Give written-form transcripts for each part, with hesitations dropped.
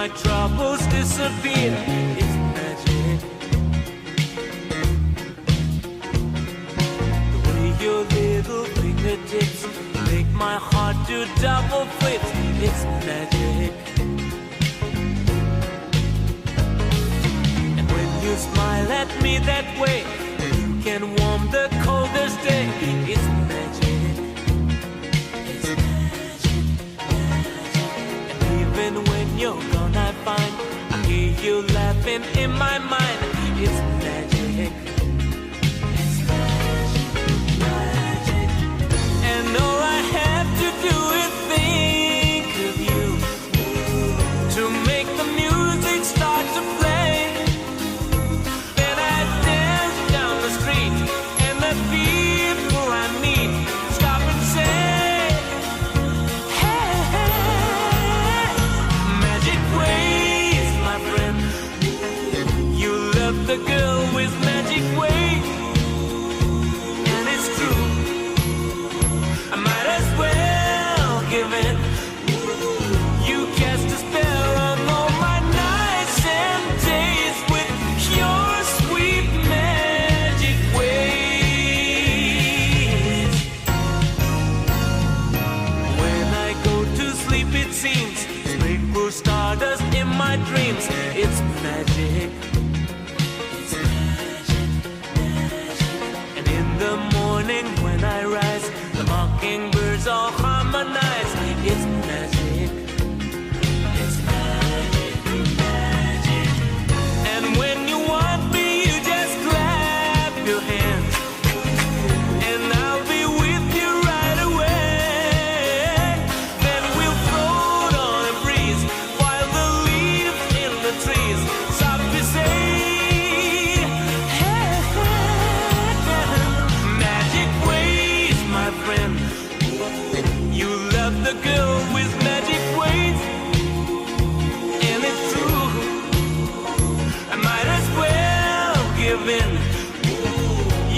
my troubles disappear. It's magic. The way your little fingertips make my heart do double flips. It's magic. And when you smile at me that way, you can warm the coldest day. It's magic. It's magic, magic. And even when you're gone, I find I hear you laughing in my mind. It's magic. It's magic, magic. And all I have to do is think of you to make the music start to play. Then I dance down the street, and the people I meet stop and say, hey, magic ways, my friend. You love the girl with magic ways, and it's true. I might as well give in. You cast a spell on all my nights and days with your sweet magic ways. When I go to sleep, it seems sprinkle stardust in my dreams. It's magic. It's magic, magic. And in the morning when I rise, the mockingbirds all harmonize. It's magic. It's magic, magic. And when you want me, you just clap your hands, and I'll be with you right away. Then we'll float on a breeze while the leaves in the trees softly say, hey, magic ways, my friend. You love the girl with magic ways, and it's true. I might as well give in.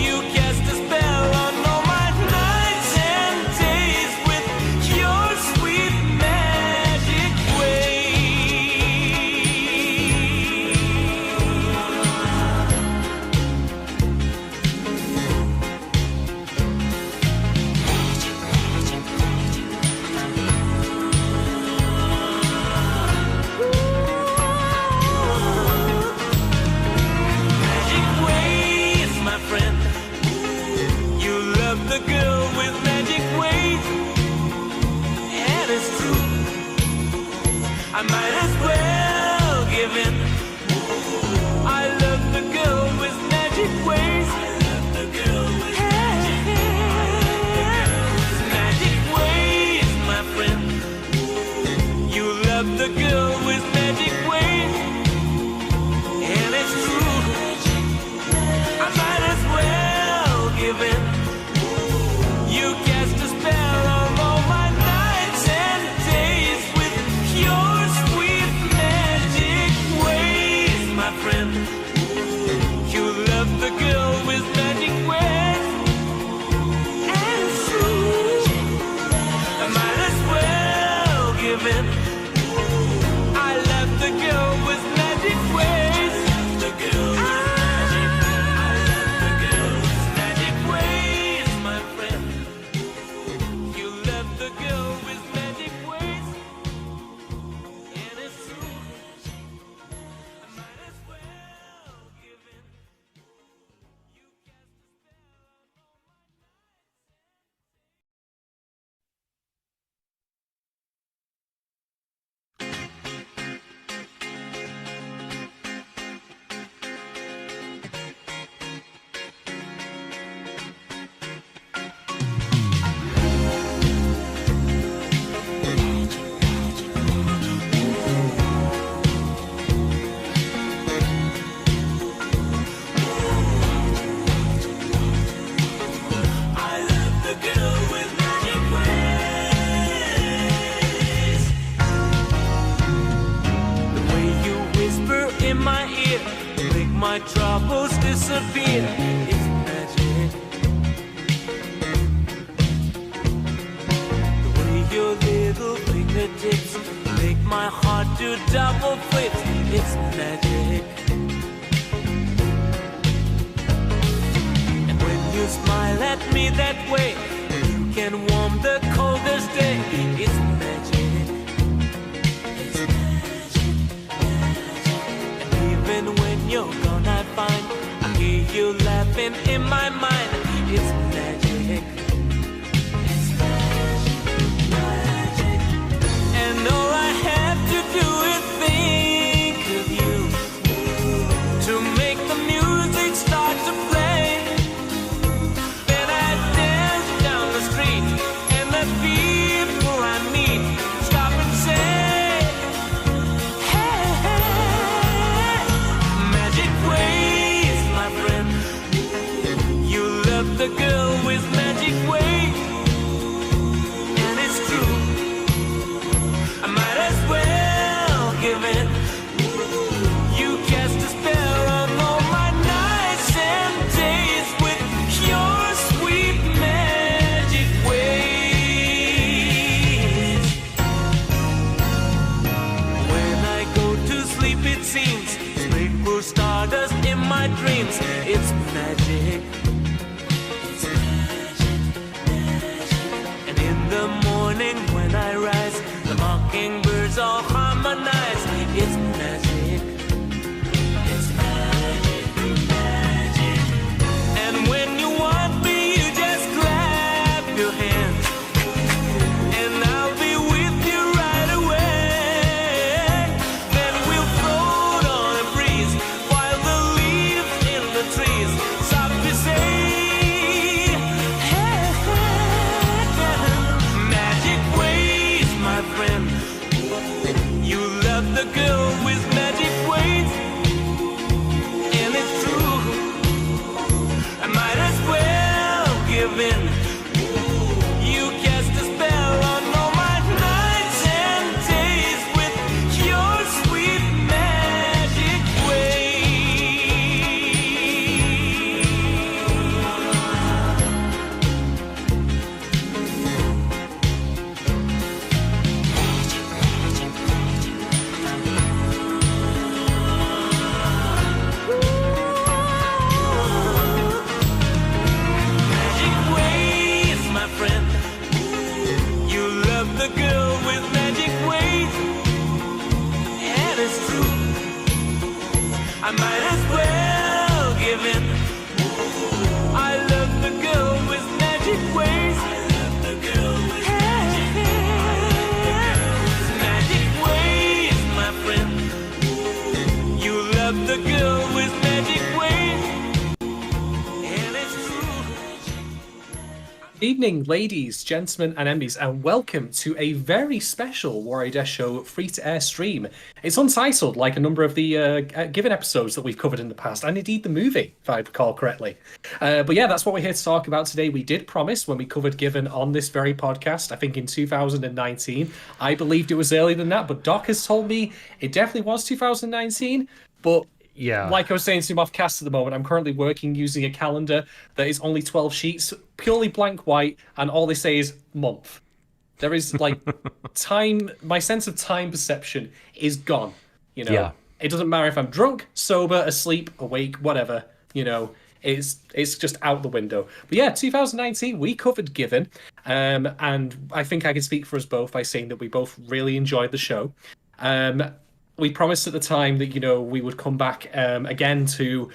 You cast a spell on all my nights and days with your sweet magic Magic ways, my friend. You love the girl with magic ways, and it's true. I might as well give in. I love the girl with magic ways. I love the girl with magic ways. Magic ways, my friend. You love the girl with magic ways, and it's true. I might as well give in. You cast a spell on all my nights and days with your sweet magic ways, my friend. You love the girl with magic ways, and it's true. I might as well give in. I love the girl with magic ways. The girl with magic. I love the girl with magic ways, my friend. You love the girl with magic ways, and it's true. I might as well give in. You cast a spell on all my I love the girl with magic ways. The way you whisper in my ear, make my troubles disappear. It's magic. The way your little fingertips make my heart do double flips. It's magic. And when you smile at me that way, you can warm the coldest day. It's magic. It's magic, magic. And even when you're gone, I find I hear you laughing in my mind. It's magic. It's magic, magic. And all I have to do is think of you to make the music start to play. Then I dance down the street and the people I meet stop and say, hey, hey. Magic ways, my friend. You love the girl with magic ways. And it's true, I might as well give in. You cast a spell on all my nights and days with your sweet magic ways. When I go to sleep, it seems sprinkle stardust in my dreams. It's magic. It's magic, magic. And in the morning when I rise, the mockingbirds all harmonize. It's magic. It's magic, magic. And when you want me, you just clap your hands, and I'll be with you right away. Then we'll float on a breeze while the leaves in the trees softly say, hey, hey. Magic ways, my friend. You love the girl with magic ways. And it's true, I might as well give in. You cast a spell on all my nights and days with your sweet magic Magic ways, my friend. You love the girl with magic ways. And it's true, I might as well give in. I love the girl with magic ways. I love the girl with magic ways. Magic ways, my friend. You love the girl with magic ways. And it's true. Evening, ladies, gentlemen, and MBs, and welcome to a very special Warui Deshou free-to-air stream. It's untitled, like a number of the Given episodes that we've covered in the past, and indeed the movie, if I recall correctly. But yeah, that's what we're here to talk about today. We did promise when we covered Given on this very podcast, I think in 2019. I believed it was earlier than that, but Doc has told me it definitely was 2019, but Yeah. like I was saying to him off cast at the moment, I'm currently working using a calendar that is only 12 sheets, purely blank white, and all they say is month. There is like time, my sense of time perception is gone. You know, Yeah. It doesn't matter if I'm drunk, sober, asleep, awake, whatever, you know, it's just out the window. But yeah, 2019, we covered Given, and I think I can speak for us both by saying that we both really enjoyed the show. We promised at the time that, you know, we would come back again to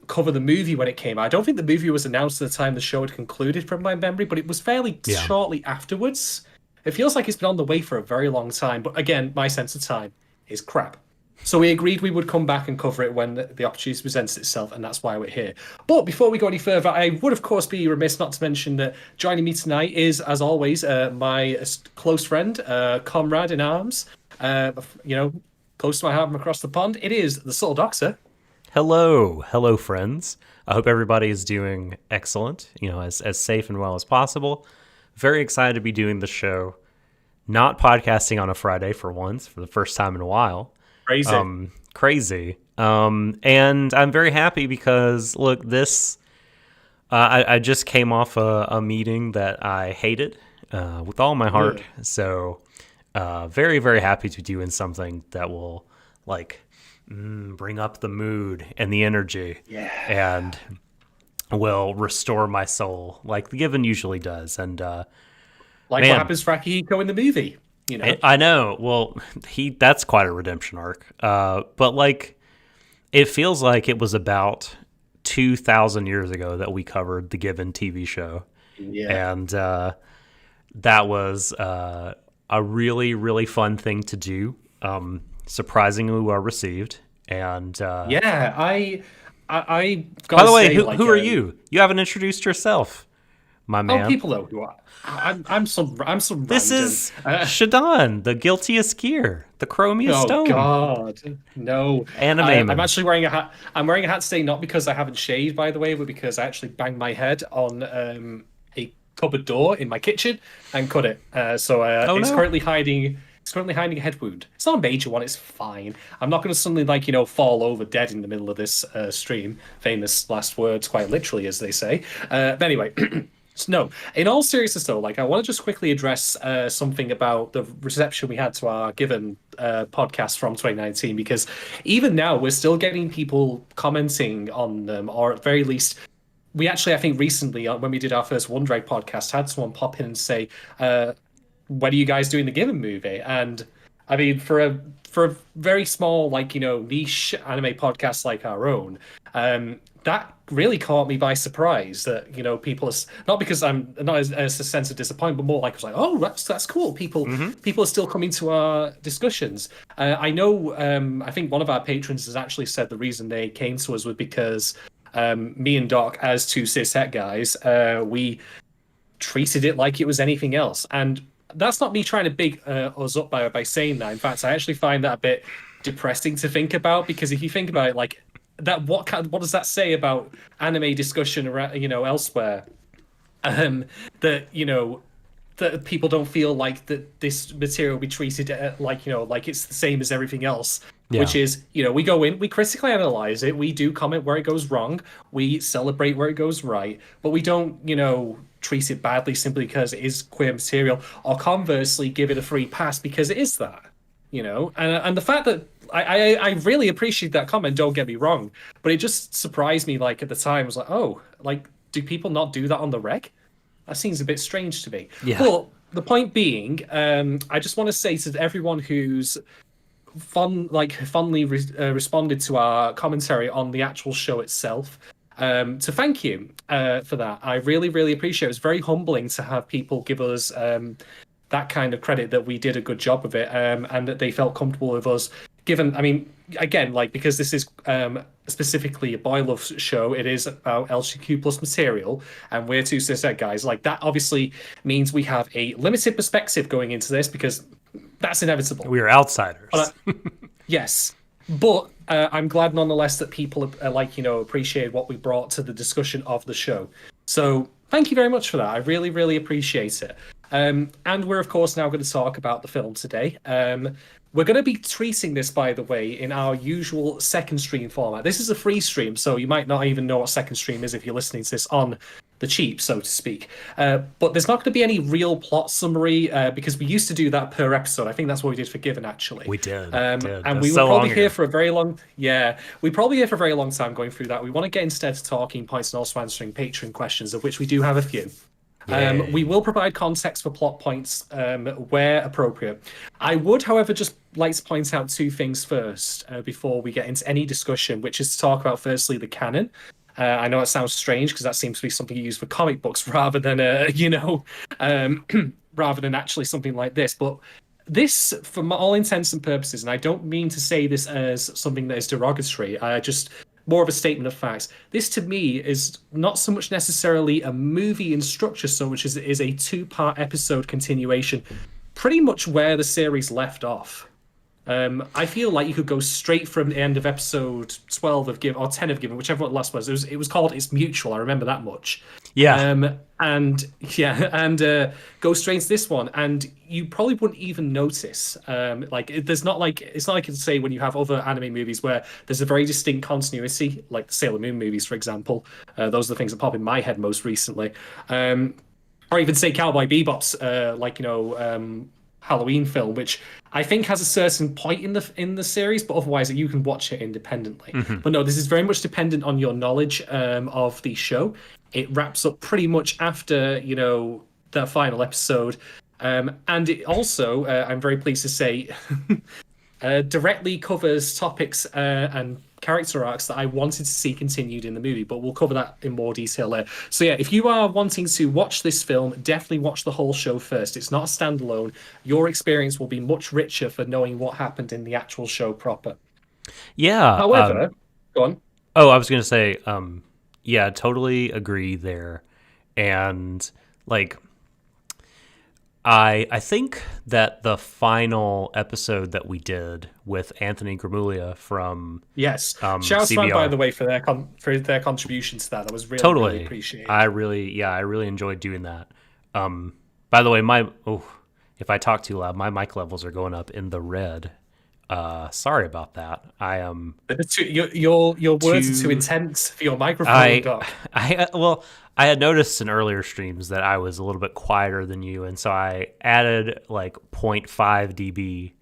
cover the movie when it came out. I don't think the movie was announced at the time the show had concluded, from my memory, but it was fairly shortly afterwards. It feels like it's been on the way for a very long time, but again, my sense of time is crap. So we agreed we would come back and cover it when the opportunity presents itself, and that's why we're here. But before we go any further, I would, of course, be remiss not to mention that joining me tonight is, as always, my close friend, comrade in arms, you know, close to my heart from across the pond. It is the Subtle Doctor. Hello, friends. I hope everybody is doing excellent, you know, as safe and well as possible. Very excited to be doing the show. Not podcasting on a Friday for once, for the first time in a while. Crazy. And I'm very happy because, look, this... I just came off a meeting that I hated with all my heart. So Very, very happy to be doing something that will like bring up the mood and the energy, and will restore my soul, like The Given usually does. And Like man, what happens for Akihiko in the movie, you know? I know. Well, that's quite a redemption arc. But like, it feels like it was about 2,000 years ago that we covered the Given TV show, and that was a really, really fun thing to do. Surprisingly well received, and I by the way, say, who are you? You haven't introduced yourself, my man. People know who I'm some This random. is Shadon, the guiltiest gear, the chromiest Oh stone. God, no! Anime I'm man. actually wearing a hat. I'm wearing a hat today, not because I haven't shaved, by the way, but because I actually banged my head on a cupboard door in my kitchen and cut it. It's no. currently hiding. It's currently hiding a head wound. It's not a major one. It's fine. I'm not going to suddenly fall over dead in the middle of this stream. Famous last words, quite literally, as they say. But anyway. No, in all seriousness though, I want to just quickly address something about the reception we had to our Given podcast from 2019, because even now we're still getting people commenting on them, or at very least, we actually, I think recently when we did our first One Drag podcast, had someone pop in and say, when are you guys doing the Given movie? And I mean, for a very small, niche anime podcast like our own, that really caught me by surprise. That people are not, because I'm not as a sense of disappointment, but more like, I was like, oh, that's cool. People are still coming to our discussions. I know. I think one of our patrons has actually said the reason they came to us was because me and Doc, as two cishet guys, we treated it like it was anything else, and that's not me trying to big us up by saying that. In fact, I actually find that a bit depressing to think about, because if you think about it, that, what does that say about anime discussion around, elsewhere? That that people don't feel like that this material will be treated like it's the same as everything else. Yeah. Which is, we go in, we critically analyze it, we do comment where it goes wrong, we celebrate where it goes right, but we don't, treat it badly simply because it is queer material, or conversely give it a free pass because it is that, and the fact that I really appreciate that comment, don't get me wrong, but it just surprised me, at the time. I was like, oh, do people not do that on the reg? That seems a bit strange to me. Yeah. But the point being, I just want to say to everyone who's fondly responded to our commentary on the actual show itself, to thank you for that. I really, really appreciate it. It's very humbling to have people give us that kind of credit, that we did a good job of it, and that they felt comfortable with us. Given, I mean, again, because this is specifically a boy love show, it is about LGBTQ plus material, and we're two cishet guys. That obviously means we have a limited perspective going into this, because that's inevitable. We are outsiders. Yes, but I'm glad nonetheless that people appreciate what we brought to the discussion of the show. So thank you very much for that. I really, really appreciate it. And we're of course now going to talk about the film today. We're going to be treating this, by the way, in our usual second stream format. This is a free stream, so you might not even know what second stream is if you're listening to this on the cheap, so to speak. But there's not going to be any real plot summary, because we used to do that per episode. I think that's what we did for Given, actually. We did. And we were probably here for a very long... Yeah, we're probably here for a very long time going through that. We want to get instead to talking points and also answering Patreon questions, of which we do have a few. We will provide context for plot points where appropriate. I would, however, just like to point out two things first before we get into any discussion, which is to talk about, firstly, the canon. I know it sounds strange because that seems to be something you use for comic books rather than, rather than actually something like this. But this, for all intents and purposes, and I don't mean to say this as something that is derogatory, just more of a statement of facts. This, to me, is not so much necessarily a movie in structure so much as it is a two-part episode continuation, pretty much where the series left off. I feel like you could go straight from the end of episode 12 of Given, or 10 of Given, whichever one the last was. It was called It's Mutual, I remember that much. Yeah. Go straight to this one, and you probably wouldn't even notice. It's not like you can say when you have other anime movies where there's a very distinct continuity, like the Sailor Moon movies, for example. Those are the things that pop in my head most recently. Or even say Cowboy Bebop's, Halloween film, which I think has a certain point in the series, but otherwise you can watch it independently. But no, this is very much dependent on your knowledge of the show. It wraps up pretty much after, you know, the final episode. And it also, I'm very pleased to say, directly covers topics and character arcs that I wanted to see continued in the movie, but we'll cover that in more detail later. So yeah, if you are wanting to watch this film, definitely watch the whole show first. It's not a standalone. Your experience will be much richer for knowing what happened in the actual show proper. Yeah. However, go on. Oh, I was going to say, yeah, totally agree there. And like, I think that the final episode that we did with Anthony Gramuglia from Yes, shouts out, by the way, for their contribution to that. That was really appreciated. I really enjoyed doing that. By the way, if I talk too loud, my mic levels are going up in the red. Sorry about that. I am. Your words are too intense for your microphone, Doc. I had noticed in earlier streams that I was a little bit quieter than you, and so I added like 0.5 dB,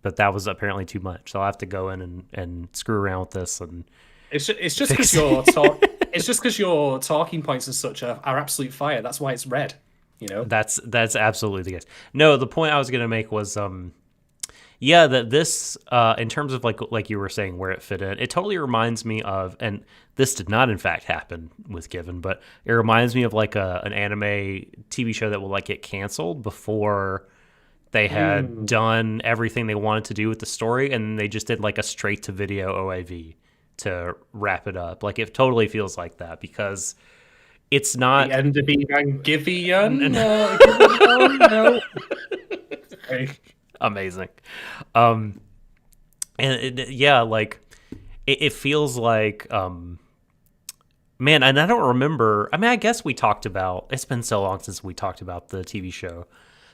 but that was apparently too much. So I'll have to go in and screw around with this. And it's just because your talking points and such are absolute fire. That's why it's red. You know. That's absolutely the case. No, the point I was gonna make was yeah, that this, in terms of like you were saying, where it fit in, it totally reminds me of, and this did not in fact happen with Given, but it reminds me of like an anime TV show that will like get canceled before they had done everything they wanted to do with the story, and they just did like a straight to video OAV to wrap it up. Like it totally feels like that because it's not the end of Evangelion. No. Amazing. And it feels like, man, and I don't remember. I mean, I guess we talked about, it's been so long since we talked about the TV show,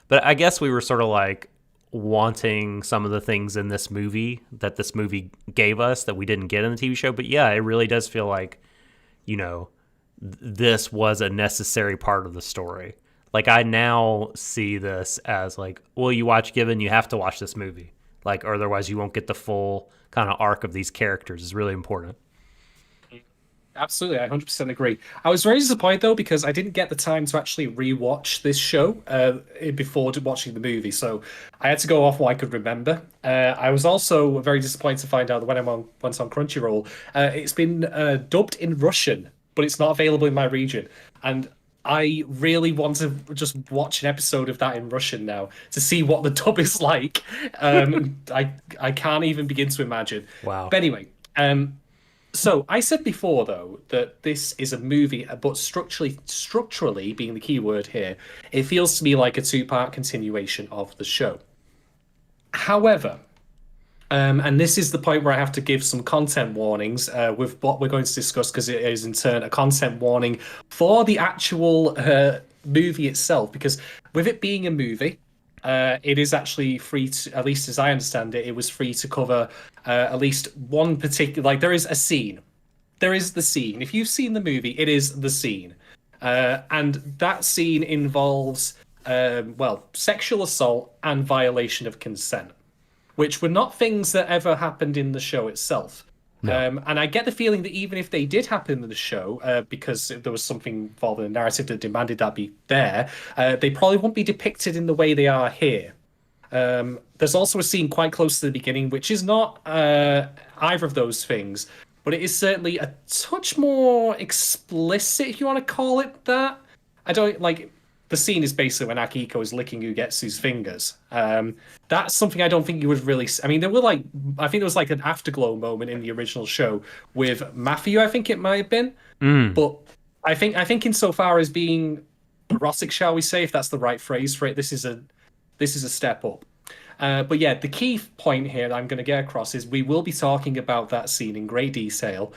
but I guess we were sort of like wanting some of the things in this movie that this movie gave us that we didn't get in the TV show. But yeah, it really does feel like, you know, this was a necessary part of the story. Like, I now see this as, like, well, you watch Given, you have to watch this movie. Like, or otherwise you won't get the full kind of arc of these characters. It's really important. Absolutely, I 100% agree. I was very disappointed, though, because I didn't get the time to actually rewatch this show before watching the movie. So I had to go off what I could remember. I was also very disappointed to find out that when I went on Crunchyroll, it's been dubbed in Russian, but it's not available in my region. And I really want to just watch an episode of that in Russian now to see what the dub is like. I can't even begin to imagine. Wow. But anyway, so I said before, though, that this is a movie, but structurally being the key word here, it feels to me like a two-part continuation of the show. However, and this is the point where I have to give some content warnings with what we're going to discuss, because it is in turn a content warning for the actual movie itself. Because with it being a movie, it is actually free to, at least as I understand it, it was free to cover at least one particular, like there is a scene. There is the scene. If you've seen the movie, it is the scene. And that scene involves, sexual assault and violation of consent, which were not things that ever happened in the show itself. No. And I get the feeling that even if they did happen in the show, because there was something involved in the narrative that demanded that be there, they probably won't be depicted in the way they are here. There's also a scene quite close to the beginning, which is not either of those things, but it is certainly a touch more explicit, if you want to call it that. I don't like... The scene is basically when Akiko is licking Ugetsu's fingers. That's something I don't think you would really... I mean, there were like... I think there was like an afterglow moment in the original show with Matthew, I think it might have been. But I think insofar as being erotic, shall we say, if that's the right phrase for it, this is a step up. But yeah, the key point here that I'm going to get across is we will be talking about that scene in great detail.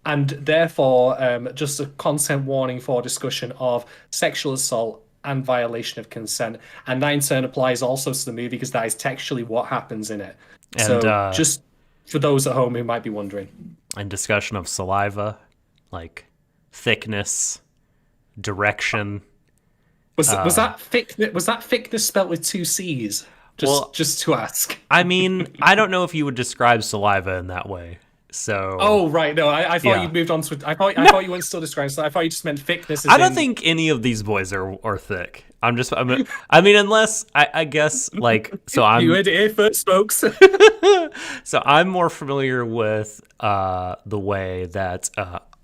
And therefore, just a content warning for discussion of sexual assault and violation of consent. And that in turn applies also to the movie, because that is textually what happens in it. And, so just for those at home who might be wondering. And discussion of saliva, like thickness, direction. Was that thickness? Was that thickness spelt with two C's? Just to ask. I mean, I don't know if you would describe saliva in that way. So. Oh right, no, I thought Yeah. you moved on to. I thought you weren't still describing. So I thought you just meant thickness. I don't think any of these boys are thick. I mean, unless I guess like so I'm. You heard it here first, folks. So I'm more familiar with the way that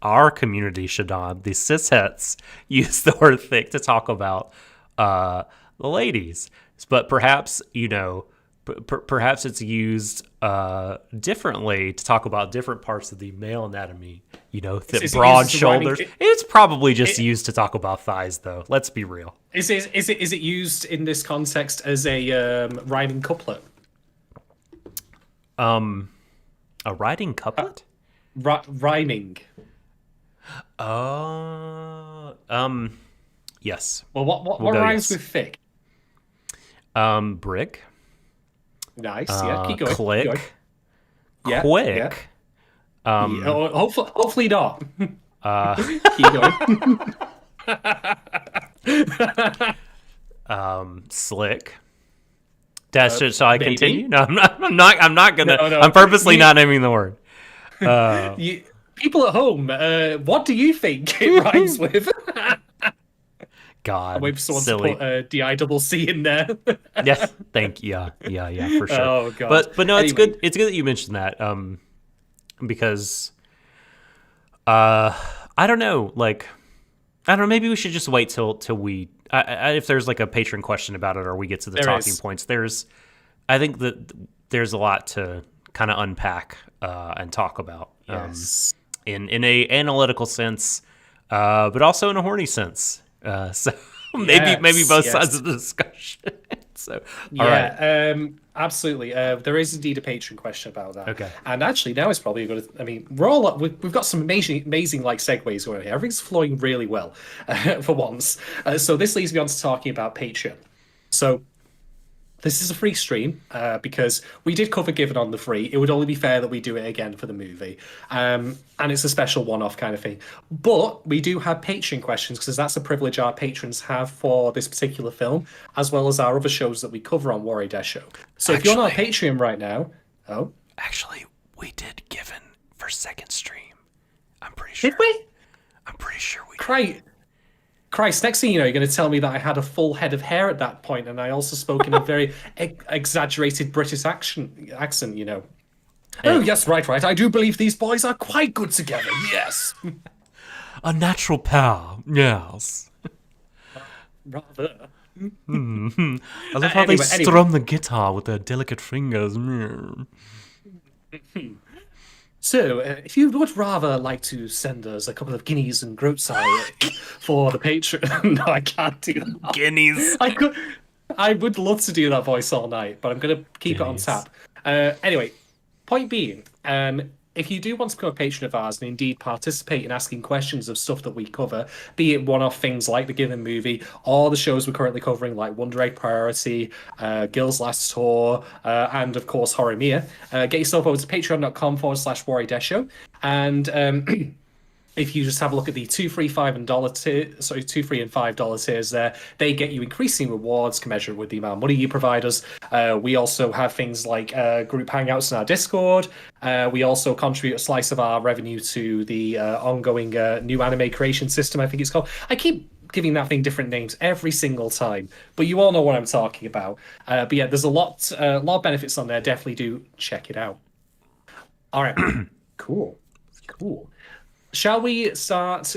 our community, Shadon, the cishets, use the word thick to talk about the ladies. But perhaps, perhaps it's used differently to talk about different parts of the male anatomy. Is it broad used as a rhyming- shoulders. It's probably just used to talk about thighs, though. Let's be real. Is it used in this context as a rhyming couplet? A riding couplet? Rhyming. Yes. Well, what We'll go rhymes yes. with thick? Brick. Nice. Yeah. Keep going. Click. Keep going. Yeah, Quick. yeah. Hopefully not. Keep going. Slick. Shall I maybe. continue? No, I'm not gonna. No, I'm purposely not naming the word. People at home, what do you think it rhymes with? God, Wait for someone silly. to put DICC in there. Yes, thank you. Yeah, for sure. Oh god. But no, it's Anyway. good. It's good that you mentioned that. Because I don't know. Like, I don't know. Maybe we should just wait till we. If there's like a patron question about it, or we get to the talking points, I think that there's a lot to kind of unpack and talk about. Yes. In a analytical sense, but also in a horny sense. So maybe both sides of the discussion. So all right. Absolutely. There is indeed a patron question about that. Okay. And actually, now is probably a good. I mean, we've got some amazing like segues going here. Everything's flowing really well for once. So this leads me on to talking about Patreon. So this is a free stream because we did cover Given on the free. It would only be fair that we do it again for the movie. And it's a special one-off kind of thing. But we do have Patreon questions because that's a privilege our patrons have for this particular film, as well as our other shows that we cover on Warui Deshou. So if you're not a Patreon right now... Oh? Actually, we did Given for second stream. I'm pretty sure. Did we? I'm pretty sure we did. Christ, next thing you know, you're going to tell me that I had a full head of hair at that point, and I also spoke in a very exaggerated British accent, Oh, yes, right. I do believe these boys are quite good together, yes. A natural pair, yes. Rather. I love how Anyway. they strum the guitar with their delicate fingers. So, if you would rather like to send us a couple of guineas and groats for the Patreon... No, I can't do that. Guineas. I would love to do that voice all night, but I'm going to keep it on tap. Anyway, point being, if you do want to become a patron of ours and indeed participate in asking questions of stuff that we cover, be it one-off things like the Given movie, or the shows we're currently covering like Wonder Egg Priority, Gil's Last Tour, and of course Horimiya, get yourself over to patreon.com/Warui Deshou, and if you just have a look at the $2, $3, $5, and $2, $3, and $5 tiers there, they get you increasing rewards commensurate with the amount of money you provide us. We also have things like group hangouts in our Discord. We also contribute a slice of our revenue to the ongoing new anime creation system, I think it's called. I keep giving that thing different names every single time, but you all know what I'm talking about. But yeah, there's a lot of benefits on there. Definitely do check it out. All right. Cool. Shall we start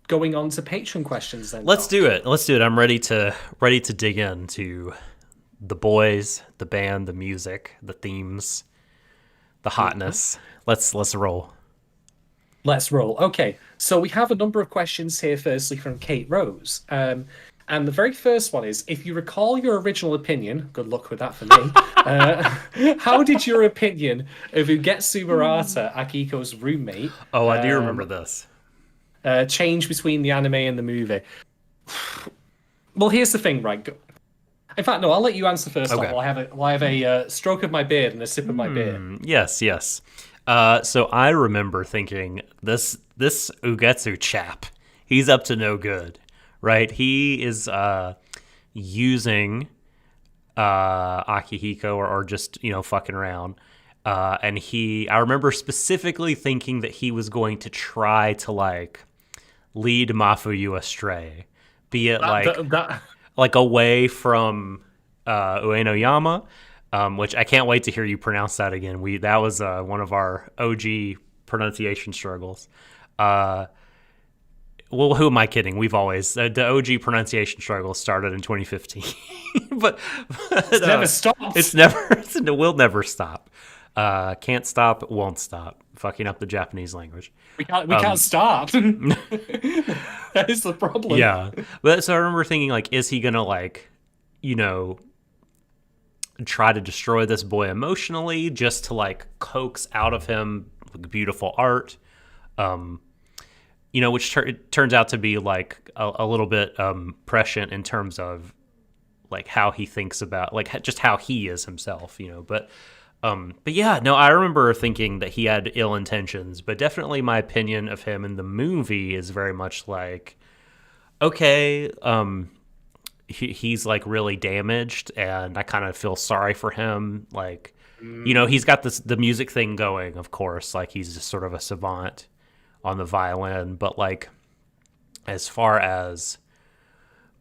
going on to Patreon questions then? Let's do it. I'm ready to dig into the boys, the band, the music, the themes, the hotness. Let's roll. Let's roll. Okay, so we have a number of questions here. Firstly, from Kate Rose, and the very first one is: if you recall your original opinion, good luck with that for me. How did your opinion of Ugetsu Murata, Akiko's roommate? Oh, I do remember this. Change between the anime and the movie? Well, here's the thing, right? In fact, no, I'll let you answer first. Okay. While I have a stroke of my beard and a sip of my beer. Yes. So I remember thinking this Ugetsu chap, he's up to no good, right? He is using Akihiko or just, fucking around. And I remember specifically thinking that he was going to try to like lead Mafuyu astray, be it like away from Uenoyama, which I can't wait to hear you pronounce that again. That was one of our OG pronunciation struggles. Well, who am I kidding? We've always the OG pronunciation struggle started in 2015, but it's never stopped. It will never stop. Can't stop, won't stop. Fucking up the Japanese language. We can't stop. That is the problem. Yeah, but so I remember thinking, like, is he gonna like, try to destroy this boy emotionally just to like coax out of him beautiful art? Which turns out to be like a little bit prescient in terms of like how he thinks about like just how he is himself, But yeah, no, I remember thinking that he had ill intentions, but definitely my opinion of him in the movie is very much like, okay, he's like really damaged, and I kind of feel sorry for him. Like, he's got the music thing going, of course, like he's just sort of a savant on the violin, but like as far as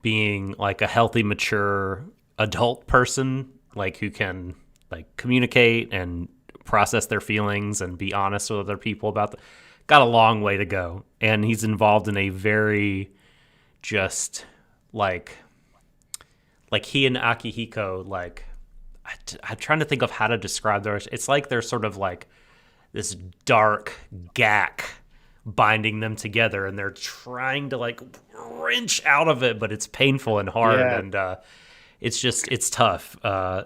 being like a healthy, mature adult person, like who can like communicate and process their feelings and be honest with other people about got a long way to go. And he's involved in a very just like he and Akihiko, like I'm trying to think of how to describe theirs. It's like they're sort of like this dark gack binding them together, and they're trying to like wrench out of it, but it's painful and hard, and it's tough.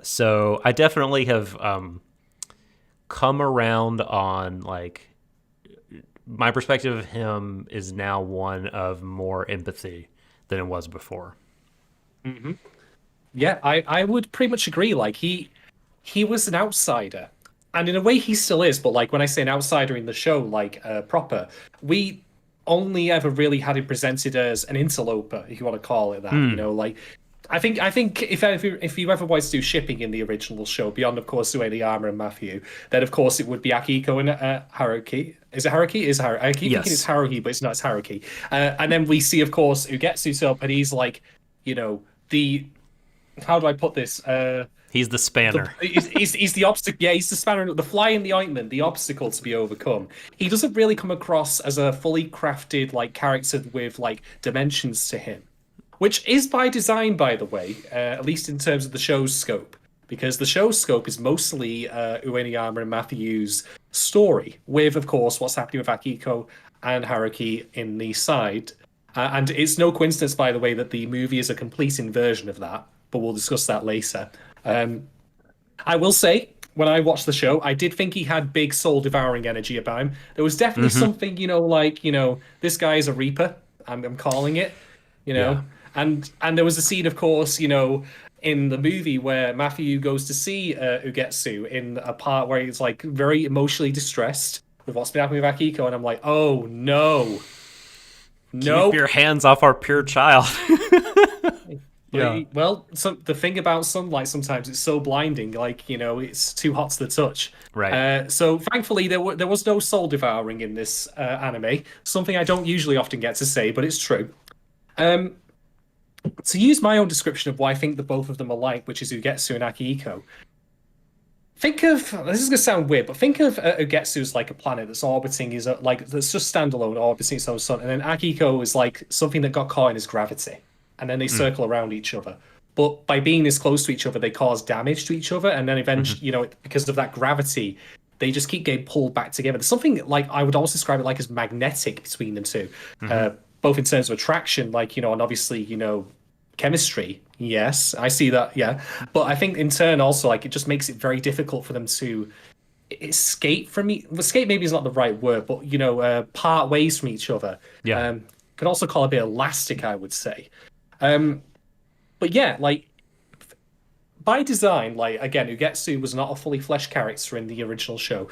So I definitely have come around on like my perspective of him is now one of more empathy than it was before. Mm-hmm. Yeah, I would pretty much agree. Like he was an outsider. And in a way, he still is. But like when I say an outsider in the show, like proper, we only ever really had him presented as an interloper, if you want to call it that. Like I think if you ever wanted to do shipping in the original show, beyond of course Uenoyama and Matthew, then of course it would be Akiko and Haruki. Is it Haruki? I keep thinking it's Haruki, but it's not. It's Haruki. And then we see of course Ugetsu's up, and he's like, the how do I put this? He's the spanner. He's the obstacle. Yeah, he's the spanner, the fly in the ointment, the obstacle to be overcome. He doesn't really come across as a fully crafted like character with like dimensions to him, which is by design, by the way, at least in terms of the show's scope, because the show's scope is mostly Uenoyama and Matthew's story, with of course what's happening with Akiko and Haruki in the side. And it's no coincidence, by the way, that the movie is a complete inversion of that, but we'll discuss that later. I will say, when I watched the show, I did think he had big soul-devouring energy about him. There was definitely something, this guy is a reaper. I'm calling it, Yeah. And there was a scene, of course, in the movie where Matthew goes to see Ugetsu in a part where he's like very emotionally distressed with what's been happening with Akiko, and I'm like, oh no. Keep your hands off our pure child. Yeah. Well, the thing about sunlight sometimes it's so blinding, like it's too hot to the touch. Right. So thankfully there was no soul devouring in this anime. Something I don't usually often get to say, but it's true. To use my own description of why I think the both of them are alike, which is Ugetsu and Akihiko. Think of this is gonna sound weird, but think of Ugetsu as like a planet that's orbiting that's just standalone, orbiting its own sun, and then Akihiko is like something that got caught in its gravity. And then they circle around each other. But by being this close to each other, they cause damage to each other. And then eventually, because of that gravity, they just keep getting pulled back together. There's something like I would almost describe it like as magnetic between them two, both in terms of attraction, like, and obviously, chemistry. Yes, I see that. Yeah. But I think in turn also, like, it just makes it very difficult for them to escape from escape maybe is not the right word, but, part ways from each other. Yeah. Could also call it a bit elastic, I would say. But yeah, like by design, like again, Ugetsu was not a fully fleshed character in the original show,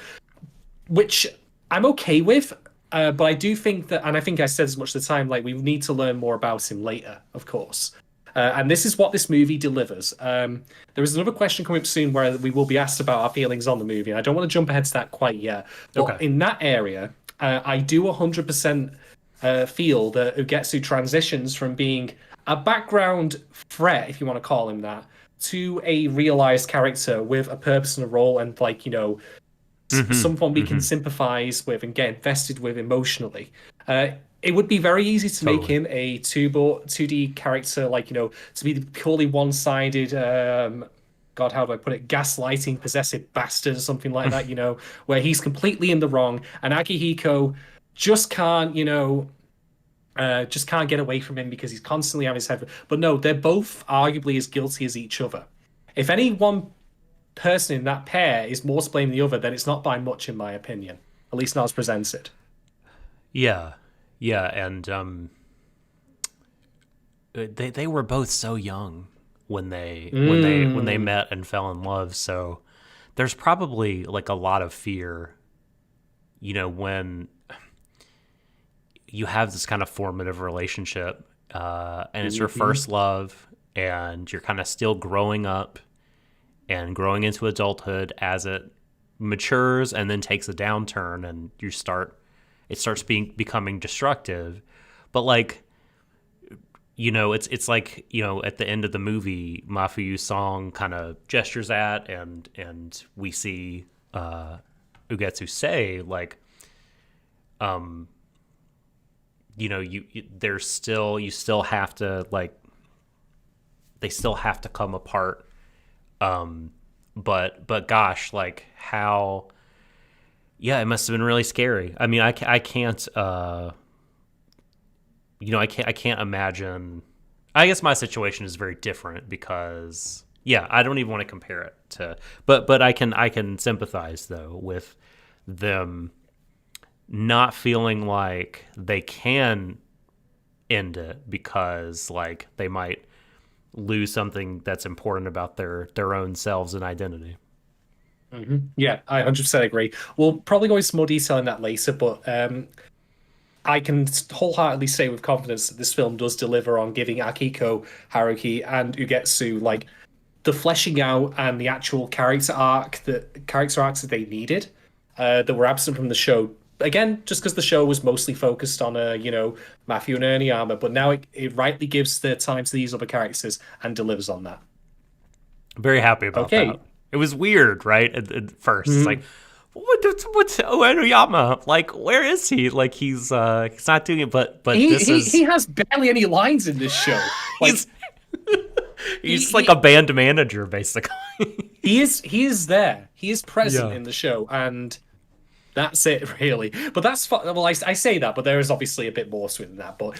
which I'm okay with. But I do think that, and I think I said as much at the time, like we need to learn more about him later, of course. And this is what this movie delivers. There is another question coming up soon where we will be asked about our feelings on the movie. And I don't want to jump ahead to that quite yet. But Okay. in that area, I do 100% feel that Ugetsu transitions from being a background threat, if you want to call him that, to a realized character with a purpose and a role, and like, you know, someone we can sympathize with and get invested with emotionally. It would be very easy to make him a 2D character, like, you know, to be the purely one-sided, God, how do I put it, gaslighting, possessive bastard or something like that, you know, where he's completely in the wrong, and Akihiko just can't, you know, just can't get away from him because he's constantly on his head. But no, they're both arguably as guilty as each other. If any one person in that pair is more to blame than the other, then it's not by much, in my opinion. At least not as presented. Yeah, and they were both so young when they met and fell in love. So there's probably like a lot of fear, you know, when you have this kind of formative relationship, and it's your first love, and you're kind of still growing up and growing into adulthood as it matures and then takes a downturn, and it starts becoming destructive. But like, you know, it's like, you know, at the end of the movie, Mafuyu's song kind of gestures at, and we see Ugetsu say, like, you know, you still have to, like, they still have to come apart. But gosh, like, how, yeah, it must have been really scary. I mean, I can't, you know, I can't imagine. I guess my situation is very different because, yeah, I don't even want to compare it to, but I can sympathize though with them not feeling like they can end it because, like, they might lose something that's important about their own selves and identity. Yeah, I 100% agree. We'll probably go into more detail in that later, but I can wholeheartedly say with confidence that this film does deliver on giving Akiko, Haruki, and Ugetsu, like, the fleshing out and the actual character arcs that they needed, that were absent from the show. Again, just because the show was mostly focused on, you know, Mafuyu and Erniama, but now it rightly gives the time to these other characters and delivers on that. Very happy about that. It was weird, right? At first, it's like, what's Erniama? Like, where is he? Like, he's not doing it, but he has barely any lines in this show. Like, he's like a band manager, basically. he is there. He is present in the show, and that's it, really. But that's well, I say that, but there is obviously a bit more to it than that. But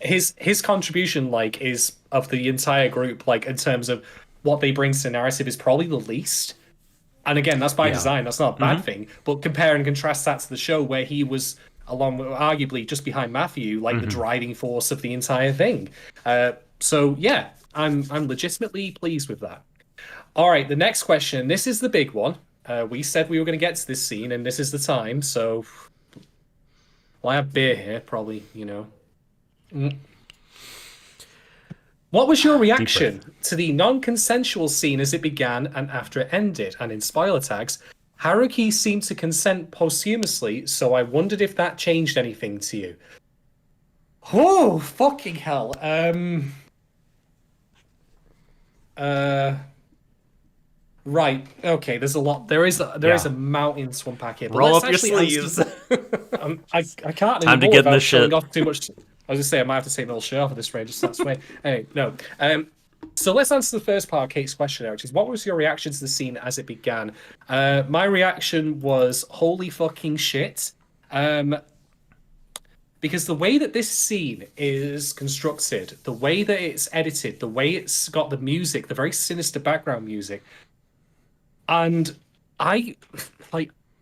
his contribution, like, is of the entire group, like, in terms of what they bring to the narrative, is probably the least. And again, that's by design. That's not a bad thing. But compare and contrast that to the show, where he was, along with arguably just behind Mafuyu, like the driving force of the entire thing. So yeah, I'm legitimately pleased with that. All right, the next question. This is the big one. We said we were going to get to this scene, and this is the time. So, well, I have beer here, probably, you know. What was your reaction to the non-consensual scene as it began and after it ended? And in spoiler tags, Haruki seemed to consent posthumously, so I wondered if that changed anything to you. Oh, fucking hell. Right. Okay. There's a lot. There is a mountain to unpack here. But roll up your sleeves. I can't. Time to get in the shit. Off too much. I was gonna say I might have to take my little shirt off at this rate. Just that's the way. Anyway, no. So let's answer the first part of Kate's question, which is, what was your reaction to the scene as it began? My reaction was, holy fucking shit. Because the way that this scene is constructed, the way that it's edited, the way it's got the music, the very sinister background music, and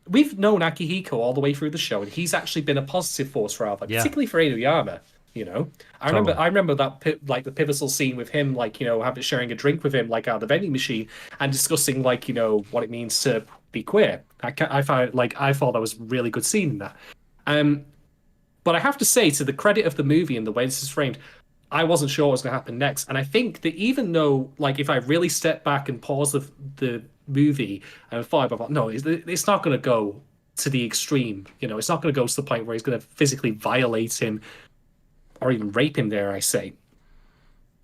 we've known Akihiko all the way through the show, and he's actually been a positive force for Alpha, particularly for Inuyama. You know, I remember that the pivotal scene with him, like, you know, sharing a drink with him, like, out of the vending machine, and discussing, like, you know, what it means to be queer. I thought that was a really good scene in that. But I have to say, to the credit of the movie and the way this is framed, I wasn't sure what was going to happen next. And I think that even though, like, if I really step back and pause the movie and thought about, no, it's not going to go to the extreme. You know, it's not going to go to the point where he's going to physically violate him or even rape him, dare I say.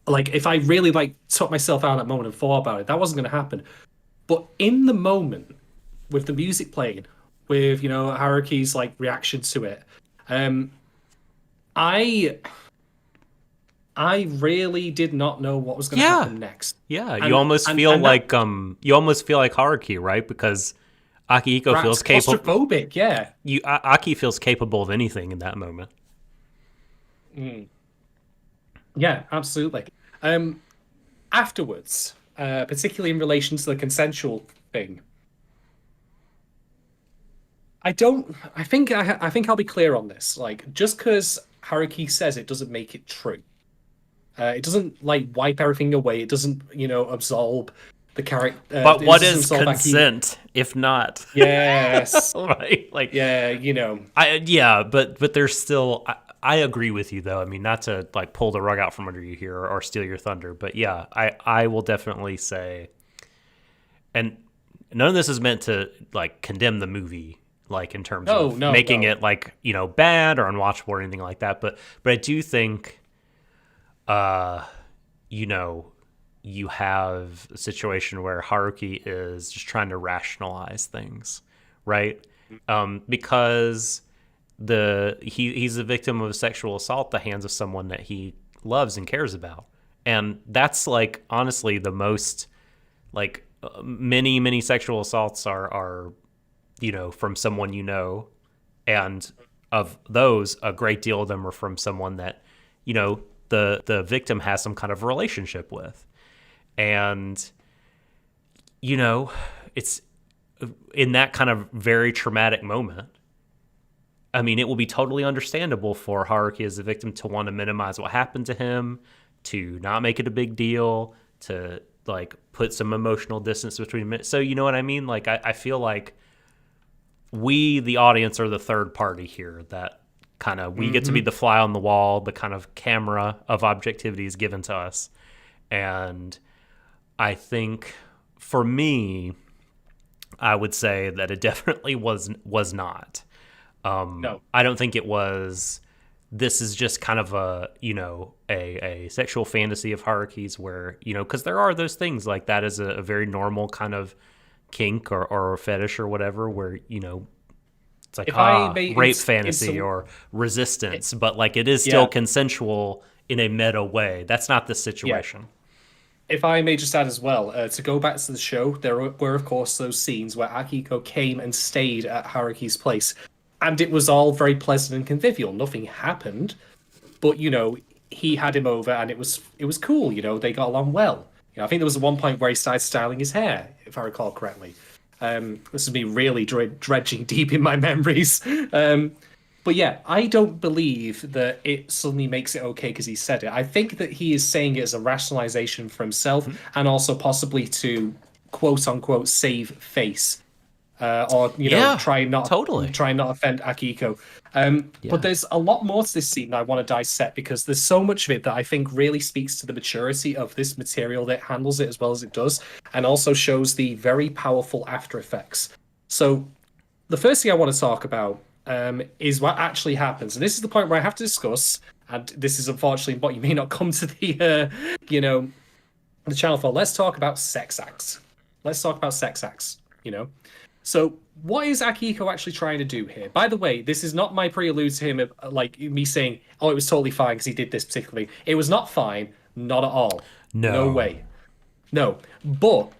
Like, if I really, like, took myself out of that moment and thought about it, that wasn't going to happen. But in the moment, with the music playing, with, you know, Haruki's, like, reaction to it, I really did not know what was going to happen next. Yeah, And- you almost and- feel and like Haruki, right? Because Akihiko feels capable. Claustrophobic, yeah. Aki feels capable of anything in that moment. Yeah, absolutely. Afterwards, particularly in relation to the consensual thing, I think I'll be clear on this. Like, just because Haruki says it doesn't make it true. It doesn't, like, wipe everything away. It doesn't, you know, absolve the character. But what is consent if not? Yes. Right? Like, Yeah, you know. but there's still. I agree with you though. I mean, not to like pull the rug out from under you here or steal your thunder, but yeah, I will definitely say, and none of this is meant to like condemn the movie, like in terms of making it like, you know, bad or unwatchable or anything like that. But I do think, you know, you have a situation where Haruki is just trying to rationalize things, right? Because he's a victim of a sexual assault at the hands of someone that he loves and cares about, and that's like honestly the most like many sexual assaults are you know, from someone you know, and of those a great deal of them are from someone that, you know, the victim has some kind of relationship with. And, you know, it's in that kind of very traumatic moment. I mean, it will be totally understandable for Haruki as a victim to want to minimize what happened to him, to not make it a big deal, to like put some emotional distance between them. So, you know what I mean? Like, I feel like we, the audience, are the third party here, that kind of we get to be the fly on the wall, the kind of camera of objectivity is given to us. And I think for me, I would say that it definitely was not. No. I don't think it was. This is just kind of a, you know, a sexual fantasy of Haruki's where, you know, because there are those things like that is a very normal kind of kink or fetish or whatever where, you know, it's like rape fantasy or resistance, but like it is still consensual in a meta way. That's not the situation. Yeah. If I may just add as well, to go back to the show, there were, of course, those scenes where Akihiko came and stayed at Haruki's place. And it was all very pleasant and convivial. Nothing happened. But, you know, he had him over and it was cool. You know, they got along well. You know, I think there was one point where he started styling his hair, if I recall correctly. This is me really dredging deep in my memories. But yeah, I don't believe that it suddenly makes it okay because he said it. I think that he is saying it as a rationalization for himself and also possibly to quote unquote save face. Or, you know, try not offend Akihiko. But there's a lot more to this scene that I want to dissect because there's so much of it that I think really speaks to the maturity of this material that handles it as well as it does, and also shows the very powerful after effects. So the first thing I want to talk about is what actually happens. And this is the point where I have to discuss, and this is unfortunately what you may not come to the, you know, the channel for. Let's talk about sex acts. You know. So what is Akihiko actually trying to do here? By the way, this is not my prelude to him, like me saying, oh, it was totally fine because he did this particularly. It was not fine. Not at all. No way. No. But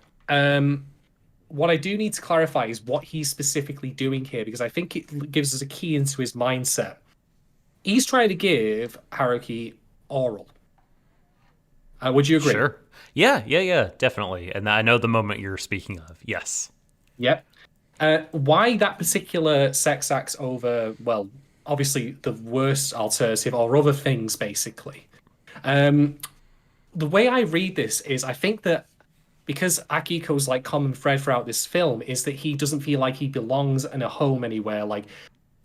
what I do need to clarify is what he's specifically doing here, because I think it gives us a key into his mindset. He's trying to give Haruki oral. Would you agree? Sure. Yeah, definitely. And I know the moment you're speaking of. Yes. Yep. Why that particular sex act over, well, obviously the worst alternative or other things, basically. The way I read this is I think that because Akihiko's like common thread throughout this film is that he doesn't feel like he belongs in a home anywhere. Like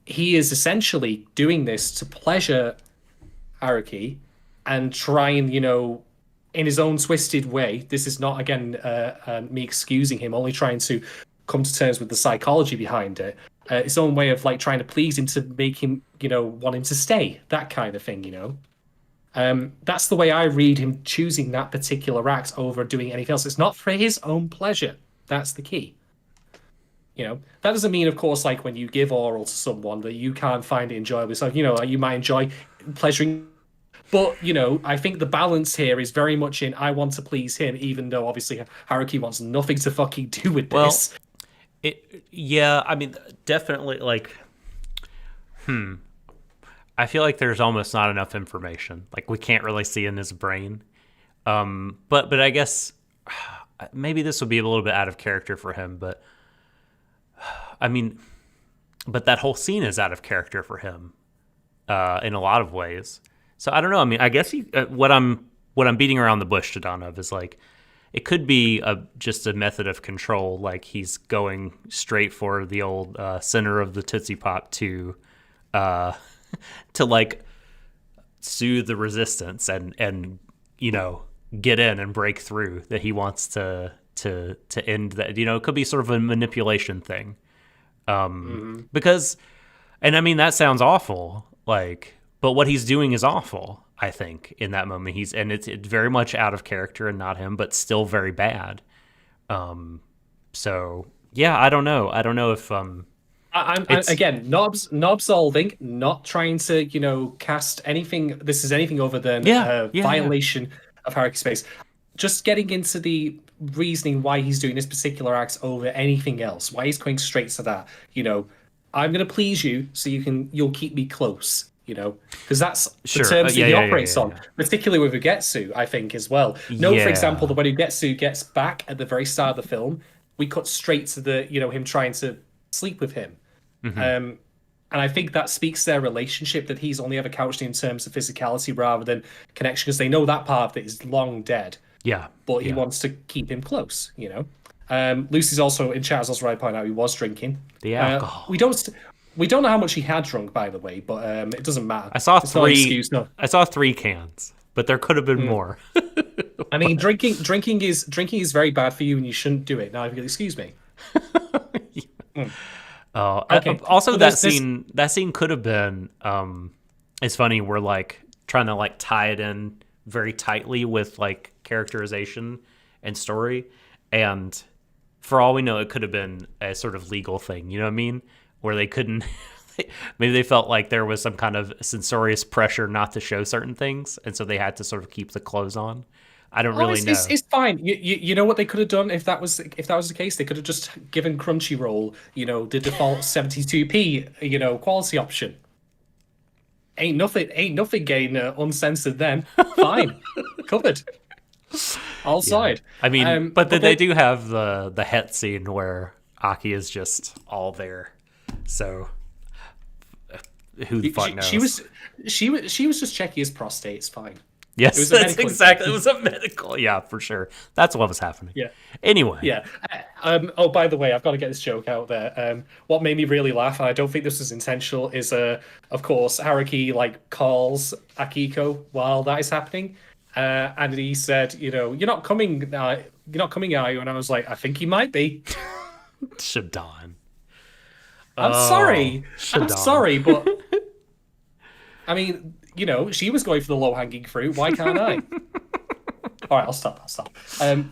he is essentially doing this to pleasure Haruki and try and, in his own twisted way. This is not, again, me excusing him, only trying to come to terms with the psychology behind it. His own way of like trying to please him to make him, want him to stay, that kind of thing. That's the way I read him choosing that particular act over doing anything else. It's not for his own pleasure. That's the key. That doesn't mean, of course, like when you give oral to someone that you can't find it enjoyable. So, like you might enjoy pleasuring. But, I think the balance here is very much in I want to please him, even though obviously Haruki wants nothing to fucking do with this. I mean, definitely, like, I feel like there's almost not enough information. Like, we can't really see in his brain. But I guess maybe this would be a little bit out of character for him, but I mean, but that whole scene is out of character for him in a lot of ways. So I don't know. I mean, I guess what I'm beating around the bush to Don of is like, it could be just a method of control. Like he's going straight for the old center of the Tootsie Pop to like soothe the resistance and get in and break through. That he wants to end that. It could be sort of a manipulation thing. Because, and I mean that sounds awful. Like, but what he's doing is awful. I think in that moment it's very much out of character and not him, but still very bad. So yeah, I don't know if I'm again not absolving, not trying to cast anything. This is anything other than violation of Haruki's space. Just getting into the reasoning why he's doing this particular act over anything else. Why he's going straight to that. I'm going to please you, so you'll keep me close. Because that's the terms that he operates on, particularly with Ugetsu, I think, as well. For example, that when Ugetsu gets back at the very start of the film, we cut straight to the, him trying to sleep with him. Mm-hmm. And I think that speaks to their relationship, that he's only ever couched in terms of physicality rather than connection, because they know that part of it is long dead. Yeah. But he wants to keep him close, Lucy's also, in chat, is also right to point out he was drinking. The alcohol. We don't know how much he had drunk, by the way, but it doesn't matter. I saw three cans, but there could have been more. I mean, drinking is very bad for you, and you shouldn't do it. Now, if you'll excuse me. Okay. Also, that scene could have been. It's funny. We're like trying to like tie it in very tightly with like characterization and story, and for all we know, it could have been a sort of legal thing. You know what I mean? Where they couldn't, maybe they felt like there was some kind of censorious pressure not to show certain things, and so they had to sort of keep the clothes on. I don't really know. It's fine. You know what they could have done if that was the case? They could have just given Crunchyroll, the default 72p, quality option. Ain't nothing getting uncensored then. Fine, covered. All side. I mean, but they do have the het scene where Aki is just all there. So who the fuck knows? She was just checking his prostate. It's fine. Yes, that's exactly. It was a medical. Yeah, for sure. That's what was happening. Yeah. Anyway. Yeah. Oh, by the way, I've got to get this joke out there. What made me really laugh, and I don't think this was intentional, is of course Haruki like calls Akiko while that is happening, and he said, "You're not coming, are you?" And I was like, "I think he might be." Shadon. I'm sorry, but I mean, she was going for the low-hanging fruit. Why can't I? All right, I'll stop.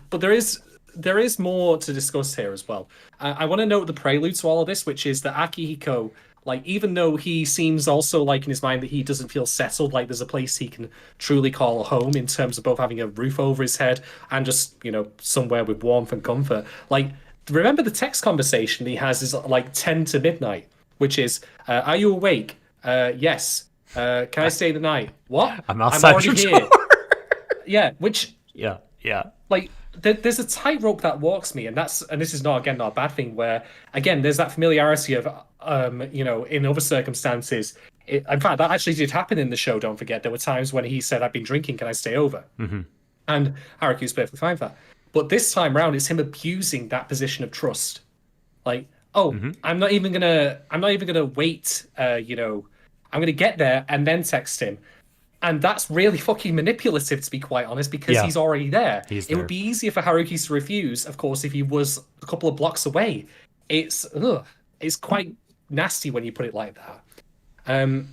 But there is more to discuss here as well. I want to note the prelude to all of this, which is that Akihiko, like, even though he seems also like in his mind that he doesn't feel settled, like there's a place he can truly call a home in terms of both having a roof over his head and just, somewhere with warmth and comfort. Like, remember the text conversation he has is like 10 to midnight, which is, are you awake? Yes. Can I stay the night? What? I'm outside already here. Yeah, which... Yeah. Like, there's a tightrope that walks me, and this is not a bad thing, where, again, there's that familiarity of, in other circumstances... in fact, that actually did happen in the show, don't forget. There were times when he said, I've been drinking, can I stay over? Mm-hmm. And Haruki was perfectly fine with that. But this time round, it's him abusing that position of trust. Like, oh, I'm not even gonna wait. I'm gonna get there and then text him. And that's really fucking manipulative, to be quite honest, because Yeah, he's already there. he's It would there. be easier for Haruki to refuse, of course, if he was a couple of blocks away. It's quite nasty when you put it like that. Um,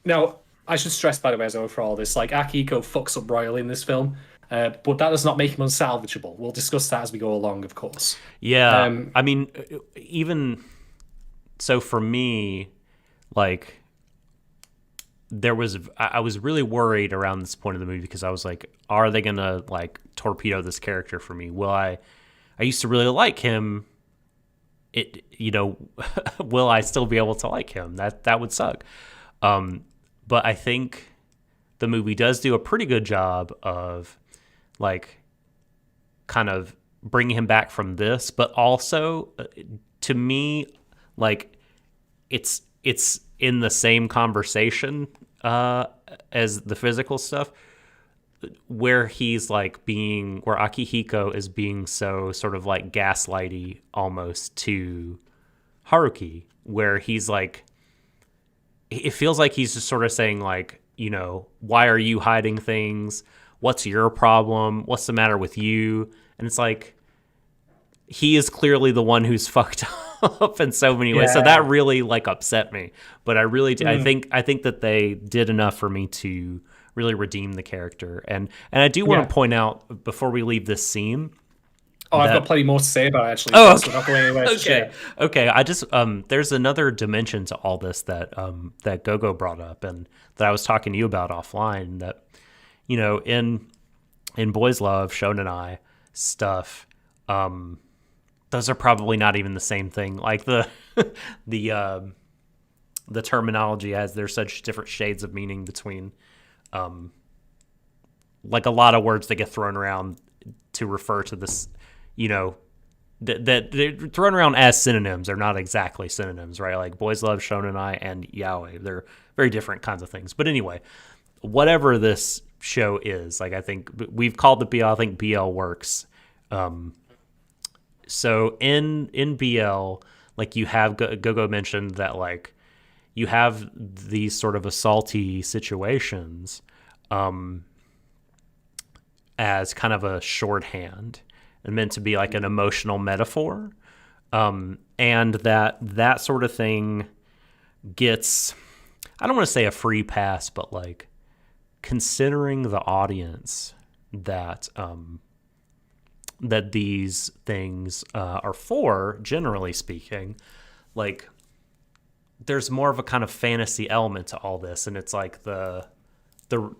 Now, I should stress, by the way, as I go through all this, like Akihiko fucks up royally in this film, but that does not make him unsalvageable. We'll discuss that as we go along, of course. Yeah, I mean, even so, for me, like, I was really worried around this point of the movie because I was like, are they gonna like torpedo this character for me? I used to really like him. Will I still be able to like him? That would suck. But I think the movie does do a pretty good job of like kind of bringing him back from this, but also to me, like it's in the same conversation as the physical stuff, where he's like where Akihiko is being so sort of like gaslighty almost to Haruki, where he's like, it feels like he's just sort of saying like, why are you hiding things? What's your problem? What's the matter with you? And it's like, he is clearly the one who's fucked up in so many ways. So that really like upset me. But I really, I think that they did enough for me to really redeem the character. And I do want to point out before we leave this scene. I've got plenty more to say about it, actually. Oh, so we're not going anywhere. Okay. I just there's another dimension to all this that that Gogo brought up and that I was talking to you about offline. That in Boys Love, Shadon and I stuff. Those are probably not even the same thing. Like the terminology, as there's such different shades of meaning between, like a lot of words that get thrown around to refer to this, that they're thrown around as synonyms. They're not exactly synonyms, right? Like Boys Love, Shonenai, and Yaoi. They're very different kinds of things. But anyway, whatever this show is, like I think we've called it BL. I think BL works. So in BL, like you have Gogo mentioned that like you have these sort of assaulty situations as kind of a shorthand and meant to be like an emotional metaphor, and that sort of thing gets, I don't want to say a free pass, but like considering the audience that that these things are for, generally speaking, like there's more of a kind of fantasy element to all this, and it's like the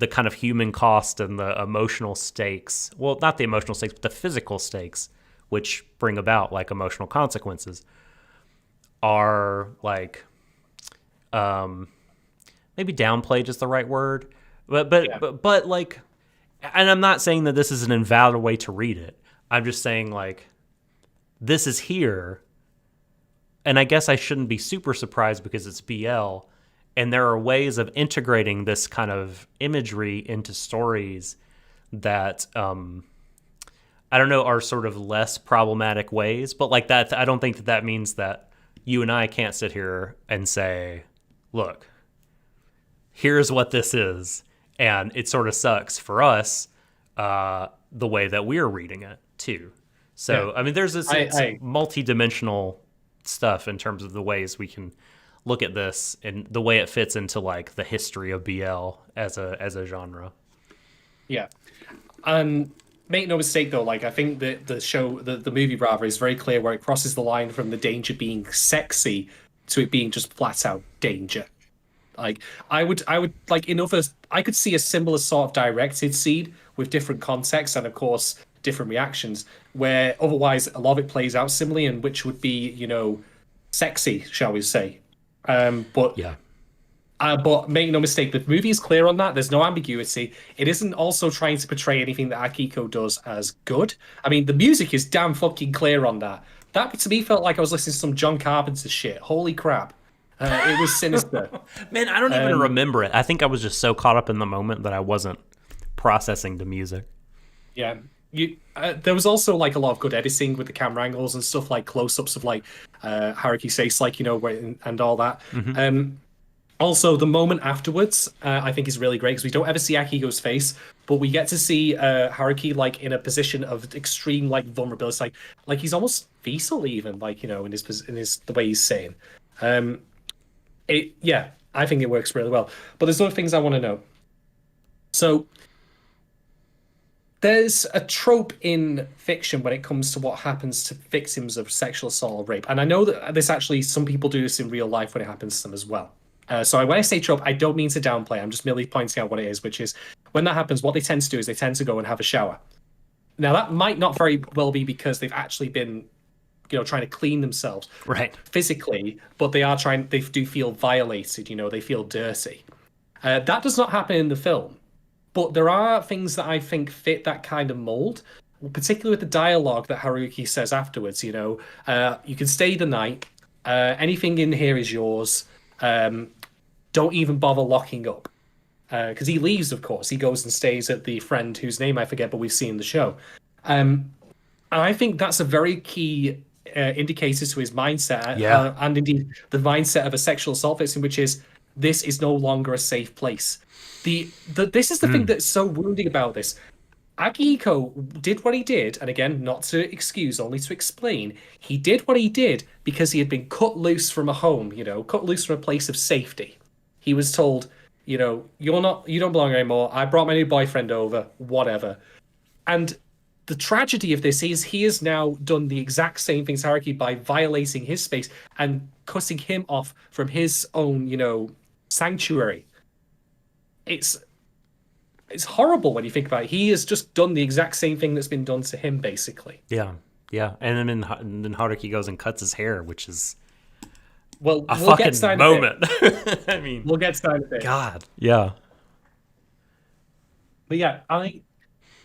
kind of human cost and the emotional stakes. Well, not the emotional stakes, but the physical stakes, which bring about like emotional consequences, are like maybe downplayed is the right word, but like, and I'm not saying that this is an invalid way to read it. I'm just saying, like, this is here, and I guess I shouldn't be super surprised because it's BL, and there are ways of integrating this kind of imagery into stories that, I don't know, are sort of less problematic ways, but like that, I don't think that means that you and I can't sit here and say, look, here's what this is, and it sort of sucks for us, the way that we're reading it too. So I mean, there's this multi-dimensional stuff in terms of the ways we can look at this and the way it fits into like the history of BL as a genre. Yeah. Make no mistake though, like I think that the movie rather is very clear where it crosses the line from the danger being sexy to it being just flat out danger. Like I would like in others, I could see a similar sort of directed scene with different contexts and of course different reactions, where otherwise a lot of it plays out similarly, and which would be sexy, shall we say? But make no mistake, the movie is clear on that. There's no ambiguity. It isn't also trying to portray anything that Akiko does as good. I mean, the music is damn fucking clear on that. That to me felt like I was listening to some John Carpenter shit. Holy crap. It was sinister. Man, I don't even remember it. I think I was just so caught up in the moment that I wasn't processing the music. Yeah. there was also like a lot of good editing with the camera angles and stuff, like close-ups of like Haruki's face, like and all that. Also, the moment afterwards, I think is really great because we don't ever see Akiko's face, but we get to see Haruki like in a position of extreme like vulnerability, like he's almost fetal even, like in his the way he's saying. Yeah, I think it works really well. But there's other things I want to know. So there's a trope in fiction when it comes to what happens to victims of sexual assault or rape, and I know that this actually some people do this in real life when it happens to them as well. So when I say trope, I don't mean to downplay. I'm just merely pointing out what it is, which is when that happens, what they tend to do is they tend to go and have a shower. Now that might not very well be because they've actually been, trying to clean themselves physically, but they do feel violated. They feel dirty. That does not happen in the film, but there are things that I think fit that kind of mold, particularly with the dialogue that Haruki says afterwards. You can stay the night. Anything in here is yours. Don't even bother locking up. Because he leaves, of course. He goes and stays at the friend whose name I forget, but we've seen in the show. And I think that's a very key indicator to his mindset, and indeed the mindset of a sexual assault victim, which is this is no longer a safe place. This is the thing that's so wounding about this. Akihiko did what he did, and again, not to excuse, only to explain. He did what he did because he had been cut loose from a home, cut loose from a place of safety. He was told, you don't belong anymore. I brought my new boyfriend over, whatever. And the tragedy of this is he has now done the exact same thing as Haruki by violating his space and cutting him off from his own, sanctuary. It's horrible when you think about it. He has just done the exact same thing that's been done to him, basically. Yeah. And then Haruki goes and cuts his hair, which is we'll fucking get moment. I mean, we'll get started there. God. Yeah. But yeah,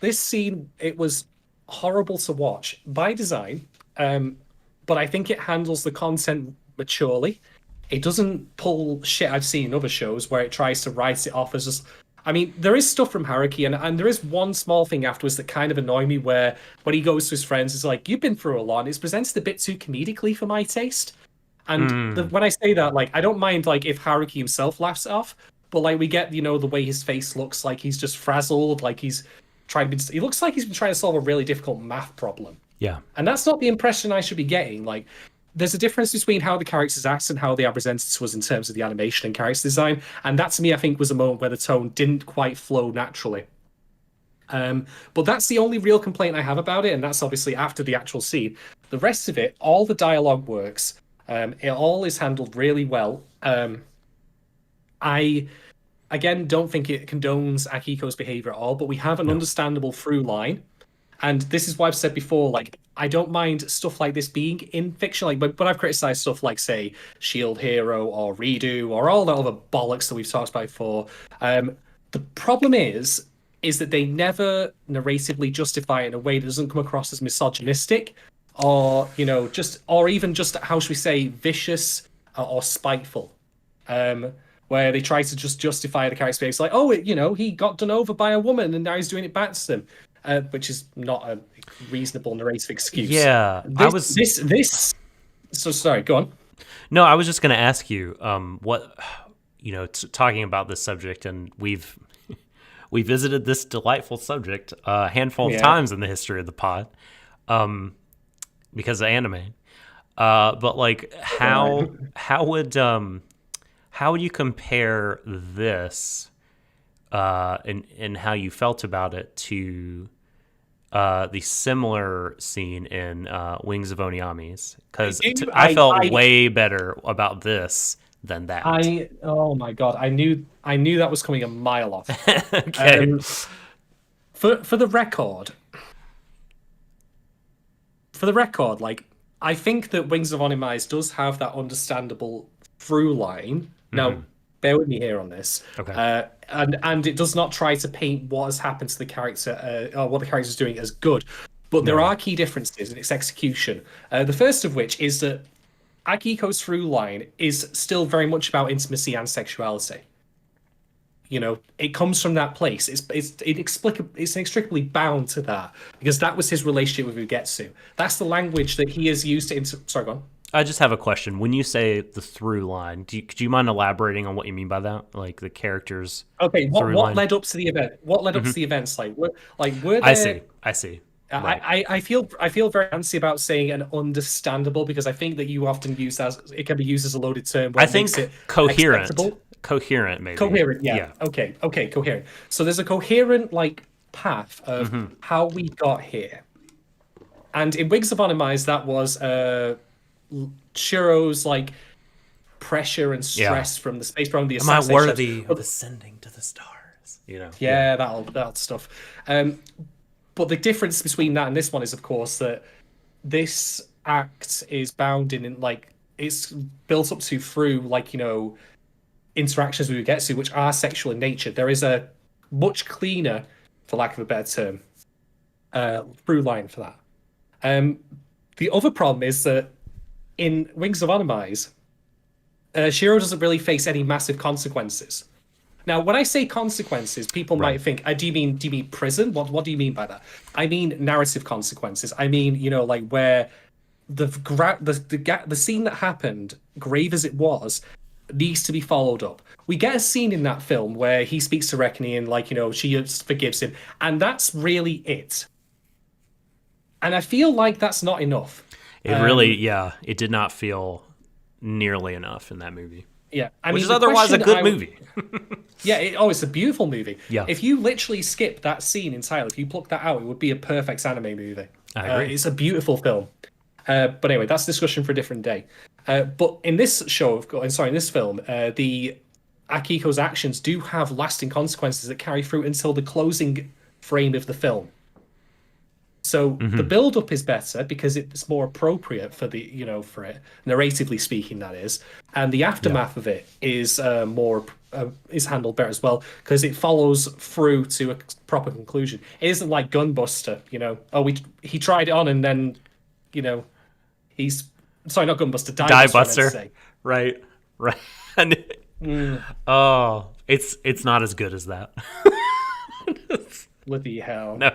this scene, it was horrible to watch by design, but I think it handles the content maturely. It doesn't pull shit I've seen in other shows where it tries to write it off as just... I mean, there is stuff from Haruki, and there is one small thing afterwards that kind of annoyed me, where when he goes to his friends, it's like, you've been through a lot, and it's presented a bit too comedically for my taste. And when I say that, like, I don't mind, like, if Haruki himself laughs it off, but, like, we get, the way his face looks, like he's just frazzled, like he looks like he's been trying to solve a really difficult math problem. Yeah. And that's not the impression I should be getting. Like, there's a difference between how the characters act and how they are presented to us in terms of the animation and character design. And that, to me, I think was a moment where the tone didn't quite flow naturally. But that's the only real complaint I have about it, and that's obviously after the actual scene. The rest of it, all the dialogue works. It all is handled really well. I, again, don't think it condones Akiko's behavior at all, but we have an understandable through line. And this is why I've said before, like, I don't mind stuff like this being in fiction. Like, but I've criticized stuff like, say, Shield Hero or Redo or all that other bollocks that we've talked about before. The problem is that they never narratively justify it in a way that doesn't come across as misogynistic or, or even just, how should we say, vicious or spiteful. Where they try to just justify the character's behavior. It's like, oh, he got done over by a woman and now he's doing it back to them. Which is not a reasonable narrative excuse. Yeah, So sorry, go on. No, I was just going to ask you, what, talking about this subject, and we visited this delightful subject a handful of times in the history of the pod, because of anime. But like, how would you compare this, and how you felt about it to the similar scene in Wings of Oniami's? Because I felt way better about this than that. Oh my god, I knew that was coming a mile off. Okay. For the record, like, I think that Wings of Oniami's does have that understandable through line. Now, bear with me here on this. Okay. And it does not try to paint what has happened to the character or what the character is doing as good. But there are key differences in its execution. The first of which is that Akiko's through line is still very much about intimacy and sexuality. it comes from that place. It's inexplicably bound to that because that was his relationship with Ugetsu. That's the language that he has used to. Sorry, go on. I just have a question. When you say the through line, could you mind elaborating on what you mean by that? Like the characters. Okay, what through line? led up to the event? What led up to the events? Were I there? see. Right. I feel very fancy about saying an understandable because I think that you often use it can be used as a loaded term. Where I think makes it coherent. acceptable. Coherent, maybe. Coherent, yeah. Okay, coherent. So there's a coherent path of how we got here. And in Wings of Onimise, that was Shiro's pressure and stress from the space program, the Am I assassination. worthy of ascending to the stars? Yeah, that stuff. But the difference between that and this one is, of course, that this act is bound in it's built up through interactions we would get to, which are sexual in nature. There is a much cleaner, for lack of a better term, through line for that. The other problem is that in Wings of Onimise, Shiro doesn't really face any massive consequences. Now, when I say consequences, people might think, do you mean prison? What do you mean by that? I mean narrative consequences. I mean, where the scene that happened, grave as it was, needs to be followed up. We get a scene in that film where he speaks to Reckoning and she forgives him, and that's really it. And I feel like that's not enough. It really, it did not feel nearly enough in that movie. Yeah, which is otherwise a good movie. Yeah, it's a beautiful movie. Yeah. If you literally skip that scene entirely, if you pluck that out, it would be a perfect anime movie. I agree. It's a beautiful film. But anyway, that's a discussion for a different day. But in this in this film, the Akiko's actions do have lasting consequences that carry through until the closing frame of the film. So the build-up is better because it's more appropriate for for it, narratively speaking, that is, and the aftermath of it is is handled better as well because it follows through to a proper conclusion. It isn't like Gunbuster, he tried it on and then, he's sorry, not Gunbuster, Diebuster, right, Oh, it's not as good as that. Bloody hell. No,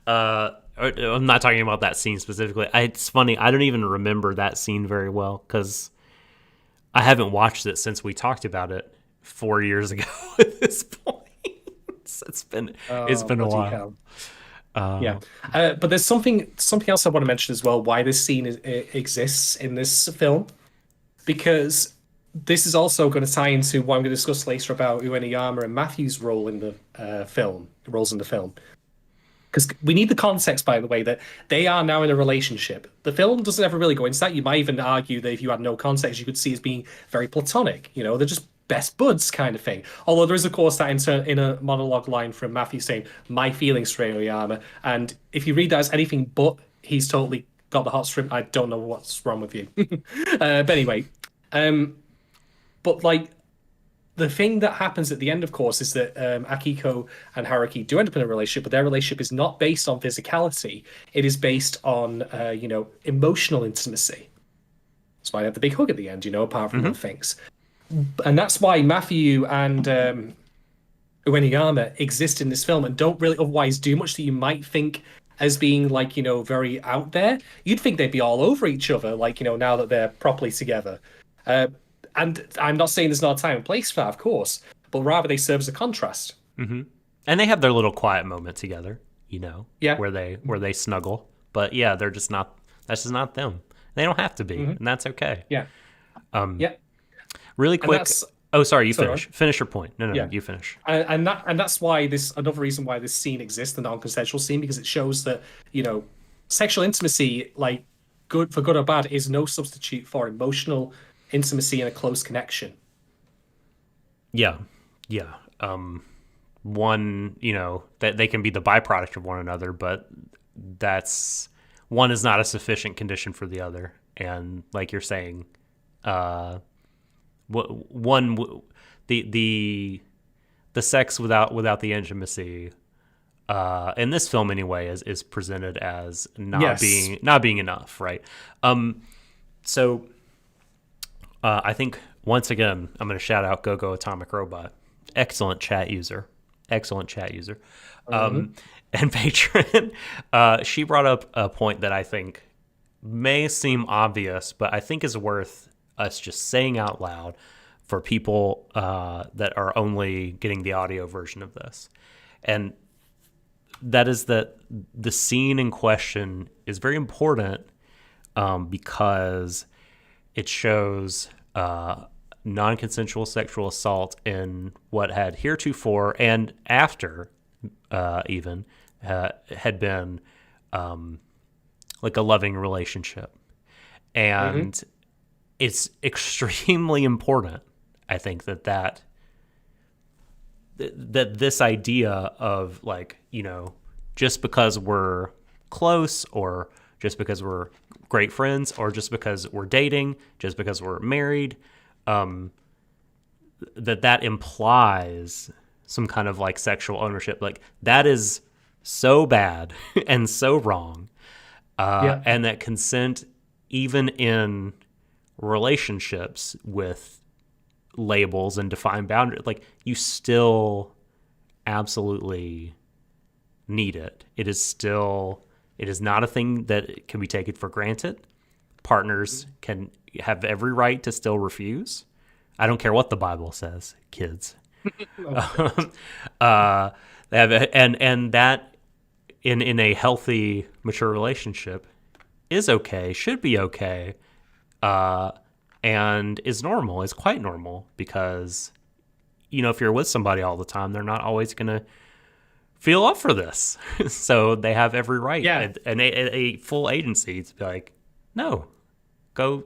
I'm not talking about that scene specifically. It's funny. I don't even remember that scene very well because I haven't watched it since we talked about it 4 years ago at this point. It's been a while. But there's something else I want to mention as well, why this scene exists in this film, because this is also going to tie into what I'm going to discuss later about Ueniyama and Matthew's role in the film, because we need the context, by the way, that they are now in a relationship. The film doesn't ever really go into that. You might even argue that if you had no context, you could see it as being very platonic. They're just best buds kind of thing. Although there is, of course, that in a monologue line from Matthew saying, "My feelings for Ueniyama," and if you read that as anything but he's totally got the hot shrimp, I don't know what's wrong with you. But anyway, but the thing that happens at the end, of course, is that Akiko and Haruki do end up in a relationship, but their relationship is not based on physicality. It is based on, emotional intimacy. That's why they have the big hug at the end, apart from other things. And that's why Matthew and Ueniyama exist in this film and don't really otherwise do much that you might think as being very out there. You'd think they'd be all over each other, now that they're properly together. And I'm not saying there's not a time and place for that, of course, but rather they serve as a contrast. Mm-hmm. And they have their little quiet moment together, where they snuggle. But they're just not. That's just not them. They don't have to be, and that's okay. Yeah. Really quick. Oh, sorry. You finish. Right? Finish your point. No, you finish. And that's why another reason why this scene exists, the non-consensual scene, because it shows that sexual intimacy, good or bad, is no substitute for emotional intimacy and a close connection. Yeah. One, that they can be the byproduct of one another, but that's one is not a sufficient condition for the other. And like you're saying, the sex without the intimacy, in this film anyway, is presented as not being enough, right? So I think once again I'm going to shout out Go Go Atomic Robot excellent chat user. Excellent chat user. And patron, she brought up a point that I think may seem obvious, but I think is worth us just saying out loud for people that are only getting the audio version of this. And that is that the scene in question is very important because it shows non-consensual sexual assault in what had heretofore and after even had been like a loving relationship. And it's extremely important, I think, that this idea of, like, you know, just because we're close or just because we're great friends or just because we're dating, just because we're married, that implies some kind of like sexual ownership. Like, that is so bad and so wrong. And that consent, even in relationships with labels and defined boundaries, like, you still absolutely need it. It is not a thing that can be taken for granted. Partners can have every right to still refuse. I don't care what the Bible says, kids. They have, and that in a healthy, mature relationship is okay, should be okay, and is normal, is quite normal, because, you know, if you're with somebody all the time, they're not always going to feel up for this. So they have every right and a full agency to be like, no, go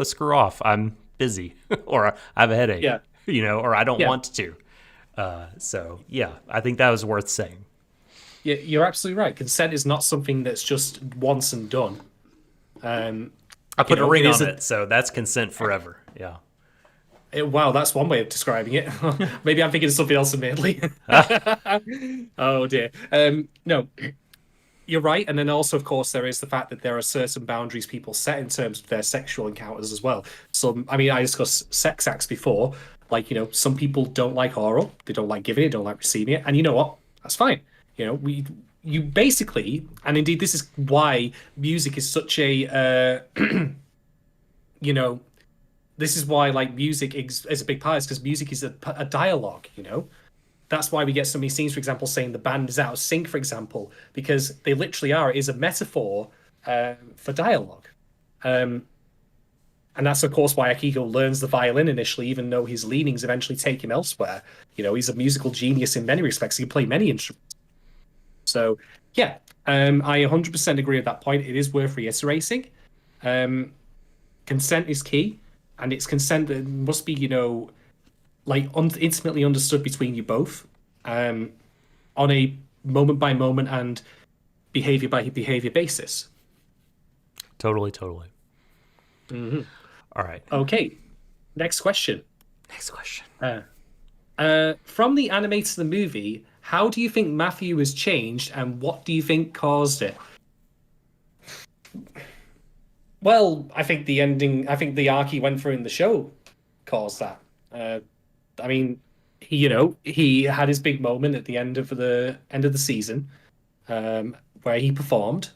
screw off. I'm busy or I have a headache, you know, or I don't want to. So, yeah, I think that was worth saying. Yeah, you're absolutely right. Consent is not something that's just once and done. I put a ring on it, so that's consent forever. Yeah. Wow, that's one way of describing it. Maybe I'm thinking of something else immediately. Oh, dear. No, you're right. And then also, of course, there is the fact that there are certain boundaries people set in terms of their sexual encounters as well. So, I mean, I discussed sex acts before. Like, you know, some people don't like oral. They don't like giving it, don't like receiving it. And you know what? That's fine. You know, you basically, and indeed, this is why music is such a, you know, this is why, like, music is a big part, because music is a dialogue, you know? That's why we get so many scenes, for example, saying the band is out of sync, for example, because they literally are. It is a metaphor for dialogue. And that's, of course, why Akiko learns the violin initially, even though his leanings eventually take him elsewhere. You know, he's a musical genius in many respects. He can play many instruments. So, yeah, I 100% agree with that point. It is worth reiterating. Consent is key. And it's consent that must be, you know, like intimately understood between you both, on a moment by moment and behavior by behavior basis. Totally. Mm-hmm. All right. Okay. Next question. From the anime to the movie, how do you think Matthew has changed, and what do you think caused it? Well, I think the the arc he went through in the show caused that. I mean, he had his big moment at the end of the season, where he performed,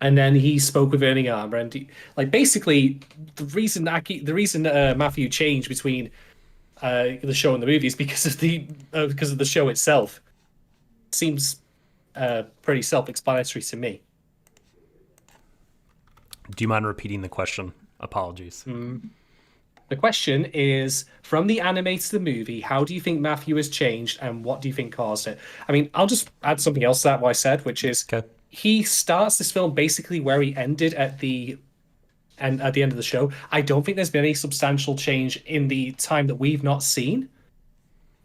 and then he spoke with Ernie Armour, and basically the reason Matthew changed between the show and the movie is because of the show itself. Seems pretty self-explanatory to me. Do you mind repeating the question? Apologies. The question is, from the anime to the movie, how do you think Matthew has changed, and what do you think caused it? I mean, I'll just add something else to that, what I said, which is he starts this film basically where he ended at the end of the show. I don't think there's been any substantial change in the time that we've not seen.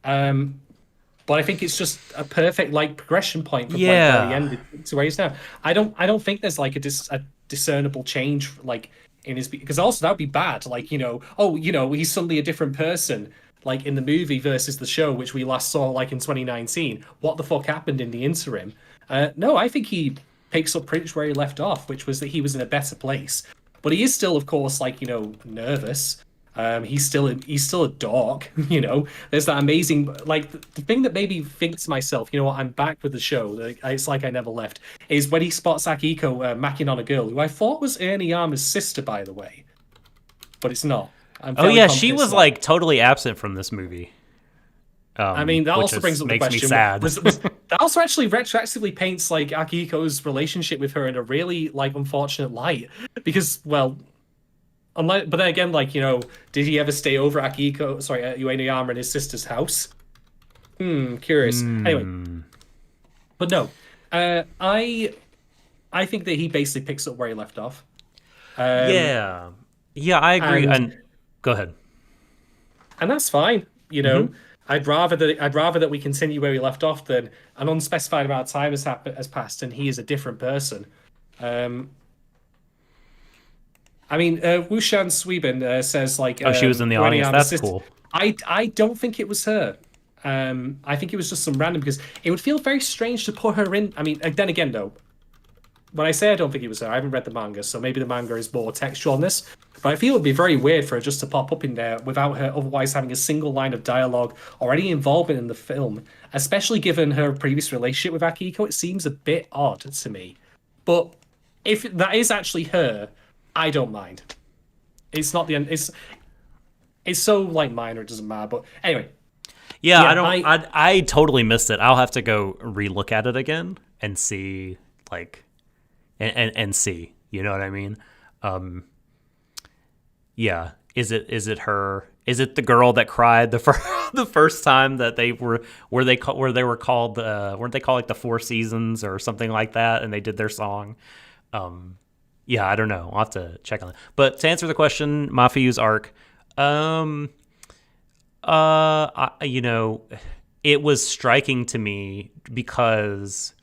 But I think it's just a perfect progression point from where he ended to where he is now. I don't think there's a discernible change in his, because also that would be bad. He's suddenly a different person in the movie versus the show, which we last saw in 2019. What the fuck happened in the interim? No, I think he picks up pretty much where he left off, which was that he was in a better place. But he is still, of course, nervous. He's still a dork, you know. There's that amazing, like the thing that made me think to myself, you know what, I'm back with the show. Like, it's like I never left. Is when he spots Akiko macking on a girl who I thought was Yama's sister, by the way, but it's not. I'm Oh fairly yeah, confident she it's was not. like totally absent from this movie. I mean, that also brings up the makes me question. sad. That also actually retroactively paints like Akiko's relationship with her in a really like unfortunate light because, well, unlike, but then again, like, you know, did he ever stay over at Uenoyama in his sister's house? Curious. Anyway, but no, I think that he basically picks up where he left off. Yeah, I agree. and- And go ahead. And that's fine. You know, I'd rather that we continue where we left off than an unspecified amount of time has passed and he is a different person. I mean, Wushan Sweben says like, Oh, she was in the audience. Uenoyama's That's sister. cool. I don't think it was her. I think it was just some random because it would feel very strange to put her in. I mean, then again though, when I say I don't think it was her, I haven't read the manga, so maybe the manga is more textual on this. But I feel it'd be very weird for her just to pop up in there without her otherwise having a single line of dialogue or any involvement in the film, especially given her previous relationship with Akiko. It seems a bit odd to me. But if that is actually her, I don't mind. It's not the end. It's so like minor, it doesn't matter. But anyway, Yeah, Yeah, I totally missed it. I'll have to go relook at it again and see, like, and see. You know what I mean? Yeah. Is it her? Is it the girl that cried the first time that they were were they called weren't they called like the Four Seasons or something like that, and they did their song? Yeah, I don't know. I'll have to check on that. But to answer the question, Mafuyu's arc, you know, it was striking to me because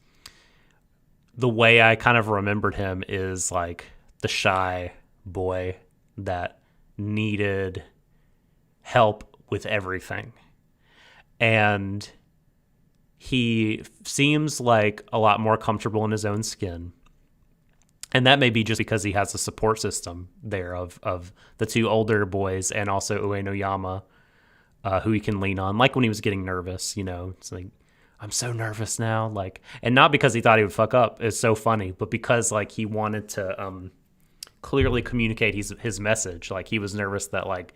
the way I kind of remembered him is like the shy boy that needed help with everything. And he seems like a lot more comfortable in his own skin. And that may be just because he has a support system there of the two older boys and also Uenoyama, who he can lean on. Like when he was getting nervous, you know, it's like, I'm so nervous now. Like, and not because he thought he would fuck up. It's so funny, but because like he wanted to clearly communicate his message. Like he was nervous that like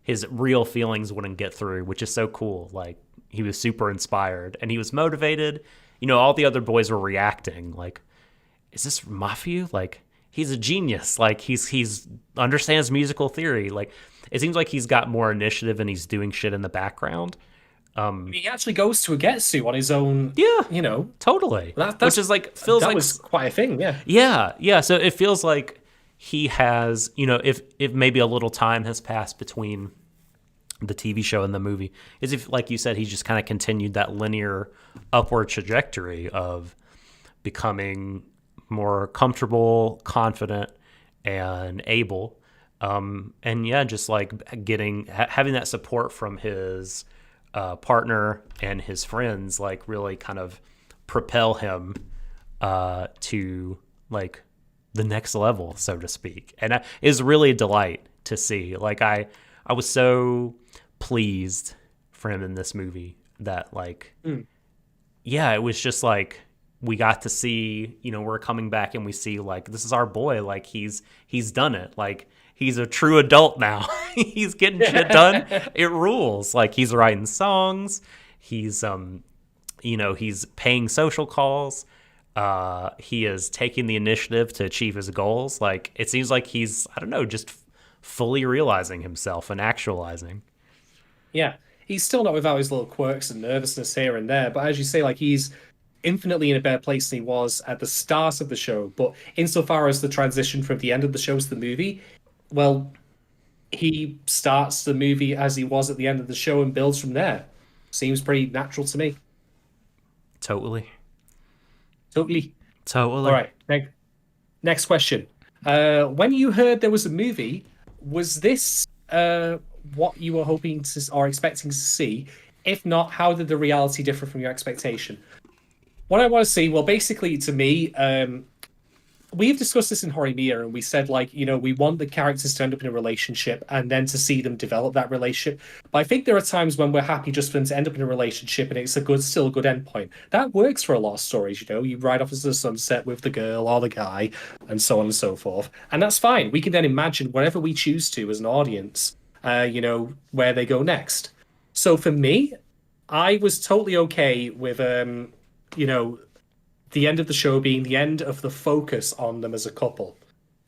his real feelings wouldn't get through, which is so cool. Like he was super inspired and he was motivated. You know, all the other boys were reacting like, is this Mafuyu? Like he's a genius. Like he's understands musical theory. Like it seems like he's got more initiative and he's doing shit in the background. he actually goes to Ugetsu on his own. Yeah, You know, totally. that's Which is like feels that like was quite a thing. Yeah. yeah. So it feels like he has, you know, if maybe a little time has passed between the TV show and the movie, is if like you said, he just kind of continued that linear upward trajectory of becoming more comfortable, confident, and able. And yeah, just like having that support from his partner and his friends, like really kind of propel him to like the next level, so to speak. And it is really a delight to see. Like I was so pleased for him in this movie that like, yeah, it was just like, we got to see, you know, we're coming back and we see like, this is our boy. Like he's done it. Like he's a true adult now. He's getting shit done. It rules. Like he's writing songs. He's, you know, he's paying social calls. He is taking the initiative to achieve his goals. Like it seems like he's, I don't know, just fully realizing himself and actualizing. Yeah. He's still not without his little quirks and nervousness here and there, but as you say, like he's infinitely in a better place than he was at the start of the show. But insofar as the transition from the end of the show to the movie, well, he starts the movie as he was at the end of the show and builds from there. Seems pretty natural to me. Totally. All right. Next question. When you heard there was a movie, was this what you were hoping to or expecting to see? If not, how did the reality differ from your expectation? What I want to see, well, basically, to me, we've discussed this in Horimiya, and we said, like, we want the characters to end up in a relationship and then to see them develop that relationship. But I think there are times when we're happy just for them to end up in a relationship and it's still a good endpoint. That works for a lot of stories, you ride off into the sunset with the girl or the guy, and so on and so forth. And that's fine. We can then imagine whatever we choose to as an audience, where they go next. So for me, I was totally okay with, the end of the show being the end of the focus on them as a couple,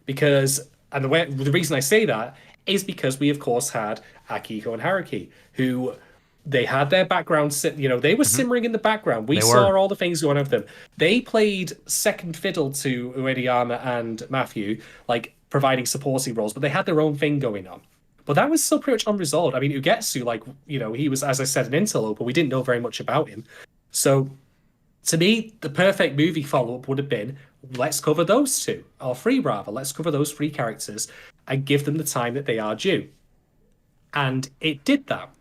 because the reason I say that is because we of course had Akiko and Haruki, who they had their background they were simmering in the background. We saw all the things going on with them. They played second fiddle to Uediyama and Matthew, like providing supporting roles, but they had their own thing going on. But that was still pretty much unresolved. I mean, Ugetsu, he was, as I said, an interloper. We didn't know very much about him. So to me, the perfect movie follow-up would have been, let's cover those two, or three rather. Let's cover those three characters and give them the time that they are due. And it did that.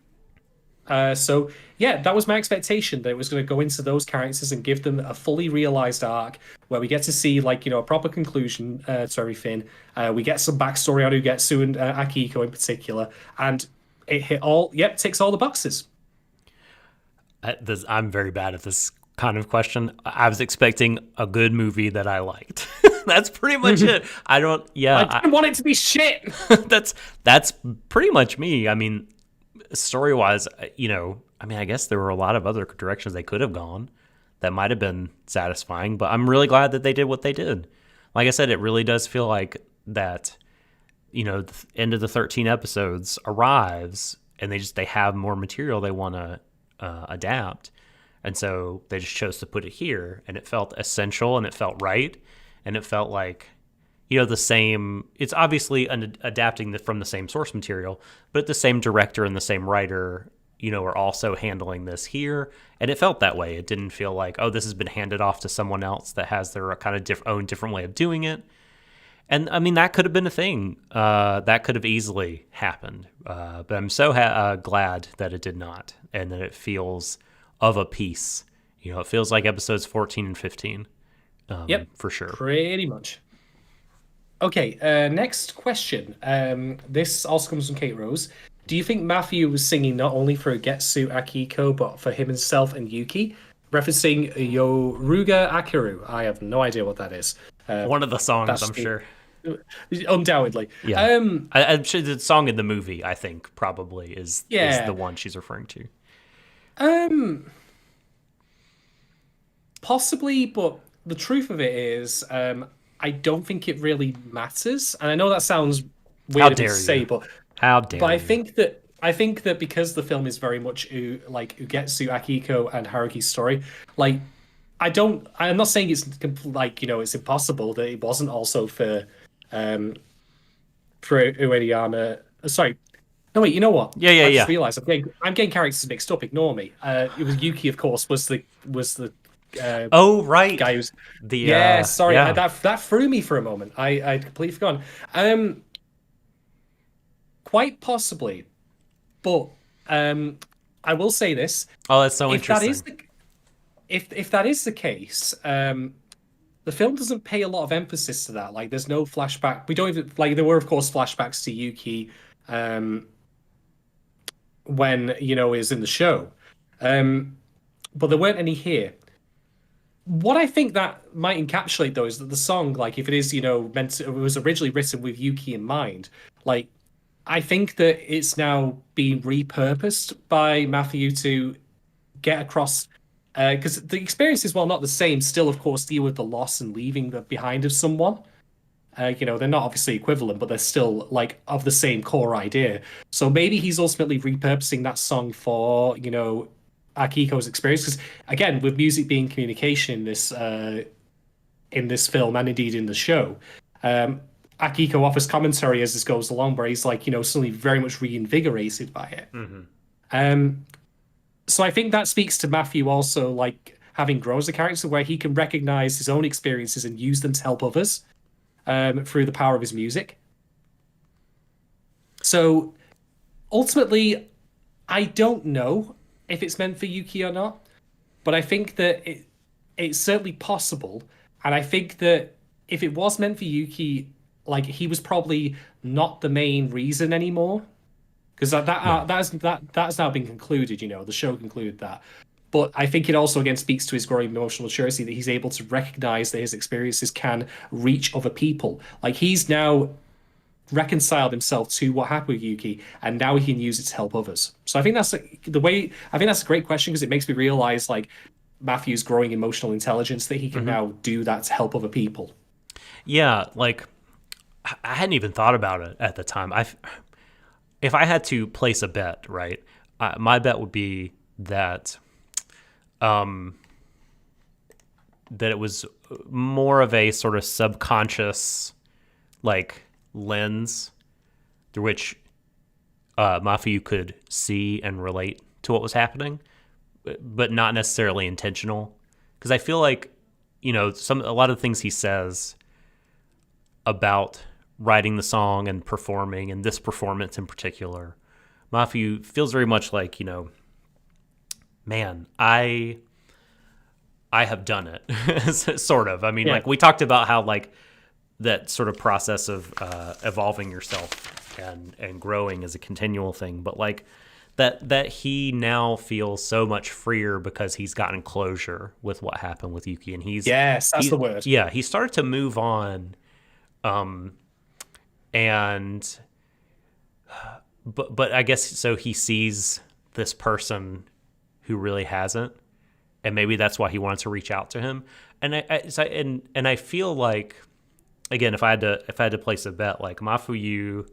So, yeah, that was my expectation, that it was going to go into those characters and give them a fully realized arc where we get to see, a proper conclusion to everything. We get some backstory on Ugetsu and Akiko in particular. And it ticks all the boxes. I'm very bad at this kind of question. I was expecting a good movie that I liked. That's pretty much it. I didn't want it to be shit. That's pretty much me. I mean, story-wise, I guess there were a lot of other directions they could have gone that might have been satisfying, but I'm really glad that they did what they did. Like I said, it really does feel like that, the end of the 13 episodes arrives and they have more material they want to adapt. And so they just chose to put it here, and it felt essential, and it felt right, and it felt like, the same. It's obviously adapting from the same source material, but the same director and the same writer, are also handling this here, and it felt that way. It didn't feel like, oh, this has been handed off to someone else that has their kind of own different way of doing it. And I mean, that could have been a thing. That could have easily happened, but I'm so glad that it did not, and that it feels of a piece. It feels like episodes 14 and 15. Yep, for sure. Pretty much. Okay, next question. This also comes from Kate Rose. Do you think Matthew was singing not only for Getsu Akiko, but for himself and Yuki? Referencing Yoruga Akiru. I have no idea what that is. One of the songs, I'm sure. Undoubtedly. Yeah. I'm sure the song in the movie, I think, probably is the one she's referring to. Possibly, but the truth of it is, I don't think it really matters. And I know that sounds weird to say, but how dare I think that because the film is very much Ugetsu, Akiko, and Haruki's story, I'm not saying it's it's impossible that it wasn't also for Uediyama. Sorry. No, wait, you know what? Yeah. I just realized I'm getting characters mixed up. Ignore me. It was Yuki, of course, was the oh, right. Guy who's sorry. Yeah. That threw me for a moment. I'd completely forgotten. Quite possibly, but I will say this. Oh, that's so interesting. If that is the case, the film doesn't pay a lot of emphasis to that. There's no flashback. We don't even there were, of course, flashbacks to Yuki when is in the show, but there weren't any here. What I think that might encapsulate, though, is that the song, if it is it was originally written with Yuki in mind, I think that it's now being repurposed by Matthew to get across, because the experiences, while not the same, still of course deal with the loss and leaving behind of someone. They're not obviously equivalent, but they're still of the same core idea. So maybe he's ultimately repurposing that song for Akiko's experience, because again, with music being communication in this film and indeed in the show, Akiko offers commentary as this goes along, where he's suddenly very much reinvigorated by it. Mm-hmm. So I think that speaks to Matthew also having grown as a character, where he can recognize his own experiences and use them to help others through the power of his music. So ultimately, I don't know if it's meant for Yuki or not, but I think that it's certainly possible, and I think that if it was meant for Yuki, like he was probably not the main reason anymore. Because that's now been concluded, the show concluded that. But I think it also again speaks to his growing emotional maturity that he's able to recognize that his experiences can reach other people. Like he's now reconciled himself to what happened with Yuki, and now he can use it to help others. So I think that's a great question because it makes me realize like Matthew's growing emotional intelligence that he can now do that to help other people. Yeah, like I hadn't even thought about it at the time. If I had to place a bet, right, my bet would be that that it was more of a sort of subconscious like lens through which Mafuyu could see and relate to what was happening, but not necessarily intentional. Because I feel like, a lot of things he says about writing the song and performing, and this performance in particular, Mafuyu feels very much like, man, I have done it, sort of. I mean, like we talked about how like that sort of process of evolving yourself and growing is a continual thing, but like that he now feels so much freer because he's gotten closure with what happened with Yuki, and that's the word. Yeah, he started to move on, and but I guess so he sees this person who really hasn't, and maybe that's why he wanted to reach out to him. And I feel like, again, if I had to place a bet, like Mafuyu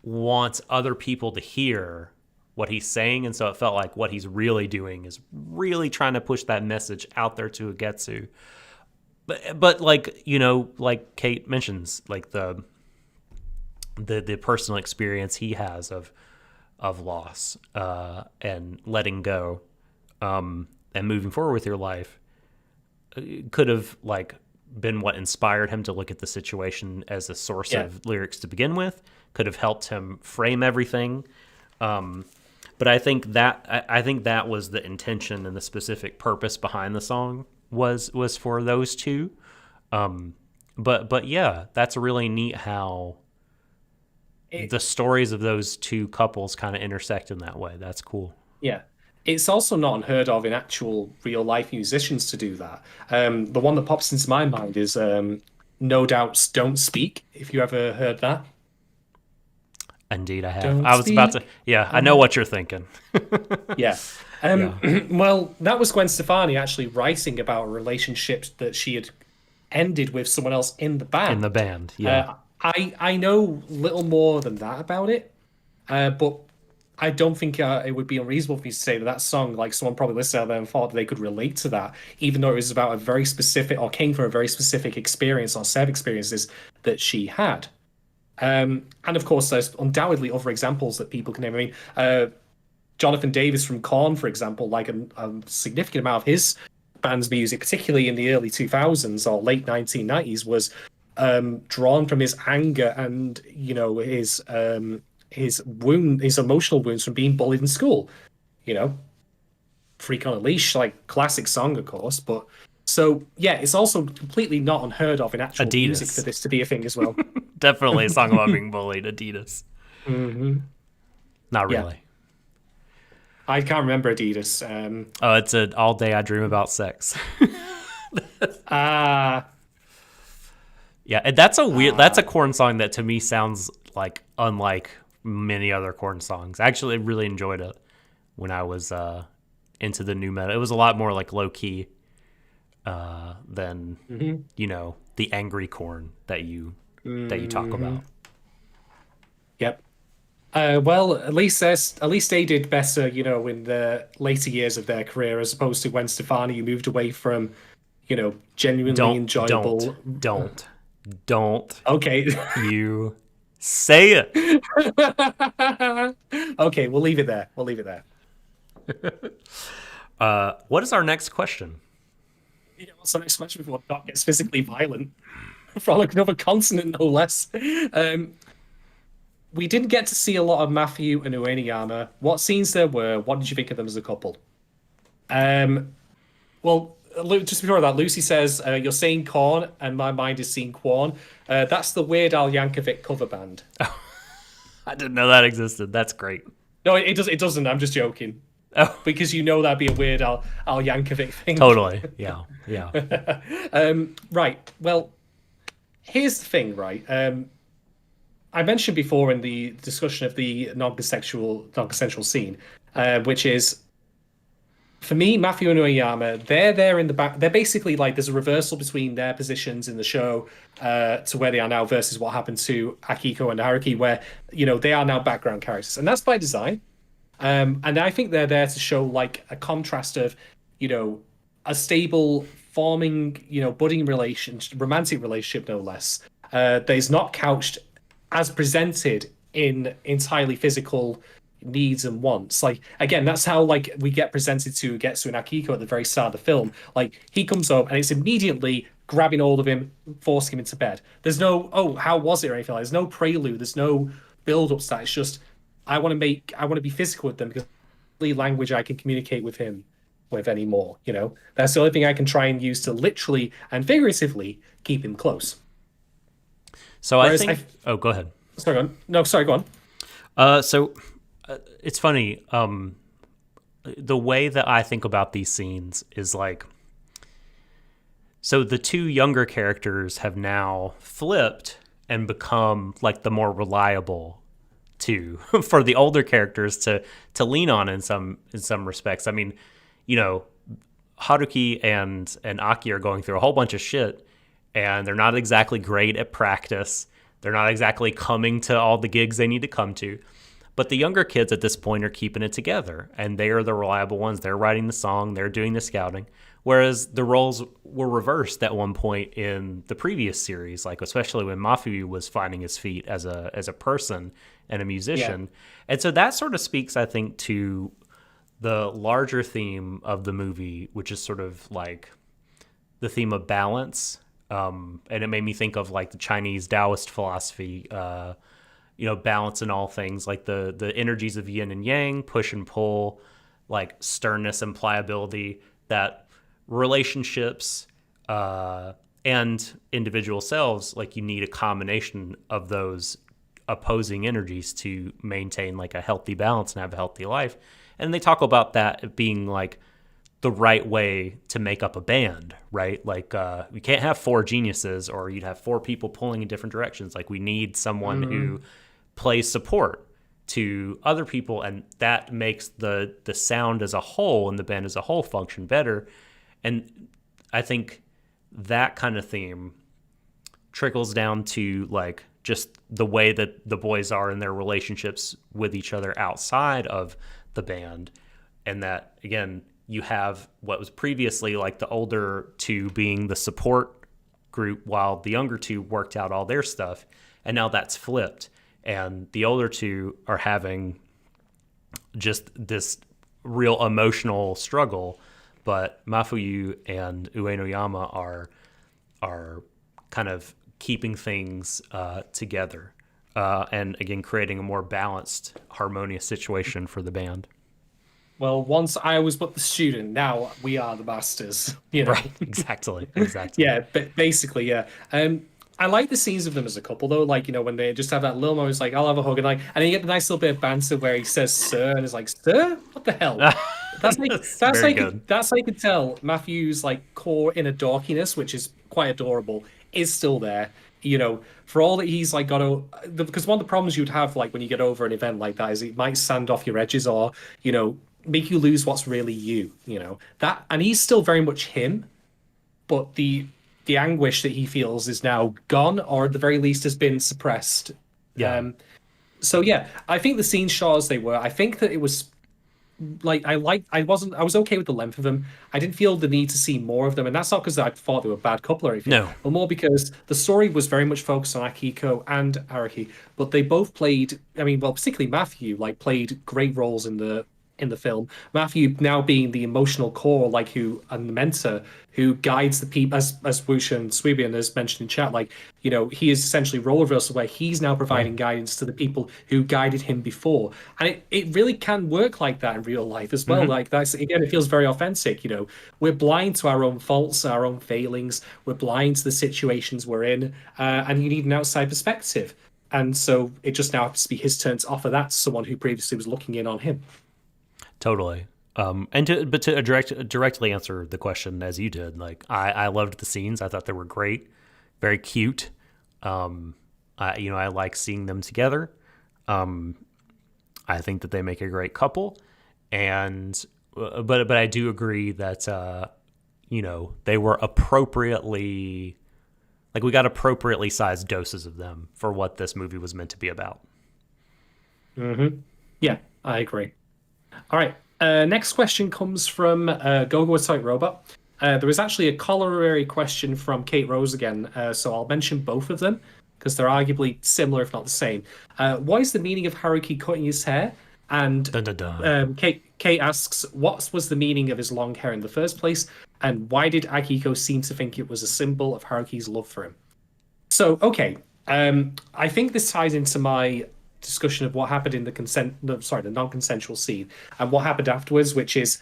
wants other people to hear what he's saying, and so it felt like what he's really doing is really trying to push that message out there to Ugetsu. But like like Kate mentions, like the personal experience he has of loss and letting go and moving forward with your life could have like been what inspired him to look at the situation as a source of lyrics to begin with, could have helped him frame everything. But I think that was the intention and the specific purpose behind the song was for those two. But yeah, that's really neat how the stories of those two couples kind of intersect in that way. That's cool. Yeah. It's also not unheard of in actual real life musicians to do that. The one that pops into my mind is No Doubt's Don't Speak, if you ever heard that. Indeed, I have. Don't I was about speak. to. Yeah, I know what you're thinking. Yeah. Well, that was Gwen Stefani actually writing about a relationship that she had ended with someone else in the band. In the band, yeah. I know little more than that about it, but I don't think it would be unreasonable for me to say that song, like someone probably listened out there and thought that they could relate to that, even though it was about a very specific, or came from a very specific experience or set of experiences that she had. And of course, there's undoubtedly other examples that people can name. I mean, Jonathan Davis from Korn, for example, like a significant amount of his band's music, particularly in the early 2000s or late 1990s, was drawn from his anger and his emotional wounds from being bullied in school. Freak on a Leash, like classic song, of course, but so yeah, it's also completely not unheard of in actual Adidas. Music for this to be a thing as well. Definitely a song about being bullied. Adidas. Mm-hmm. Not really. Yeah. I can't remember Adidas. Oh, it's an All Day I Dream About Sex. Yeah, and that's a Korn song that to me sounds like unlike many other Korn songs. I actually really enjoyed it when I was into the new metal. It was a lot more like low key than the angry Korn that you talk about. Yep. Well, at least they did better, in the later years of their career, as opposed to Gwen Stefani, who moved away from, genuinely enjoyable. Don't. Okay. You say it. Okay, we'll leave it there. What is our next question? What's the next question before Doc gets physically violent? For like another consonant, no less. We didn't get to see a lot of Matthew and Ueniyama. What scenes there were? What did you think of them as a couple? Well, just before that, Lucy says, "You're saying corn, and my mind is seeing corn." That's the Weird Al Yankovic cover band. I didn't know that existed. That's great. No, it does. It doesn't. I'm just joking Oh, because that'd be a Weird Al Yankovic thing. totally. Yeah, yeah. Right. Well, here's the thing. Right. I mentioned before in the discussion of the non-consensual scene, which is for me, Matthew and Oyama, they're there in the back. They're basically like there's a reversal between their positions in the show to where they are now versus what happened to Akiko and Haruki, where they are now background characters, and that's by design. And I think they're there to show like a contrast of, a stable, forming, budding romantic relationship, no less. That is not couched as presented in entirely physical needs and wants. Like again, that's how like we get presented to Getsu and Akiko at the very start of the film. Like he comes up and it's immediately grabbing hold of him, forcing him into bed. There's no how was it or anything like that. There's no prelude, there's no build up to that. It's just I want to be physical with them because the language I can communicate with him with anymore. That's the only thing I can try and use to literally and figuratively keep him close. So Whereas oh, go ahead. Sorry, go on. No, sorry, go on. So it's funny. The way that I think about these scenes is like, so the two younger characters have now flipped and become like the more reliable two for the older characters to lean on in some respects. I mean, Haruki and Aki are going through a whole bunch of shit, and they're not exactly great at practice. They're not exactly coming to all the gigs they need to come to. But the younger kids at this point are keeping it together, and they are the reliable ones. They're writing the song, they're doing the scouting. Whereas the roles were reversed at one point in the previous series, like especially when Mafuyu was finding his feet as a person and a musician. Yeah. And so that sort of speaks, I think, to the larger theme of the movie, which is sort of like the theme of balance. And it made me think of like the Chinese Taoist philosophy, balance in all things, like the energies of yin and yang, push and pull, like sternness and pliability, that relationships and individual selves, like you need a combination of those opposing energies to maintain like a healthy balance and have a healthy life. And they talk about that being like the right way to make up a band, right? Like we can't have four geniuses, or you'd have four people pulling in different directions. Like we need someone who plays support to other people, and that makes the sound as a whole and the band as a whole function better. And I think that kind of theme trickles down to like just the way that the boys are in their relationships with each other outside of the band. And that, again, you have what was previously like the older two being the support group while the younger two worked out all their stuff. And now that's flipped. And the older two are having just this real emotional struggle, but Mafuyu and Uenoyama are kind of keeping things together, and again creating a more balanced, harmonious situation for the band. Well, once I was but the student, now we are the masters. Right? Exactly. Yeah, but basically, yeah. I like the scenes of them as a couple, though. Like, when they just have that little moment, it's like, I'll have a hug, and then you get the nice little bit of banter where he says "sir," and it's like, "Sir, what the hell?" That's how you can tell Matthew's like core inner dorkiness, which is quite adorable, is still there. For all that he's like because one of the problems you'd have like when you get over an event like that is it might sand off your edges, or make you lose what's really you. That, and he's still very much him, but the anguish that he feels is now gone, or at the very least has been suppressed. Yeah. So yeah, I think the scenes short as they were, I think that it was like I was okay with the length of them. I didn't feel the need to see more of them, and that's not because I thought they were a bad couple or anything. No, but more because the story was very much focused on Akiko and Haruki, but they both played. I mean, well, particularly Matthew, like played great roles in the in the film. Matthew now being the emotional core, like who and the mentor who guides the people, as Wuxia and Sweebian has mentioned in chat, like he is essentially role reversal where he's now providing guidance to the people who guided him before, and it really can work like that in real life as well. Like that's again, it feels very authentic. We're blind to our own faults, our own failings. We're blind to the situations we're in, and you need an outside perspective. And so it just now has to be his turn to offer that to someone who previously was looking in on him. Totally. But to directly answer the question as you did, like I loved the scenes. I thought they were great, very cute. I like seeing them together. I think that they make a great couple, and but I do agree that they were appropriately. Like, we got appropriately sized doses of them for what this movie was meant to be about. Yeah, I agree. All right. Next question comes from Gogo Type Robot. There is actually a corollary question from Kate Rose again, so I'll mention both of them because they're arguably similar, if not the same. What is the meaning of Haruki cutting his hair? And Dun, dun, dun. Kate asks, what was the meaning of his long hair in the first place? And why did Akihiko seem to think it was a symbol of Haruki's love for him? So, okay. I think this ties into my discussion of what happened in the non-consensual scene and what happened afterwards, which is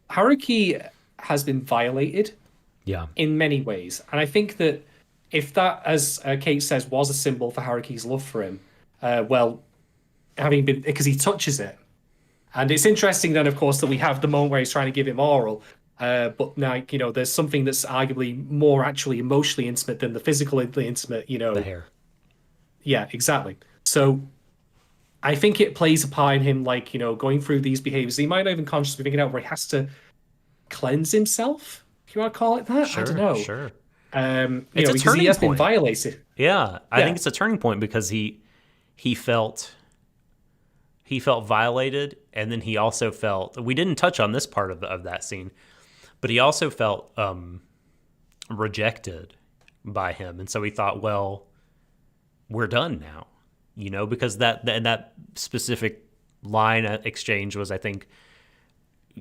Haruki has been violated in many ways. And I think that if that, as Kate says, was a symbol for Haruki's love for him, because he touches it. And it's interesting then, of course, that we have the moment where he's trying to give him oral, but now, there's something that's arguably more actually emotionally intimate than the physically intimate, The hair. Yeah, exactly. So I think it plays a part in him, going through these behaviors. He might not even consciously be thinking out where he has to cleanse himself, if you want to call it that. Sure, I don't know. Sure. It's because he has been violated. Yeah, I think it's a turning point because he felt violated, and then he also felt, we didn't touch on this part of that scene, but he also felt rejected by him, and so he thought, well, we're done now, because that specific line exchange was, I think,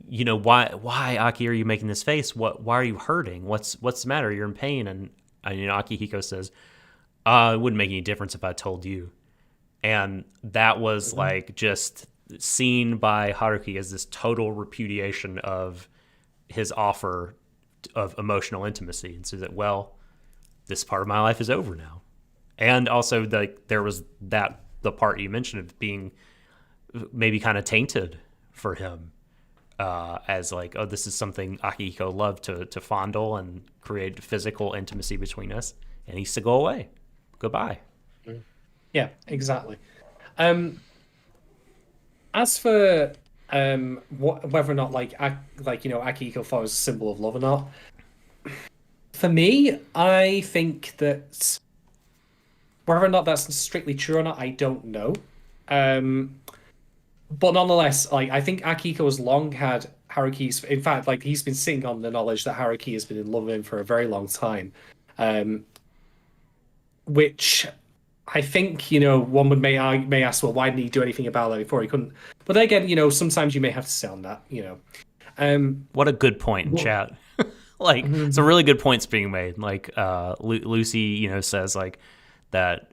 why Aki are you making this face? Why are you hurting? What's the matter? You're in pain, and Akihiko says, it wouldn't make any difference if I told you. And that was just seen by Haruki as this total repudiation of his offer of emotional intimacy. And so that, well, this part of my life is over now. And also there was the part you mentioned of being maybe kind of tainted for him as this is something Akihiko loved to fondle and create physical intimacy between us. And he said, go away. Goodbye. Yeah, exactly. As for whether or not Akihiko thought it was a symbol of love or not, for me, I think that whether or not that's strictly true or not, I don't know. But nonetheless, I think Akihiko has long had Haruki's. In fact, he's been sitting on the knowledge that Haruki has been in love with him for a very long time, which I think, one may ask, well, why didn't he do anything about that before? He couldn't. But then again, sometimes you may have to sit on that, What a good point in chat. Some really good points being made. Lucy, says that,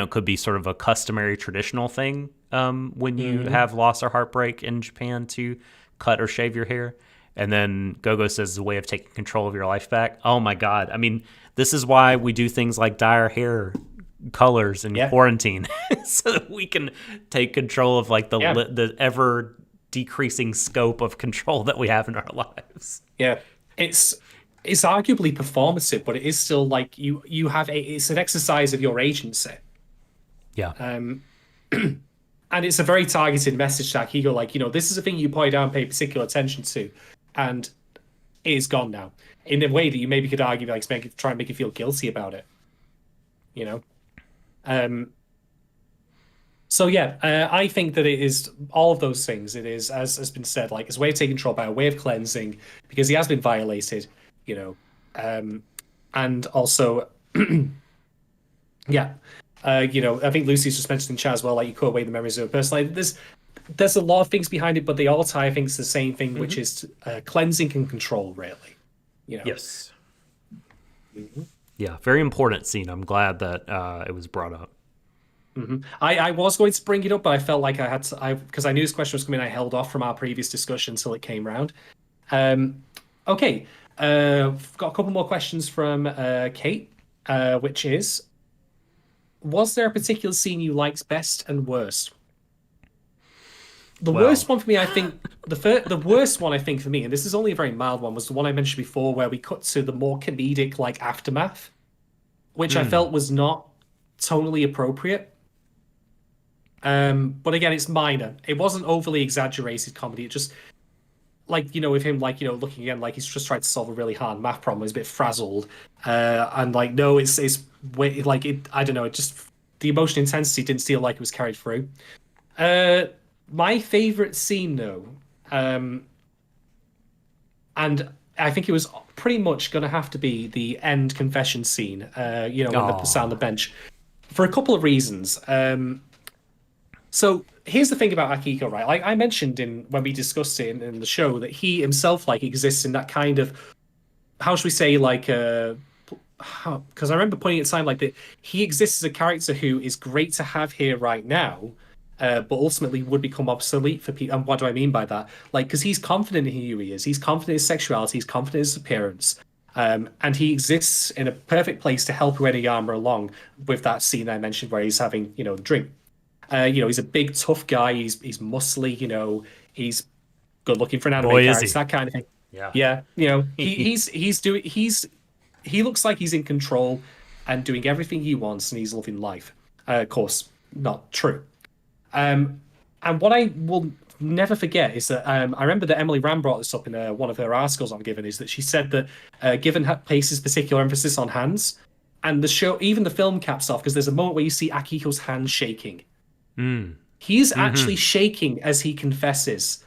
could be sort of a customary traditional thing when you have loss or heartbreak in Japan to cut or shave your hair. And then Gogo says it's a way of taking control of your life back. Oh my God. I mean, this is why we do things like dye our hair colors in quarantine so that we can take control of the ever decreasing scope of control that we have in our lives. Yeah. It's arguably performative, but it is still you have it's an exercise of your agency. Yeah. And it's a very targeted message to Akihiko, this is a thing you point out and pay particular attention to, and it is gone now. In a way that you maybe could argue, try and make you feel guilty about it. So yeah, I think that it is all of those things. It is, as has been said, it's a way of taking control by a way of cleansing, because he has been violated, and also, yeah, I think Lucy's just mentioned in chat as well, you cut away the memories of a person. there's a lot of things behind it, but they all tie, I think, it's the same thing, which is cleansing and control, really. You know. Yes. Yeah, very important scene. I'm glad that it was brought up. I was going to bring it up, but I felt like I had to, because I knew this question was coming. I held off from our previous discussion until it came round. Okay, I've got a couple more questions from Kate, which is, was there a particular scene you liked best and worst? The worst one for me, I think, the worst one, I think, for me, and this is only a very mild one, was the one I mentioned before, where we cut to the more comedic, like, aftermath, which I felt was not tonally appropriate. But again, it's minor. It wasn't overly exaggerated comedy. It just, like, you know, with him, like, you know, looking again, like he's just trying to solve a really hard math problem. He's a bit frazzled, and like, no, it's way, like, it. I don't know. It just, the emotional intensity didn't feel like it was carried through. My favorite scene, though, and I think it was pretty much going to have to be the end confession scene. You know, when they're sat on the bench, for a couple of reasons. So here's the thing about Akiko, right? Like I mentioned when we discussed it in the show, that he himself like exists in that kind of, how should we say, like because I remember putting it at the time like that he exists as a character who is great to have here right now, but ultimately would become obsolete for people. And what do I mean by that? Like, because he's confident in who he is, he's confident in his sexuality, he's confident in his appearance. And he exists in a perfect place to help Uenigama along with that scene I mentioned where he's having, you know, the drink. You know, he's a big, tough guy. He's muscly. You know, he's good looking for an anime character. That kind of thing. Yeah. You know, he looks like he's in control and doing everything he wants, and he's loving life. Of course, not true. And what I will never forget is that I remember that Emily Ram brought this up in one of her articles on Given, is that she said that Given places particular emphasis on hands, and the show, even the film, caps off because there's a moment where you see Akiko's hand shaking. He's actually shaking as he confesses,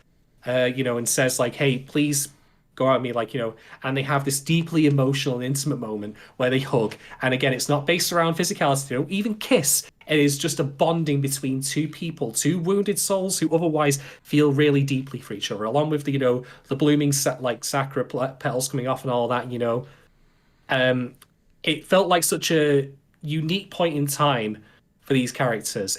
you know, and says like, "Hey, please go at me," like, you know. And they have this deeply emotional and intimate moment where they hug. And again, it's not based around physicality. They don't even kiss. It is just a bonding between two people, two wounded souls who otherwise feel really deeply for each other. Along with the, you know, the blooming like sakura petals coming off and all that, you know. It felt like such a unique point in time for these characters.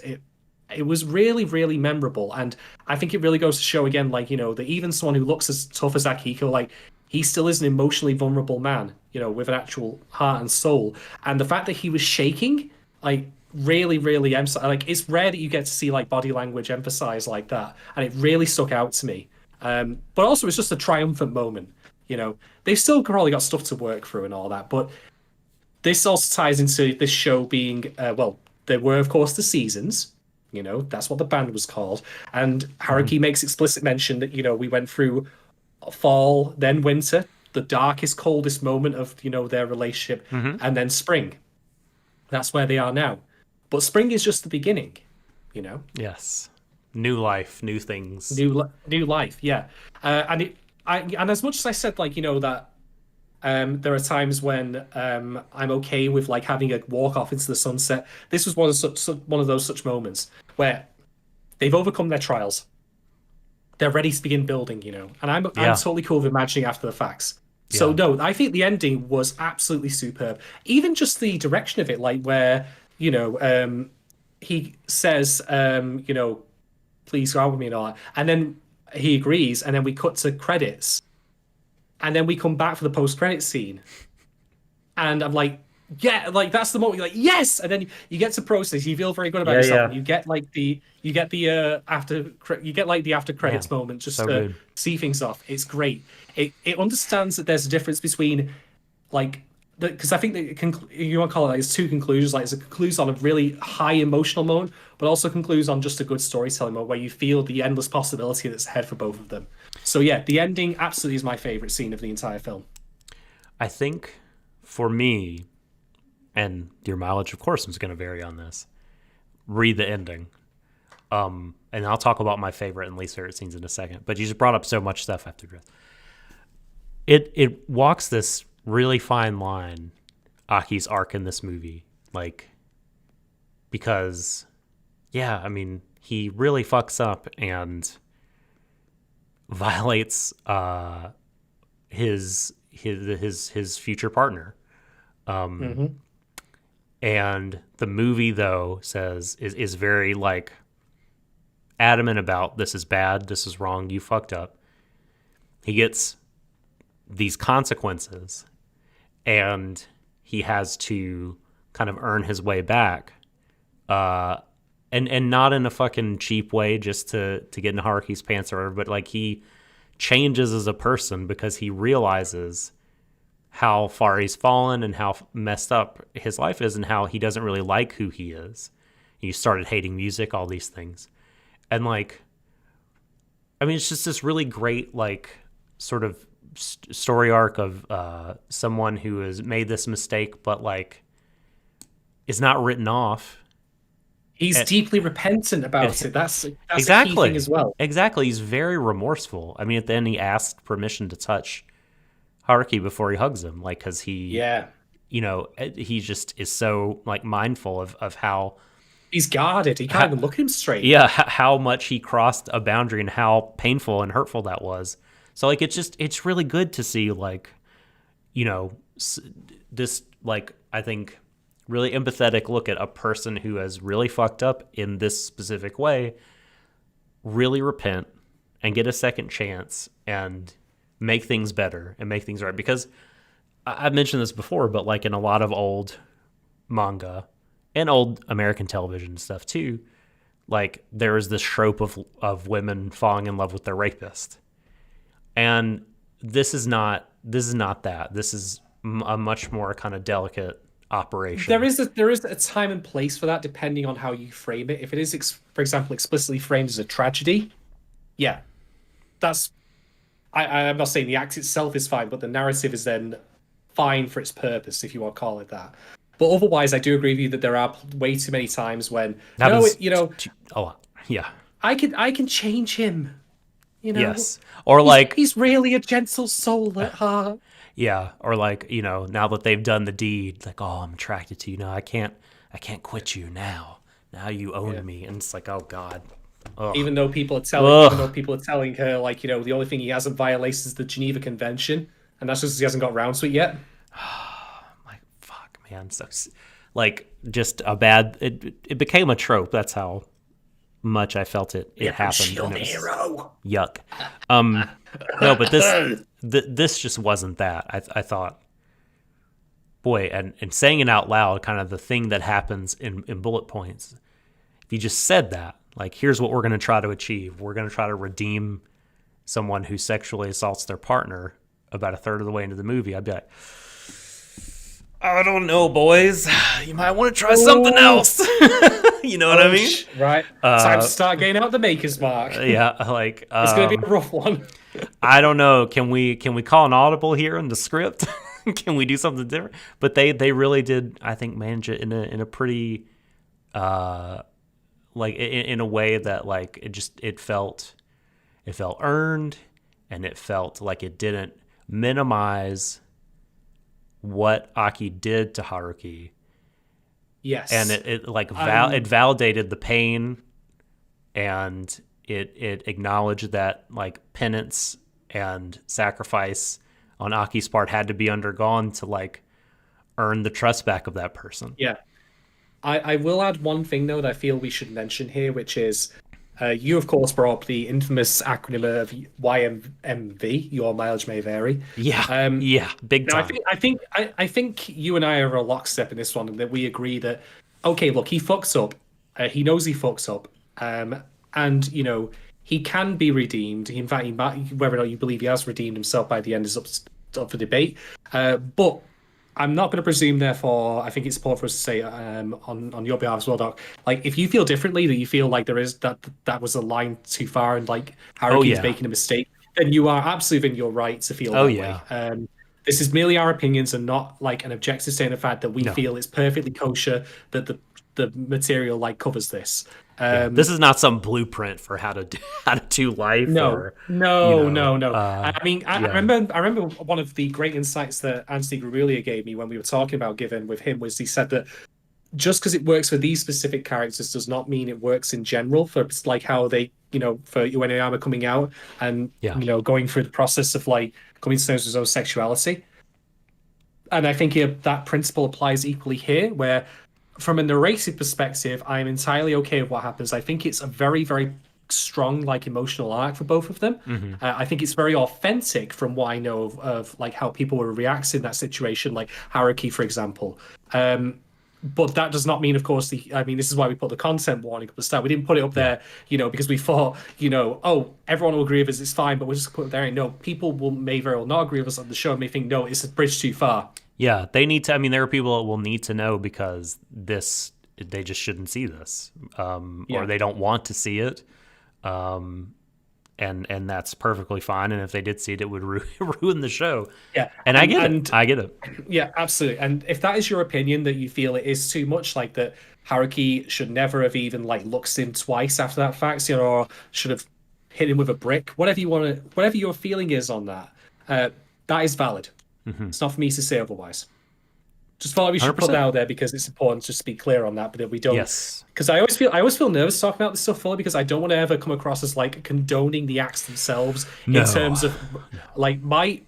It was really, really memorable, and I think it really goes to show again, like, you know, that even someone who looks as tough as Akiko, like, he still is an emotionally vulnerable man, you know, with an actual heart and soul. And the fact that he was shaking, like, really, really like, it's rare that you get to see like body language emphasized like that, and it really stuck out to me. But also, it's just a triumphant moment. You know, they've still probably got stuff to work through and all that, but this also ties into this show being, well, there were of course the seasons. You know, that's what the band was called. And Haruki makes explicit mention that, you know, we went through fall, then winter, the darkest, coldest moment of, you know, their relationship, and then spring. That's where they are now. But spring is just the beginning, you know? Yes. New life, new things. New life, yeah. And as much as I said, like, you know, that there are times when I'm okay with like having a walk off into the sunset. This was one of those such moments where they've overcome their trials. They're ready to begin building, you know, and I'm totally cool with imagining after the facts. So no, I think the ending was absolutely superb. Even just the direction of it, like where, you know, he says, you know, please go out with me and all that, and then he agrees, and then we cut to credits. And then we come back for the post-credit scene, and I'm like, yeah, like that's the moment you're like, yes. And then you get to process. You feel very good about yourself. And you get like the after credits moment just to see things off. It's great. It understands that there's a difference between like because I think that you want to call it like it's two conclusions. Like it's a conclusion on a really high emotional moment, but also concludes on just a good storytelling moment where you feel the endless possibility that's ahead for both of them. So yeah, the ending absolutely is my favorite scene of the entire film. I think for me, and your mileage, of course, is going to vary on this. Read the ending. And I'll talk about my favorite and least favorite scenes in a second. But you just brought up so much stuff after this. It walks this really fine line, Aki's arc in this movie. Like, because, yeah, I mean, he really fucks up and violates his future partner. And the movie though is very like adamant about this is bad, this is wrong, you fucked up. He gets these consequences and he has to kind of earn his way back. And not in a fucking cheap way just to get in Haruki's pants or whatever, but like he changes as a person because he realizes how far he's fallen and how messed up his life is and how he doesn't really like who he is. He started hating music, all these things. And like, I mean, it's just this really great, like, sort of story arc of someone who has made this mistake, but like is not written off. He's deeply repentant about it. That's exactly a key thing as well. Exactly. He's very remorseful. I mean, at the end, he asked permission to touch Haruki before he hugs him, like, because he, you know, he just is so like mindful of how he's guarded. He can't even look at him straight. Yeah, how much he crossed a boundary and how painful and hurtful that was. So like, it's really good to see, like, you know, this, like, I think really empathetic look at a person who has really fucked up in this specific way, really repent and get a second chance and make things better and make things right. Because I've mentioned this before, but like in a lot of old manga and old American television stuff too, like there is this trope of women falling in love with their rapist. And this is not that. This is a much more kind of delicate operation. There is a time and place for that, depending on how you frame it. If it is, for example, explicitly framed as a tragedy, yeah, that's. I'm not saying the act itself is fine, but the narrative is then fine for its purpose, if you want to call it that. But otherwise, I do agree with you that there are way too many times when I can change him. You know, yes, or like he's really a gentle soul at heart. Yeah, or like, you know, now that they've done the deed, like, oh, I'm attracted to you now. I can't quit you now. Now you own me, and it's like, oh God. Ugh. Even though people are telling her, like, you know, the only thing he hasn't violated is the Geneva Convention, and that's just because he hasn't got around to it yet. Like, fuck, man. So, like, just a bad. It became a trope. That's how much I felt it happened. Shield hero. Yuck. No, but this just wasn't that. I thought, boy, and saying it out loud, kind of the thing that happens in bullet points. If you just said that, like, here's what we're going to try to achieve. We're going to try to redeem someone who sexually assaults their partner about a third of the way into the movie, I'd be like, I don't know, boys. You might want to try something else. You know what I mean? Right. Time to start getting out the maker's mark. Yeah, like it's going to be a rough one. I don't know. Can we call an audible here in the script? Can we do something different? But they really did, I think, manage it in a pretty like in a way that, like, it felt earned, and it felt like it didn't minimize what Aki did to Haruki. Yes. And it validated the pain, and it acknowledged that, like, penance and sacrifice on Aki's part had to be undergone to, like, earn the trust back of that person. Yeah. I will add one thing, though, that I feel we should mention here, which is you, of course, brought up the infamous acronym of YMV, Your Mileage May Vary. Yeah, big time. I think you and I are a lockstep in this one, and that we agree that, okay, look, he fucks up. He knows he fucks up. And, you know, he can be redeemed. In fact, whether or not you believe he has redeemed himself by the end is up for debate. But I'm not going to presume, therefore, I think it's important for us to say on your behalf as well, Doc. Like, if you feel differently, that you feel like there is that was a line too far, and like Haruki is making a mistake, then you are absolutely in your right to feel that way. This is merely our opinions and not like an objective statement of fact that we feel it's perfectly kosher that the material like covers this. This is not some blueprint for how to do life. No. I mean, I remember one of the great insights that Anthony Grubuglia gave me when we were talking about Given with him was he said that just because it works for these specific characters does not mean it works in general for like how they, for Uenoyama coming out and Yeah. going through the process of like coming to terms with his own sexuality. And I think that principle applies equally here, where from a narrative perspective, I'm entirely okay with what happens. I think it's a very, very strong like emotional arc for both of them. I think it's very authentic from what I know of like how people were reacting in that situation, like Haruki, for example. But that does not mean, of course, this is why we put the content warning up at the start. We didn't put it up there, because we thought, oh, everyone will agree with us, it's fine, but we'll just put it there. No, people may very well not agree with us on the show and may think, no, it's a bridge too far. Yeah, they need to. I mean, there are people that will need to know because they just shouldn't see this, or they don't want to see it, and that's perfectly fine. And if they did see it, it would ruin the show. Yeah, and I get it. I get it. Yeah, absolutely. And if that is your opinion, that you feel it is too much, like that Haruki should never have even like looked in twice after that fact, or should have hit him with a brick, whatever your feeling is on that, that is valid. It's not for me to say otherwise. Just thought we should 100%. put that out there because it's important just to be clear on that, but that we don't. Yes. Because I always feel nervous talking about this stuff fully because I don't want to ever come across as like condoning the acts themselves in terms of like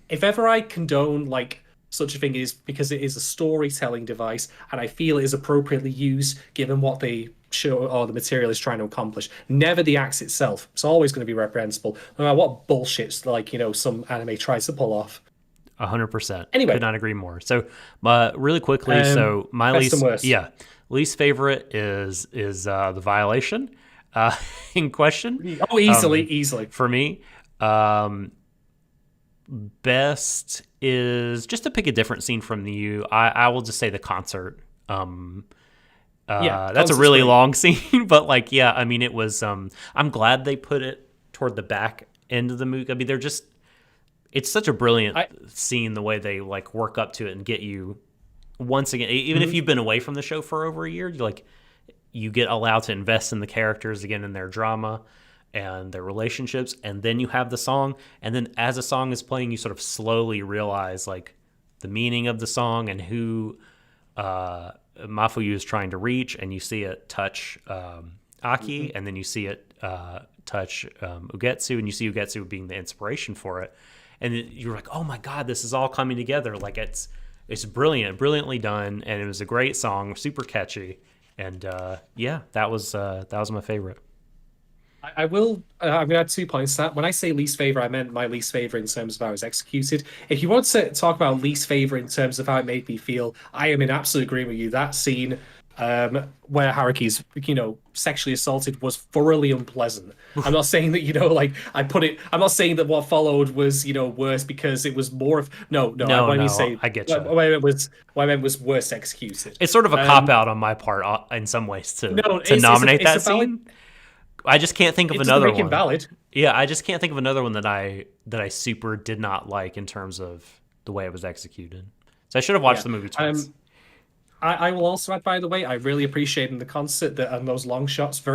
if ever I condone like such a thing, is because it is a storytelling device and I feel it is appropriately used given what they show or the material is trying to accomplish. Never the acts itself. It's always going to be reprehensible, no matter what bullshit like some anime tries to pull off. 100%. Anyway, could not agree more. So, really quickly, so my least favorite is the violation in question. Oh, easily for me. Best is just to pick a different scene from you. I will just say the concert. That's a really long scene, but like, I mean, it was. I'm glad they put it toward the back end of the movie. I mean, it's such a brilliant scene, the way they like work up to it and get you once again, even if you've been away from the show for over a year, you get allowed to invest in the characters again, in their drama and their relationships. And then you have the song. And then as a song is playing, you sort of slowly realize like the meaning of the song and who Mafuyu is trying to reach. And you see it touch Aki, and then you see it touch Ugetsu, and you see Ugetsu being the inspiration for it. And you're like, oh my God, this is all coming together. Like it's brilliantly done, and it was a great song, super catchy, and that was my favorite. I'm gonna add 2 points to that. When I say least favorite, I meant my least favorite in terms of how it was executed. If you want to talk about least favorite in terms of how it made me feel, I am in absolute agreement with you. That scene where Haruki's sexually assaulted was thoroughly unpleasant. I'm not saying that I'm not saying that what followed was worse because it was more of I get you. What I meant was worse executed. It's sort of a cop out on my part in some ways to nominate that scene. I just can't think of another one. Valid. Yeah, I just can't think of another one that I super did not like in terms of the way it was executed. So I should have watched the movie twice. I will also add, by the way, I really appreciate in the concert that on those long shots, just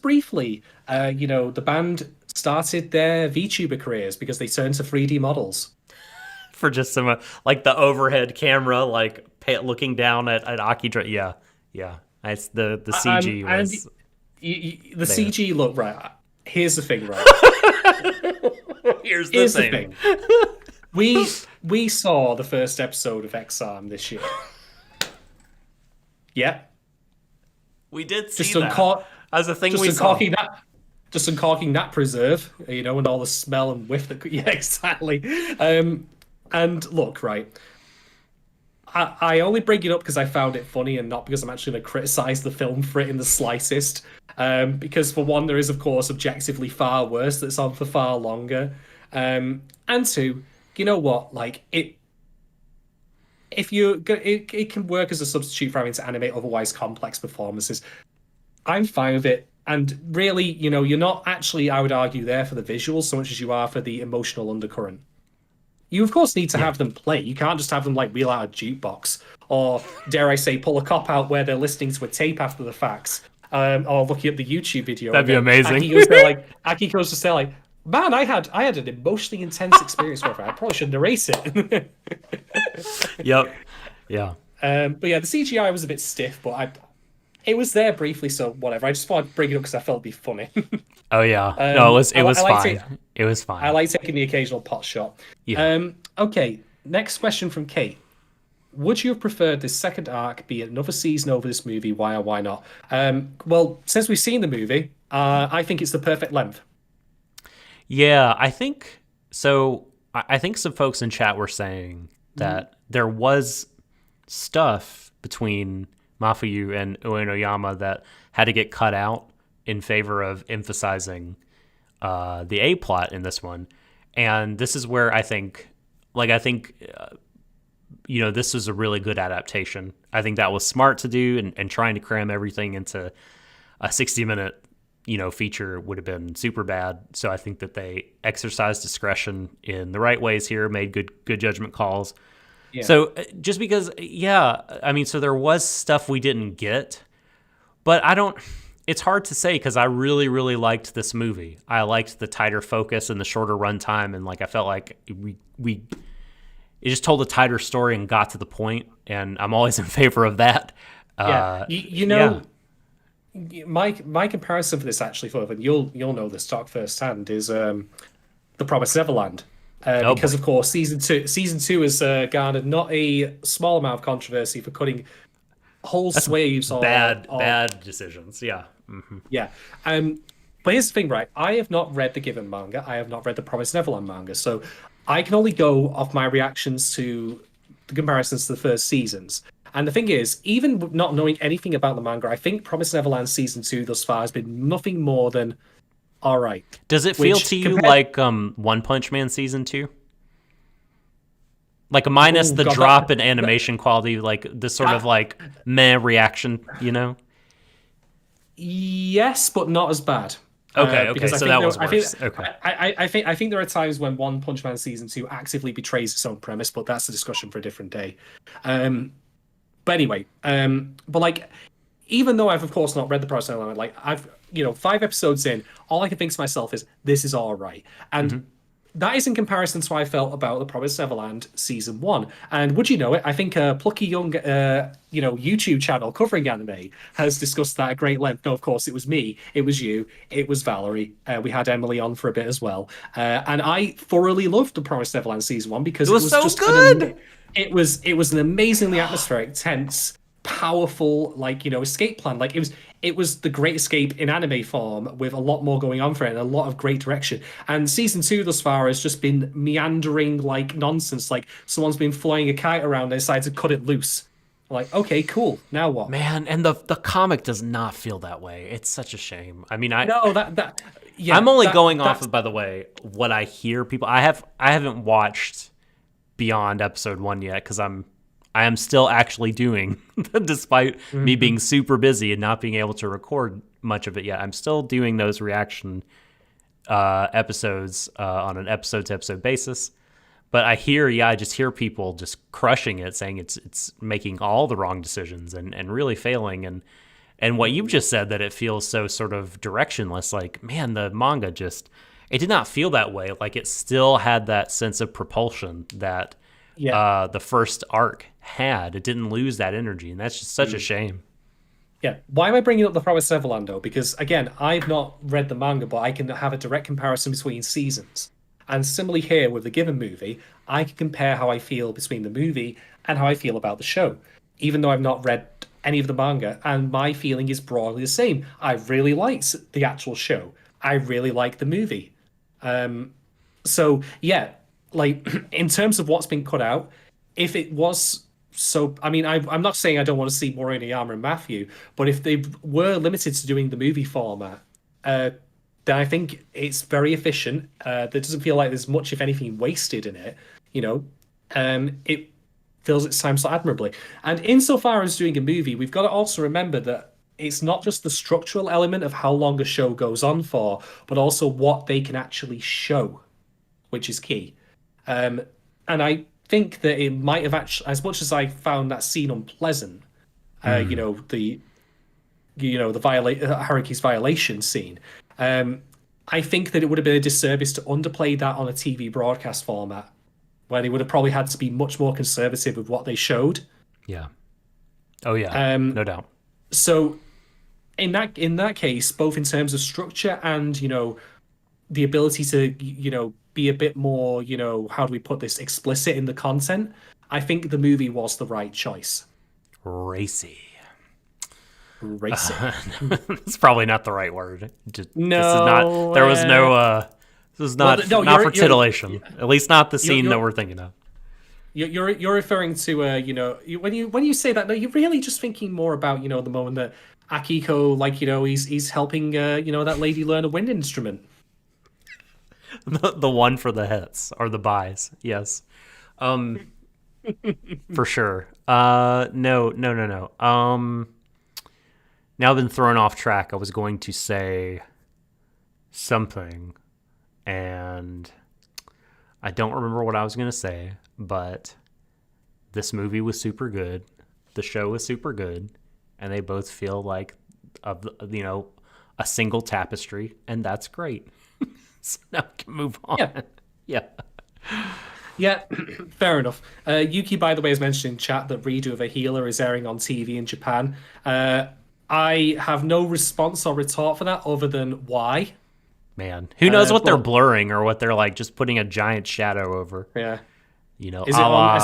briefly, the band started their VTuber careers because they turned to 3D models. For just some, like the overhead camera, like looking down at Aki. Yeah. It's the CG was... the CG, look, right, here's the thing, right? Here's the thing. We saw the first episode of X-Arm this year. Yeah. We did see that. As a thing we saw. Just uncorking that preserve, and all the smell and whiff that... Yeah, exactly. And look, right, I only bring it up because I found it funny and not because I'm actually going to criticize the film for it in the slightest. Because for one, there is, of course, objectively far worse that's on for far longer. And two, you know what? Like, it can work as a substitute for having to animate otherwise complex performances. I'm fine with it. And really, you're not actually, I would argue, there for the visuals so much as you are for the emotional undercurrent. You, of course, need to have them play. You can't just have them, like, wheel out a jukebox. Or, dare I say, pull a cop out where they're listening to a tape after the facts. Or looking at the YouTube video. That'd be amazing. Aki goes to say, like, man, I had an emotionally intense experience with it. I probably should narrate it. Yep. Yeah. But yeah, the CGI was a bit stiff, but it was there briefly, so whatever. I just wanted to bring it up because I felt it'd be funny. Oh yeah, no, it was I like fine. It was I fine. like taking the occasional pot shot. Yeah. Okay, next question from Kate. Would you have preferred this second arc be another season over this movie? Why or why not? Well, since we've seen the movie, I think it's the perfect length. Yeah, I think so. I think some folks in chat were saying that there was stuff between Mafuyu and Uenoyama that had to get cut out in favor of emphasizing the A plot in this one. And this is where I think, this was a really good adaptation. I think that was smart to do, and trying to cram everything into a 60-minute feature would have been super bad. So I think that they exercised discretion in the right ways here, made good judgment calls. Yeah. So just because, so there was stuff we didn't get, but it's hard to say because I really, really liked this movie. I liked the tighter focus and the shorter runtime, and I felt like it just told a tighter story and got to the point, and I'm always in favor of that. Yeah, my comparison for this actually, Further, you'll know this talk firsthand, is The Promised Neverland. Because of course season two has garnered not a small amount of controversy for cutting whole swathes of bad decisions. Yeah. Mm-hmm. Yeah. But here's the thing, right? I have not read the Given manga. I have not read the Promised Neverland manga. So I can only go off my reactions to the comparisons to the first seasons. And the thing is, even not knowing anything about the manga, I think Promised Neverland season 2 thus far has been nothing more than all right. Does it feel to you like One Punch Man season 2? Like minus the drop in animation quality, like this sort of meh reaction, Yes, but not as bad. Okay, so that was worse. I think there are times when One Punch Man season 2 actively betrays its own premise, but that's a discussion for a different day. But anyway, even though I've of course not read the Promised Neverland, I've 5 episodes in, all I can think to myself is this is all right, and that is in comparison to how I felt about the Promised Neverland season 1. And would you know it? I think a plucky young YouTube channel covering anime has discussed that at great length. No, of course it was me, it was you, it was Valerie. We had Emily on for a bit as well, and I thoroughly loved the Promised Neverland season 1 because it was so just good. It was an amazingly atmospheric, tense, powerful, escape plan. It was the Great Escape in anime form with a lot more going on for it and a lot of great direction. And season 2 thus far has just been meandering like nonsense. Like someone's been flying a kite around and decided to cut it loose. Okay, cool. Now what? Man, and the comic does not feel that way. It's such a shame. I mean, no, yeah. I'm only going off of, by the way, what I hear people. I haven't watched beyond episode 1 yet because I am still actually doing, despite me being super busy and not being able to record much of it yet. I'm still doing those reaction episodes on an episode-to-episode basis. But I just hear people just crushing it, saying it's making all the wrong decisions and really failing. And what you've just said, that it feels so sort of directionless. Like, man, the manga it did not feel that way. Like, it still had that sense of propulsion that the first arc had. It didn't lose that energy, and that's just such a shame. Yeah. Why am I bringing up the Promised Neverland, though? Because, again, I've not read the manga, but I can have a direct comparison between seasons. And similarly here with the Given movie, I can compare how I feel between the movie and how I feel about the show, even though I've not read any of the manga, and my feeling is broadly the same. I really liked the actual show. I really like the movie. So, yeah, in terms of what's been cut out, if it was so... I mean, I'm not saying I don't want to see Warui, Niyama, and Matthew, but if they were limited to doing the movie format, then I think it's very efficient. There doesn't feel like there's much, if anything, wasted in it. It fills its time so admirably. And insofar as doing a movie, we've got to also remember that it's not just the structural element of how long a show goes on for, but also what they can actually show, which is key. And I think that it might have actually, as much as I found that scene unpleasant, the Haruki's violation scene, I think that it would have been a disservice to underplay that on a TV broadcast format, where they would have probably had to be much more conservative with what they showed. Yeah. Oh yeah, no doubt. So in that case, both in terms of structure and the ability to be a bit more how do we put this, explicit in the content, I think the movie was the right choice. Racy. Racy. It's probably not the right word. This is not. No. There was no. This is not no, not you're for titillation. At least not the scene that you're we're thinking of. you're referring to when you say that, no, you're really just thinking more about the moment that Akiko, like, he's helping that lady learn a wind instrument. The one for the hits or the buys. Yes. For sure. No. Now I've been thrown off track. I was going to say something, and I don't remember what I was going to say, but this movie was super good. The show was super good, and they both feel like a single tapestry, and that's great. So now we can move on. Yeah. Yeah, fair enough. Yuki, by the way, has mentioned in chat that Redo of a Healer is airing on TV in Japan. I have no response or retort for that other than why. Man, who knows what they're blurring or what they're like just putting a giant shadow over. Yeah. Is it on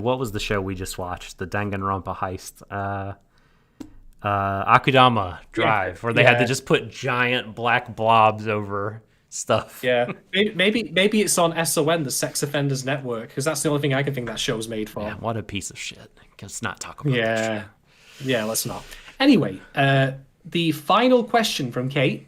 what was the show we just watched? The Danganronpa heist. Akudama Drive, where they had to just put giant black blobs over stuff. Yeah, maybe it's on SON, the Sex Offenders Network, because that's the only thing I can think that show's made for. Yeah, what a piece of shit. Let's not talk about that shit. Yeah, let's not. Anyway, the final question from Kate.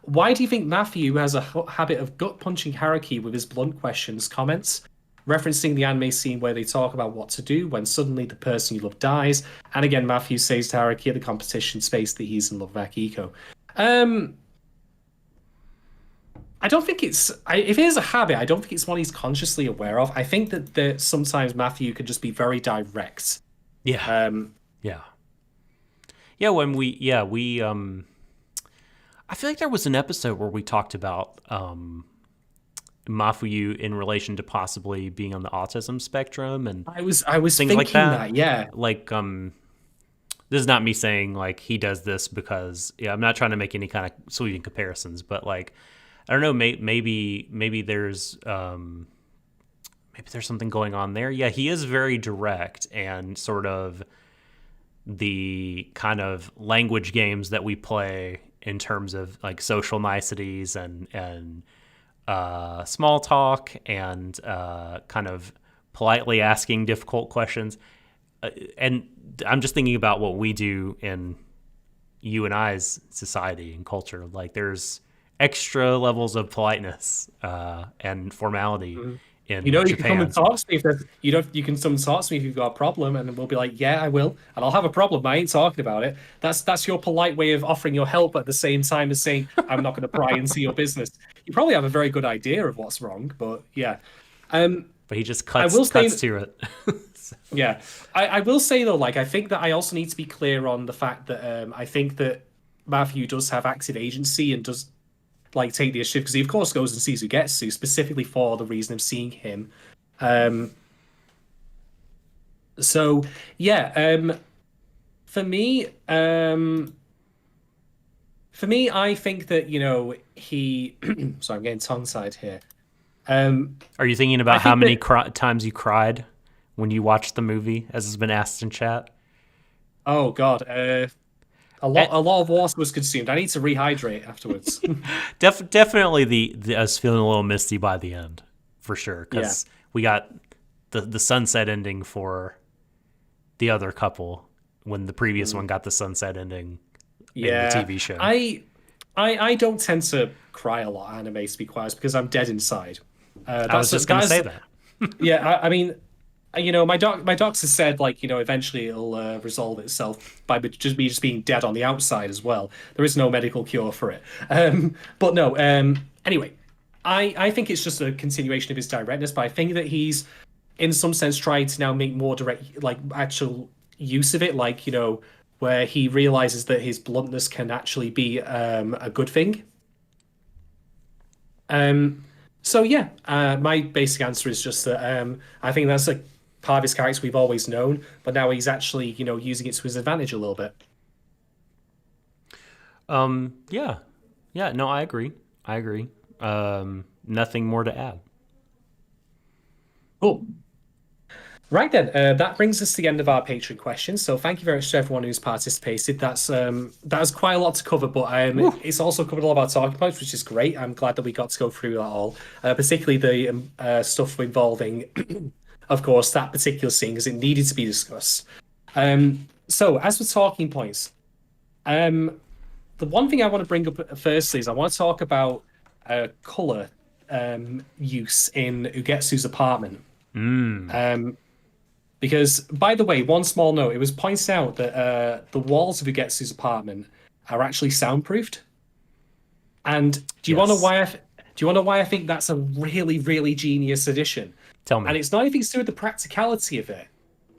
Why do you think Matthew has a habit of gut-punching Haruki with his blunt questions, comments, referencing the anime scene where they talk about what to do when suddenly the person you love dies? And again, Matthew says to Haruki at the competition space that he's in love with Akiko. I don't think if it is a habit, I don't think it's one he's consciously aware of. I think that sometimes Matthew could just be very direct. Yeah. When we I feel like there was an episode where we talked about Mafuyu in relation to possibly being on the autism spectrum, and I was things thinking like that. Yeah. Like this is not me saying like he does this because I'm not trying to make any kind of sweeping comparisons, but like I don't know, maybe there's something going on there. Yeah, he is very direct, and sort of the kind of language games that we play in terms of like social niceties and small talk and kind of politely asking difficult questions. And I'm just thinking about what we do in you and I's society and culture. Like there's extra levels of politeness and formality in Japan. You can come and talk to me you can come and talk to me if you've got a problem, and we'll be like, yeah, I will, and I'll have a problem. I ain't talking about it. That's your polite way of offering your help at the same time as saying I'm not going to pry into your business. You probably have a very good idea of what's wrong, but yeah. But he just cuts to it. Yeah, I will say though, like I think that I also need to be clear on the fact that I think that Matthew does have active agency and does like take the issue, because he of course goes and sees who gets to, specifically for the reason of seeing him. So yeah, for me, I think that he. Sorry, I'm getting tongue-tied here. Are you thinking about how many times you cried when you watched the movie, as has been asked in chat? Oh God, a lot of water was consumed. I need to rehydrate afterwards. Definitely I was feeling a little misty by the end, for sure, because we got the sunset ending for the other couple when the previous one got the sunset ending in the TV show. I don't tend to cry a lot anime, to be quite honest, because I'm dead inside. I was just going to say that. Yeah, I mean, my doctor said, like, eventually it'll resolve itself by just being dead on the outside as well. There is no medical cure for it. But no, anyway, I think it's just a continuation of his directness, but I think that he's, in some sense, tried to now make more direct, like, actual use of it, like, where he realizes that his bluntness can actually be a good thing. So yeah, my basic answer is just that I think that's a part of his character we've always known, but now he's actually, using it to his advantage a little bit. Yeah. Yeah, no, I agree. Nothing more to add. Cool. Right then, that brings us to the end of our Patreon questions. So thank you very much to everyone who's participated. That's quite a lot to cover, but it's also covered a lot of our talking points, which is great. I'm glad that we got to go through that all, particularly the stuff involving, of course, that particular scene because it needed to be discussed. So as for talking points, the one thing I want to bring up firstly is I want to talk about color use in Ugetsu's apartment. Because, by the way, one small note, it was pointed out that the walls of Ugetsu's apartment are actually soundproofed. And do you want to know why I think that's a really, really genius addition? Tell me. And it's not anything to do with the practicality of it,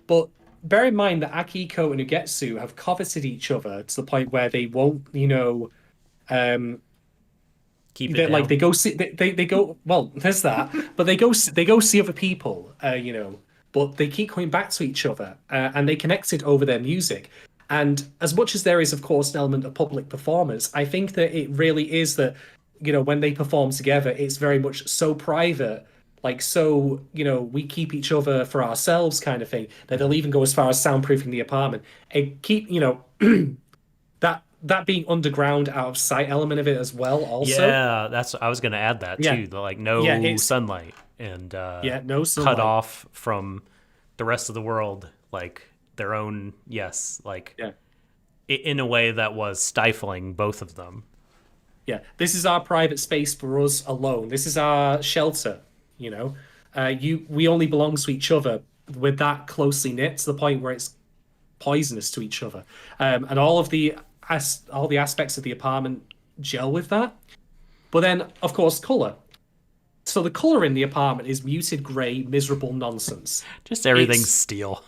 but bear in mind that Akiko and Ugetsu have coveted each other to the point where they won't, keep it like down. they go see they go well. There's that, but they go see other people, but they keep coming back to each other, and they connected over their music. And as much as there is, of course, an element of public performance, I think that it really is that, when they perform together, it's very much so private, like so, we keep each other for ourselves kind of thing, that they'll even go as far as soundproofing the apartment and keep, that being underground, out of sight element of it as well. Also, Yeah, I was going to add that too. No sunlight and no sunlight. cut off from the rest of the world, like their own. Yes, in a way that was stifling both of them. Yeah, this is our private space for us alone. This is our shelter. We only belong to each other. We're that closely knit to the point where it's poisonous to each other, and all the aspects of the apartment gel with that. But then, of course, color. So the color in the apartment is muted gray, miserable nonsense. Just everything's steel.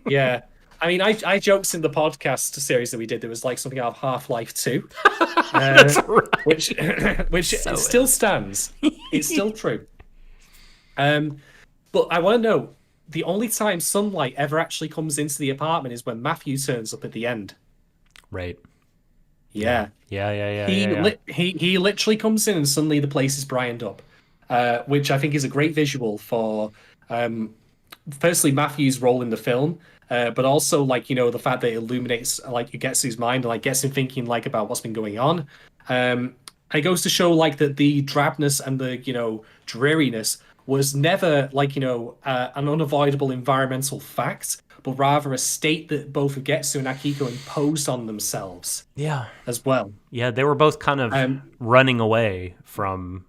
Yeah. I mean, I joked in the podcast series that we did, there was like something out of Half-Life 2. That's right. Which it still stands. It's still true. But I want to know, the only time sunlight ever actually comes into the apartment is when Matthew turns up at the end. Right. Yeah. He literally comes in and suddenly the place is brightened up, which I think is a great visual for, firstly, Matthew's role in the film, but also the fact that it illuminates Ugetsu's mind and gets him thinking about what's been going on. It goes to show that the drabness and the dreariness was never an unavoidable environmental fact, but rather a state that both Ugetsu and Akiko imposed on themselves. Yeah. As well. Yeah, they were both kind of running away from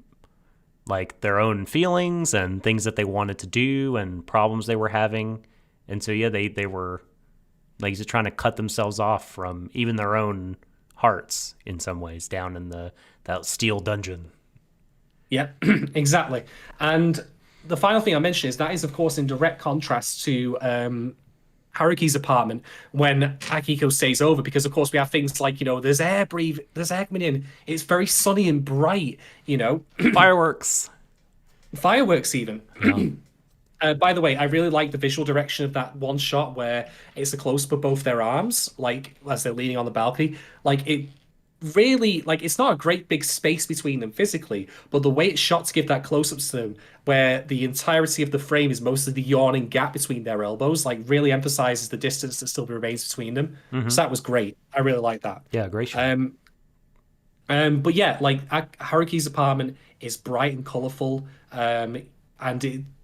their own feelings and things that they wanted to do and problems they were having. And so they were just trying to cut themselves off from even their own hearts in some ways down in that steel dungeon. Yeah, exactly. And the final thing I mentioned is that is, of course, in direct contrast to Haruki's apartment when Akiko stays over, because, of course, we have things like, there's air coming in. It's very sunny and bright, Fireworks. Fireworks, even. Yeah. By the way, I really like the visual direction of that one shot where it's a close-up of both their arms, as they're leaning on the balcony. It really, it's not a great big space between them physically, but the way it's shot to give that close-ups to them, where the entirety of the frame is mostly the yawning gap between their elbows, really emphasizes the distance that still remains between them. Mm-hmm. So that was great. I really like that. Yeah, great shot. But yeah, Haruki's apartment is bright and colorful, and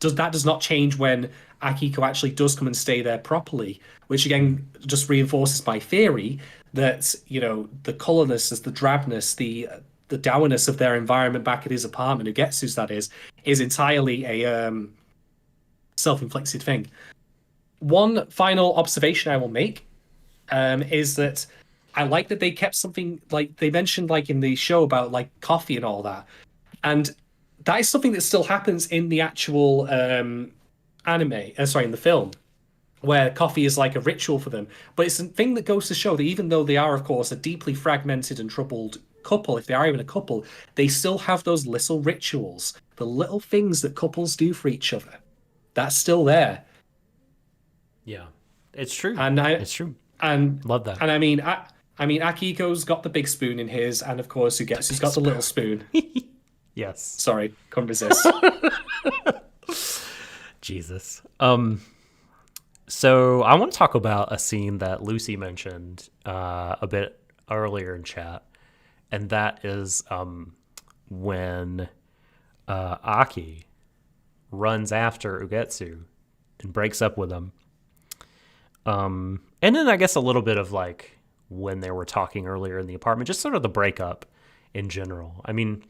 that does not change when Akiko actually does come and stay there properly, which again just reinforces my theory that the colorlessness, the drabness, the dourness of their environment back at his apartment, Ugetsu's that is entirely a self-inflicted thing. One final observation I will make is that I like that they kept something they mentioned in the show about coffee and all that, and that is something that still happens in the actual in the film, where coffee is a ritual for them. But it's a thing that goes to show that even though they are, of course, a deeply fragmented and troubled couple, if they are even a couple, they still have those little rituals, the little things that couples do for each other. That's still there. Yeah, it's true. And It's true. and Love that. and I mean, Akiko's got the big spoon in his, and of course, who's got the little spoon. Yes. Sorry, couldn't resist. Jesus. So I want to talk about a scene that Lucy mentioned a bit earlier in chat, and that is when Aki runs after Ugetsu and breaks up with him. And then I guess a little bit of like when they were talking earlier in the apartment, just sort of the breakup in general. I mean,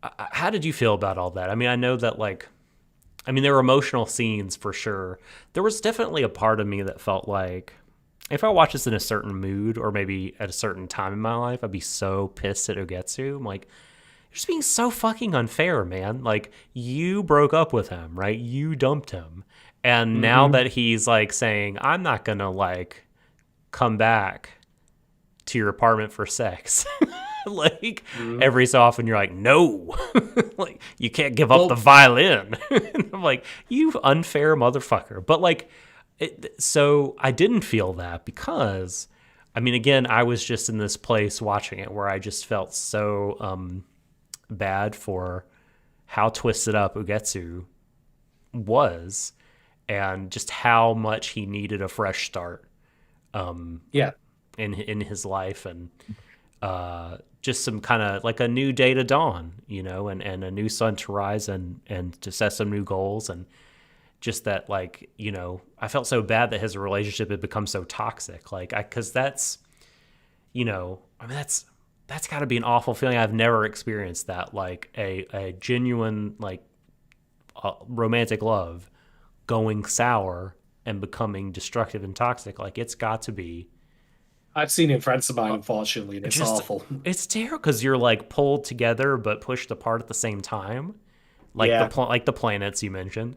how did you feel about all that? I mean, I know that there were emotional scenes for sure. There was definitely a part of me that felt like if I watched this in a certain mood or maybe at a certain time in my life, I'd be so pissed at Ugetsu. I'm like, you're just being so fucking unfair, man. Like, you broke up with him, right? You dumped him. And now that he's like saying, I'm not going to like come back to your apartment for sex. Like every so often you're like, no, like you can't give up the violin. And I'm like, you unfair motherfucker. But like, so I didn't feel that because, I mean, again, I was just in this place watching it where I just felt so bad for how twisted up Ugetsu was and just how much he needed a fresh start. In his life and just some kind of like a new day to dawn, you know, and a new sun to rise and to set some new goals. And just that, like, you know, I felt so bad that his relationship had become so toxic. Like, cause that's, you know, I mean, that's gotta be an awful feeling. I've never experienced that. Like a genuine, like romantic love going sour and becoming destructive and toxic. Like it's got to be, I've seen it in friends of mine, unfortunately, and it's awful. It's terrible because you're like pulled together but pushed apart at the same time, like the planets you mentioned,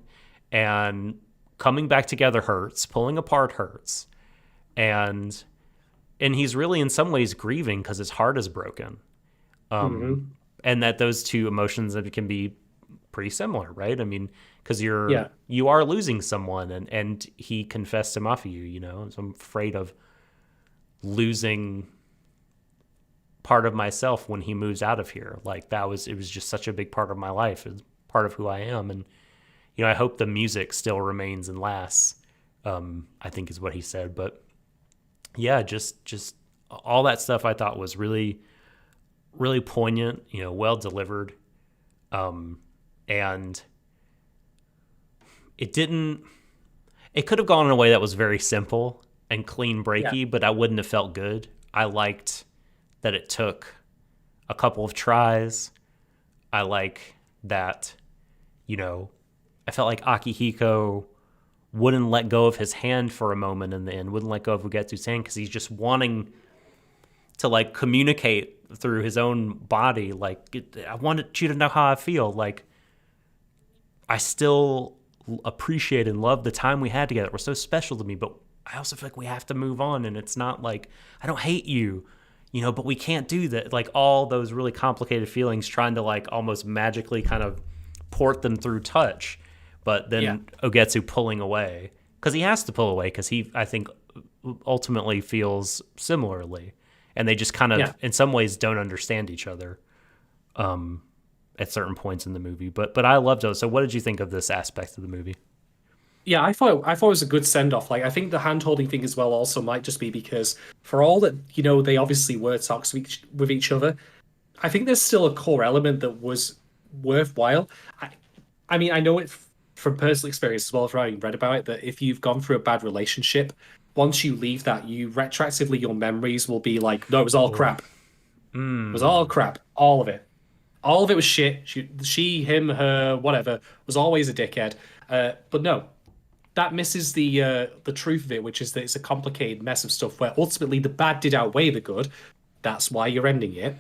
and coming back together hurts, pulling apart hurts, and he's really in some ways grieving because his heart is broken, and that those two emotions can be pretty similar, right? I mean, because you are losing someone, and he confessed to Mafiu, you know, so I'm afraid of losing part of myself when he moves out of here. Like it was just such a big part of my life. It's part of who I am. And, you know, I hope the music still remains and lasts, I think is what he said. But yeah, just all that stuff I thought was really, really poignant, you know, well delivered. And it could have gone in a way that was very simple and clean breaky, but I wouldn't have felt good. I liked that it took a couple of tries. I like that, you know, I felt like Akihiko wouldn't let go of his hand for a moment in the end, wouldn't let go of Ugetsu's hand because he's just wanting to like communicate through his own body. Like, I wanted you to know how I feel. Like, I still appreciate and love the time we had together. It was so special to me, but I also feel like we have to move on, and it's not like I don't hate you, you know, but we can't do that. Like all those really complicated feelings, trying to like almost magically kind of port them through touch, but then Ugetsu pulling away because he has to pull away because he, I think, ultimately feels similarly, and they just kind of in some ways don't understand each other at certain points in the movie. But I loved it. So what did you think of this aspect of the movie? Yeah, I thought it was a good send off. Like, I think the hand holding thing as well also might just be because for all that, you know, they obviously were toxic with each other, I think there's still a core element that was worthwhile. I mean, I know it from personal experience as well as having read about it, that if you've gone through a bad relationship, once you leave that, you retroactively, your memories will be like, no, it was all crap. It was all crap. All of it. All of it was shit. She, him, her, whatever, was always a dickhead. But no. That misses the truth of it, which is that it's a complicated mess of stuff where ultimately the bad did outweigh the good. That's why you're ending it.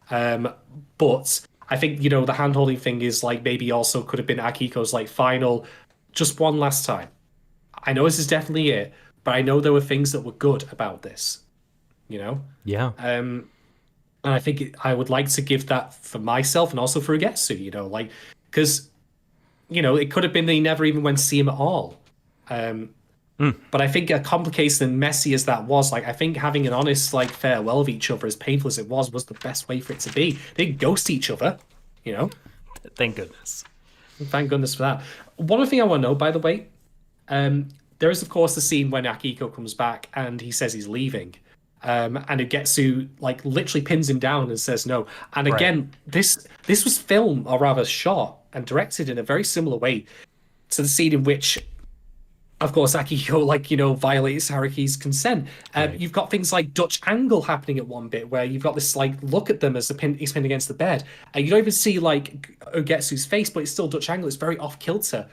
But I think, you know, the hand-holding thing is like maybe also could have been Akiko's like final, just one last time. I know this is definitely it, but I know there were things that were good about this, you know? Yeah. And I think I would like to give that for myself and also for Ugetsu, you know, like, because, you know, it could have been they never even went to see him at all. But I think complicated and messy as that was, like I think having an honest like farewell of each other, as painful as it was the best way for it to be. They didn't ghost each other, you know. Thank goodness. Thank goodness for that. One other thing I want to know, by the way, there is of course the scene when Akiko comes back and he says he's leaving. And Ugetsu like literally pins him down and says no. And again, this was filmed, or rather shot and directed in a very similar way to the scene in which, of course, Akiko, like, you know, violates Haruki's consent. You've got things like Dutch angle happening at one bit where you've got this, like, look at them as he's pinned against the bed. And you don't even see, like, Ugetsu's face, but it's still Dutch angle. It's very off-kilter.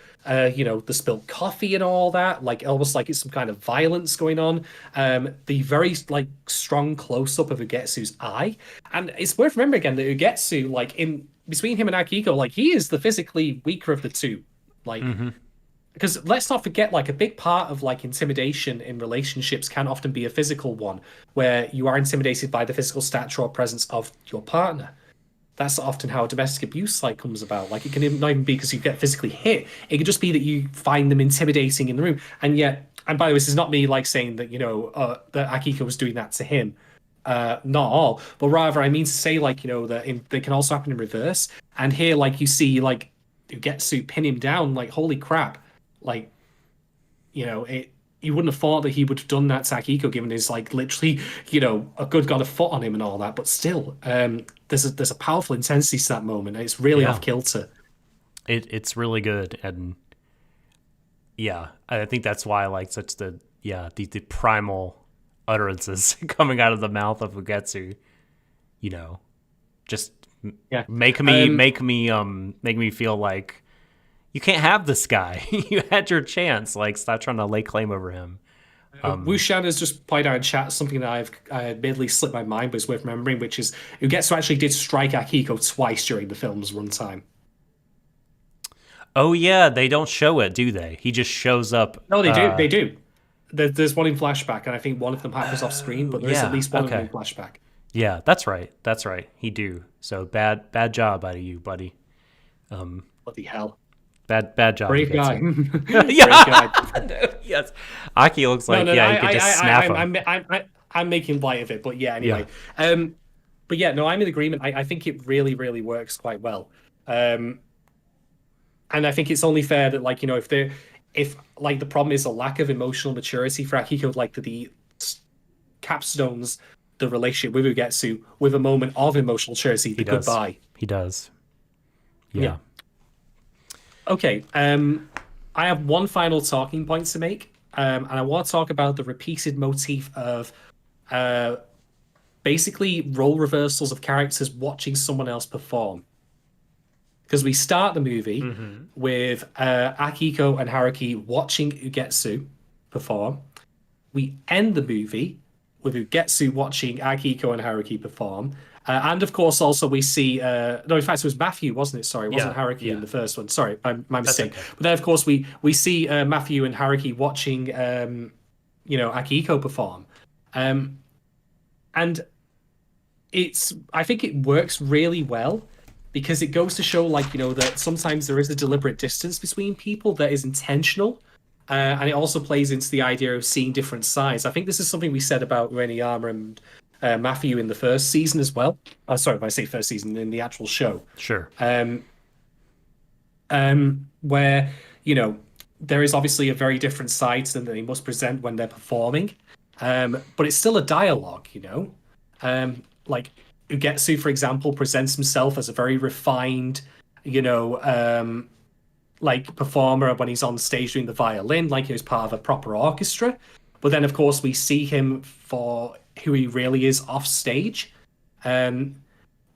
You know, the spilled coffee and all that, like, almost like it's some kind of violence going on. The very, like, strong close-up of Ugetsu's eye. And it's worth remembering, again, that Ugetsu, like, in between him and Akiko, like, he is the physically weaker of the two. Like... Because let's not forget, like, a big part of, like, intimidation in relationships can often be a physical one, where you are intimidated by the physical stature or presence of your partner. That's often how domestic abuse, like, comes about. Like, it can not even be because you get physically hit. It could just be that you find them intimidating in the room. And yet, and by the way, this is not me, like, saying that, you know, that Akiko was doing that to him. Not all. But rather, I mean to say, like, you know, that they can also happen in reverse. And here, like, you see, like, Ugetsu pin him down, like, holy crap. Like, you know, you wouldn't have thought that he would have done that to Akiko, given his, like, literally, you know, a good got a foot on him and all that. But still, there's a powerful intensity to that moment. It's really off kilter. It's really good, and yeah, I think that's why I like such the primal utterances coming out of the mouth of Ugetsu. You know, just make me feel like. You can't have this guy. You had your chance. Like, stop trying to lay claim over him. Wushan has just pointed out in chat something that I admittedly slipped my mind, but it's worth remembering, which is Ugetsu actually did strike Akiko twice during the film's runtime. Oh yeah, they don't show it, do they? He just shows up. No, they do. They do. There's one in flashback, and I think one of them happens off screen, but there is at least one of them in flashback. Yeah, that's right. That's right. He do. So bad job out of you, buddy. Bloody hell. Bad job. Brave guy. Yeah. Yes. Aki looks like you could just snap him. I'm making light of it, but yeah, anyway. Yeah. But yeah, no, I'm in agreement. I think it really, really works quite well. And I think it's only fair that, like, you know, if like the problem is a lack of emotional maturity for Akiko, like the capstones the relationship with Ugetsu with a moment of emotional maturity, the goodbye. He does. Yeah. Okay, I have one final talking point to make, and I want to talk about the repeated motif of basically role reversals of characters watching someone else perform. Because we start the movie with Akiko and Haruki watching Ugetsu perform. We end the movie with Ugetsu watching Akiko and Haruki perform. And of course, also we see. No, in fact, it was Matthew, wasn't it? Sorry, it wasn't Haruki in the first one. Sorry, my mistake. Okay. But then, of course, we see Matthew and Haruki watching, you know, Akiko perform, and I think it works really well because it goes to show, like, you know, that sometimes there is a deliberate distance between people that is intentional. And it also plays into the idea of seeing different sides. I think this is something we said about Reniyama and Matthew in the first season as well. Sorry, if I say first season, in the actual show. Sure. Where, you know, there is obviously a very different side to them that they must present when they're performing. But it's still a dialogue, you know? Like, Ugetsu, for example, presents himself as a very refined, you know, like, performer when he's on stage doing the violin, like he was part of a proper orchestra. But then, of course, we see him for who he really is off stage. And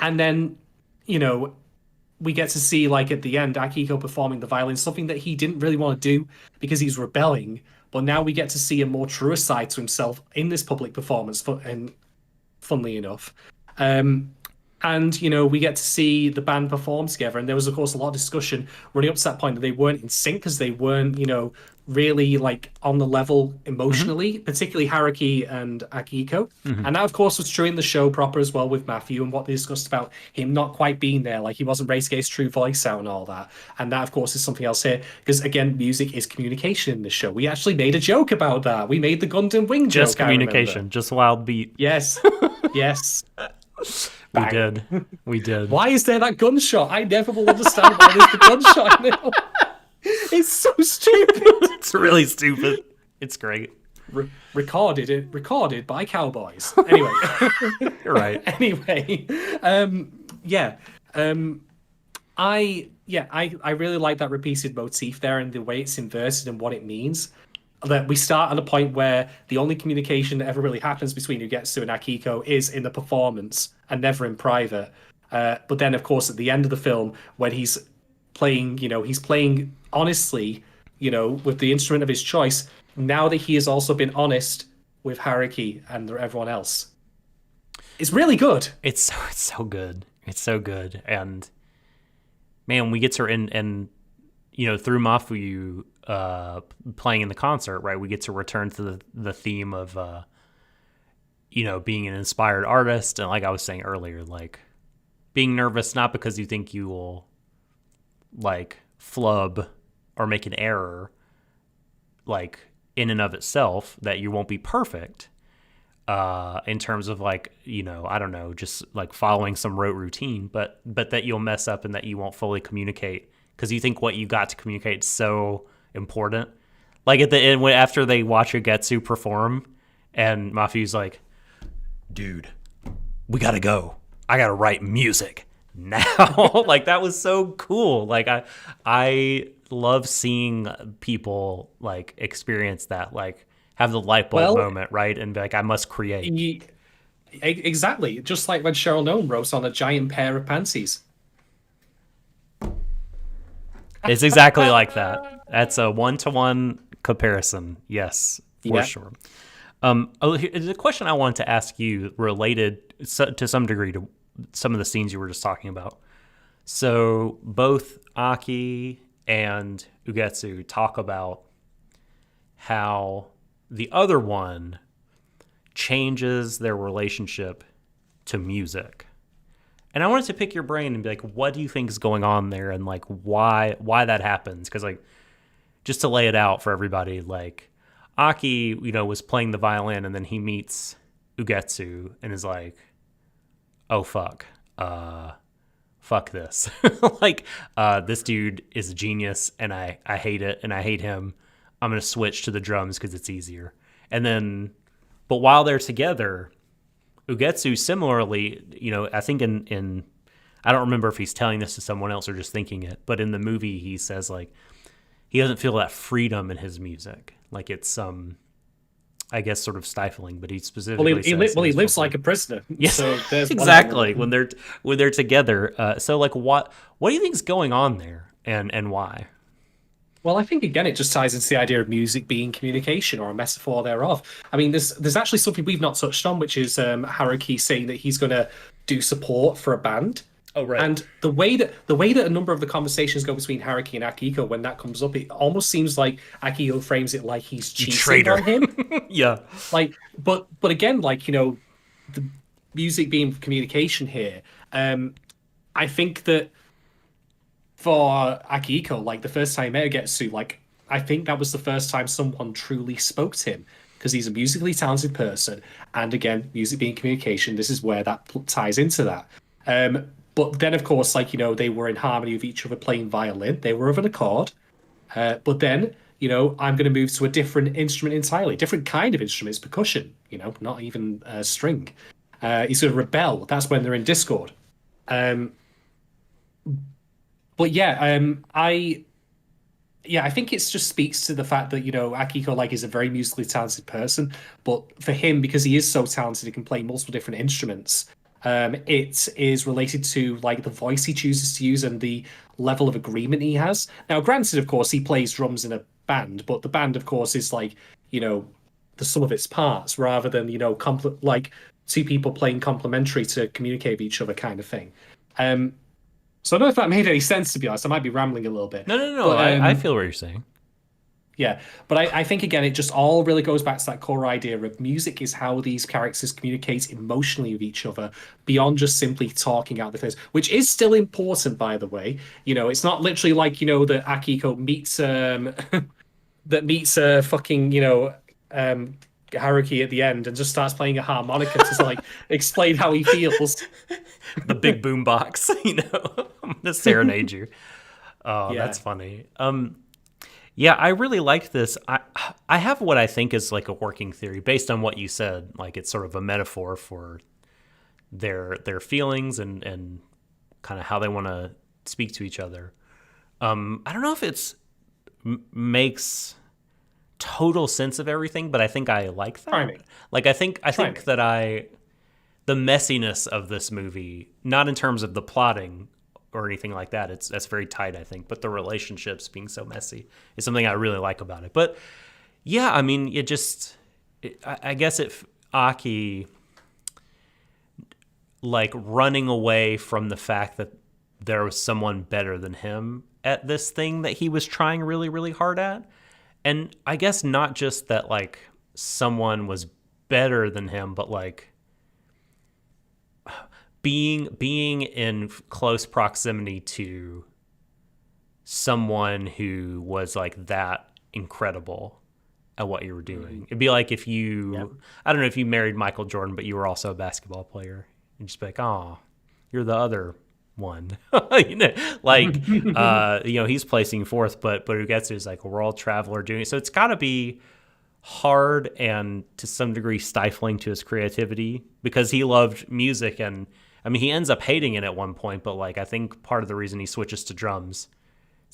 then, you know, we get to see, like, at the end, Akiko performing the violin, something that he didn't really want to do because he's rebelling. But now we get to see a more truer side to himself in this public performance, and funnily enough. And, you know, we get to see the band perform together. And there was, of course, a lot of discussion running up to that point that they weren't in sync because they weren't, you know, really like on the level emotionally, particularly Haruki and Akiko. And that, of course, was true in the show proper as well with Matthew and what they discussed about him not quite being there, like he wasn't ready to get his true voice out and all that. And that, of course, is something else here because again, music is communication in this show. We actually made a joke about that. We made the Gundam Wing joke. Just communication, just wild beat. Yes, yes. We did. We did. Why is there that gunshot? I never will understand why there's the gunshot now. It's so stupid. It's really stupid. It's great. Recorded by cowboys. Anyway, You're right. Anyway, I really like that repeated motif there and the way it's inverted and what it means. That we start at a point where the only communication that ever really happens between Ugetsu and Akiko is in the performance and never in private. But then, of course, at the end of the film, when he's playing, he's playing honestly, with the instrument of his choice, now that he has also been honest with Haruki and everyone else. It's really good. It's so good. It's so good. And man, we get to and through Mafuyu playing in the concert, right? We get to return to the theme of being an inspired artist, and like I was saying earlier, like being nervous not because you think you will like flub or make an error, like in and of itself, that you won't be perfect in terms of like, I don't know, just like following some rote routine, but that you'll mess up and that you won't fully communicate because you think what you got to communicate is so important. Like at the end, after they watch Ugetsu perform and Mafuyu's like, dude, we gotta go. I gotta write music now. Like that was so cool. Like I love seeing people like experience that, like have the light bulb moment, right? And be like, I must create. Exactly. Just like when Cheryl Nome wrote on a giant pair of panties. It's exactly like that. That's a 1-to-1 comparison. Yes, for sure. The question I wanted to ask you related to some degree to some of the scenes you were just talking about. So both Aki and Ugetsu talk about how the other one changes their relationship to music. And I wanted to pick your brain and be like, what do you think is going on there, and like why that happens? Because like, just to lay it out for everybody, like Aki, was playing the violin, and then he meets Ugetsu and is like, oh fuck this. Like this dude is a genius, and I hate it, and I hate him. I'm gonna switch to the drums because it's easier. And then, but while they're together, Ugetsu similarly, I think in I don't remember if he's telling this to someone else or just thinking it, but in the movie he says like he doesn't feel that freedom in his music. Like it's I guess sort of stifling, but he specifically he lives like a prisoner. Yes, so exactly. When they're together. So like what do you think is going on there, and why? Well, I think again it just ties into the idea of music being communication or a metaphor thereof. I mean, there's actually something we've not touched on, which is Haruki saying that he's going to do support for a band. Oh, right. And the way that a number of the conversations go between Haruki and Akiko when that comes up, it almost seems like Akiko frames it like he's cheating on him. Yeah. Like, but again, like the music being communication here. I think that. For Akiko, like the first time he met Ugetsu, like I think that was the first time someone truly spoke to him because he's a musically talented person, and again, music being communication. This is where that ties into that. But then, of course, like they were in harmony with each other playing violin. They were of an accord. But then, I'm going to move to a different instrument entirely, different kind of instrument. It's percussion. Not even string. He's going to rebel. That's when they're in discord. But I think it just speaks to the fact that Akiko like is a very musically talented person, but for him, because he is so talented, he can play multiple different instruments. It is related to like the voice he chooses to use and the level of agreement he has. Now, granted, of course, he plays drums in a band, but the band, of course, is like the sum of its parts rather than like two people playing complementary to communicate with each other kind of thing. So I don't know if that made any sense, to be honest. I might be rambling a little bit. No. But, I feel what you're saying. Yeah, but I think again, it just all really goes back to that core idea of music is how these characters communicate emotionally with each other beyond just simply talking out the face, which is still important, by the way. It's not literally like, that Akiko meets that meets fucking, um Haruki at the end and just starts playing a harmonica to like explain how he feels. The big boom box, I'm gonna serenade you. Oh, Yeah. that's funny. Yeah, I really liked this. I have what I think is like a working theory based on what you said. Like it's sort of a metaphor for their feelings and kind of how they want to speak to each other. I don't know if it's makes total sense of everything, but I think I like that. Try me. Like I think Try me. that the messiness of this movie, not in terms of the plotting or anything like that, that's very tight, I think, but the relationships being so messy is something I really like about it. But yeah, I mean, I guess Aki like running away from the fact that there was someone better than him at this thing that he was trying really, really hard at. And I guess not just that like someone was better than him, but like being in close proximity to someone who was like that incredible at what you were doing. It'd be like if I don't know if you married Michael Jordan, but you were also a basketball player. You'd just be like, oh, you're the other one. He's placing fourth, but who gets it is like a world traveler doing it. So it's got to be hard and to some degree stifling to his creativity because he loved music. And I mean, he ends up hating it at one point, but like I think part of the reason he switches to drums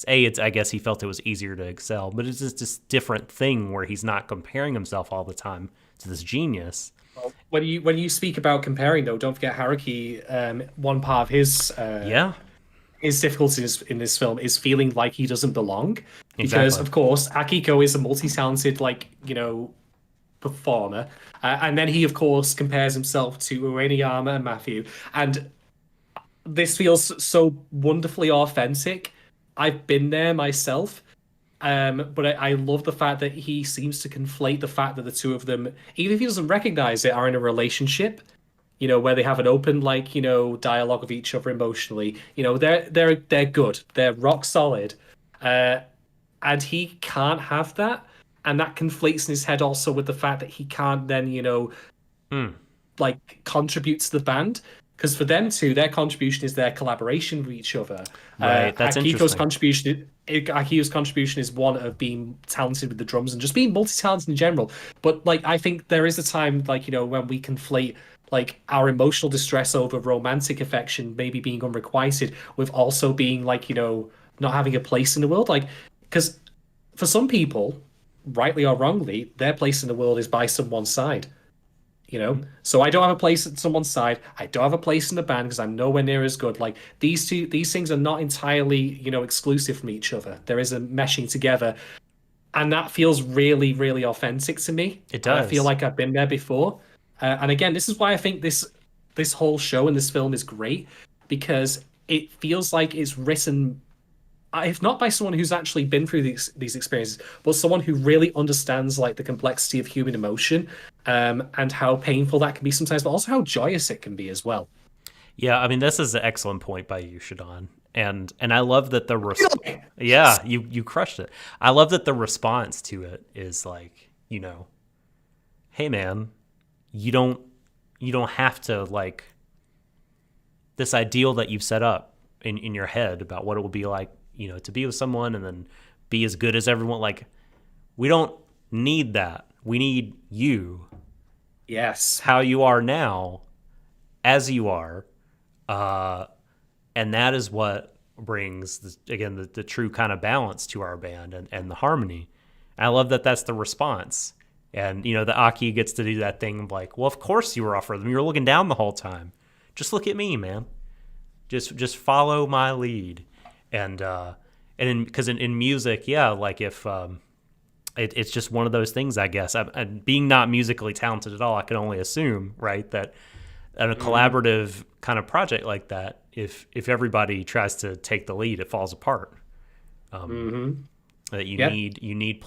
is I guess he felt it was easier to excel, but it's just this different thing where he's not comparing himself all the time to this genius. Well, when you speak about comparing, though, don't forget Haruki. One part of his difficulties in this film is feeling like he doesn't belong, because of course Akiko is a multi-talented performer, and then he of course compares himself to Ueniyama and Matthew, and this feels so wonderfully authentic. I've been there myself. But I love the fact that he seems to conflate the fact that the two of them, even if he doesn't recognize it, are in a relationship, where they have an open, dialogue with each other emotionally. They're good. They're rock solid. And he can't have that. And that conflates in his head also with the fact that he can't then, contribute to the band. Because for them two, their contribution is their collaboration with each other. Right, that's interesting. Akiko's contribution is one of being talented with the drums and just being multi-talented in general. But I think there is a time when we conflate our emotional distress over romantic affection maybe being unrequited with also being not having a place in the world. Because for some people, rightly or wrongly, their place in the world is by someone's side. So I don't have a place at someone's side. I don't have a place in the band because I'm nowhere near as good. These things are not entirely, exclusive from each other. There is a meshing together, and that feels really, really authentic to me. It does. I feel like I've been there before, and again, this is why I think this whole show and this film is great, because it feels like it's written, if not by someone who's actually been through these experiences, but someone who really understands the complexity of human emotion, and how painful that can be sometimes, but also how joyous it can be as well. Yeah, I mean, this is an excellent point by you, Shadon. And I love that you crushed it. I love that the response to it is hey man, you don't have to this ideal that you've set up in your head about what it would be like, to be with someone and then be as good as everyone. We don't need that. We need you. Yes. How you are now, as you are. And that is what brings, the true kind of balance to our band and the harmony. I love that that's the response. And, the Aki gets to do that thing of well, of course you were off rhythm. You were looking down the whole time. Just look at me, man. Just follow my lead. And because in music, if it's just one of those things, I guess. Being not musically talented at all, I can only assume, right, that in a collaborative kind of project like that, if everybody tries to take the lead, it falls apart. that Yeah. you need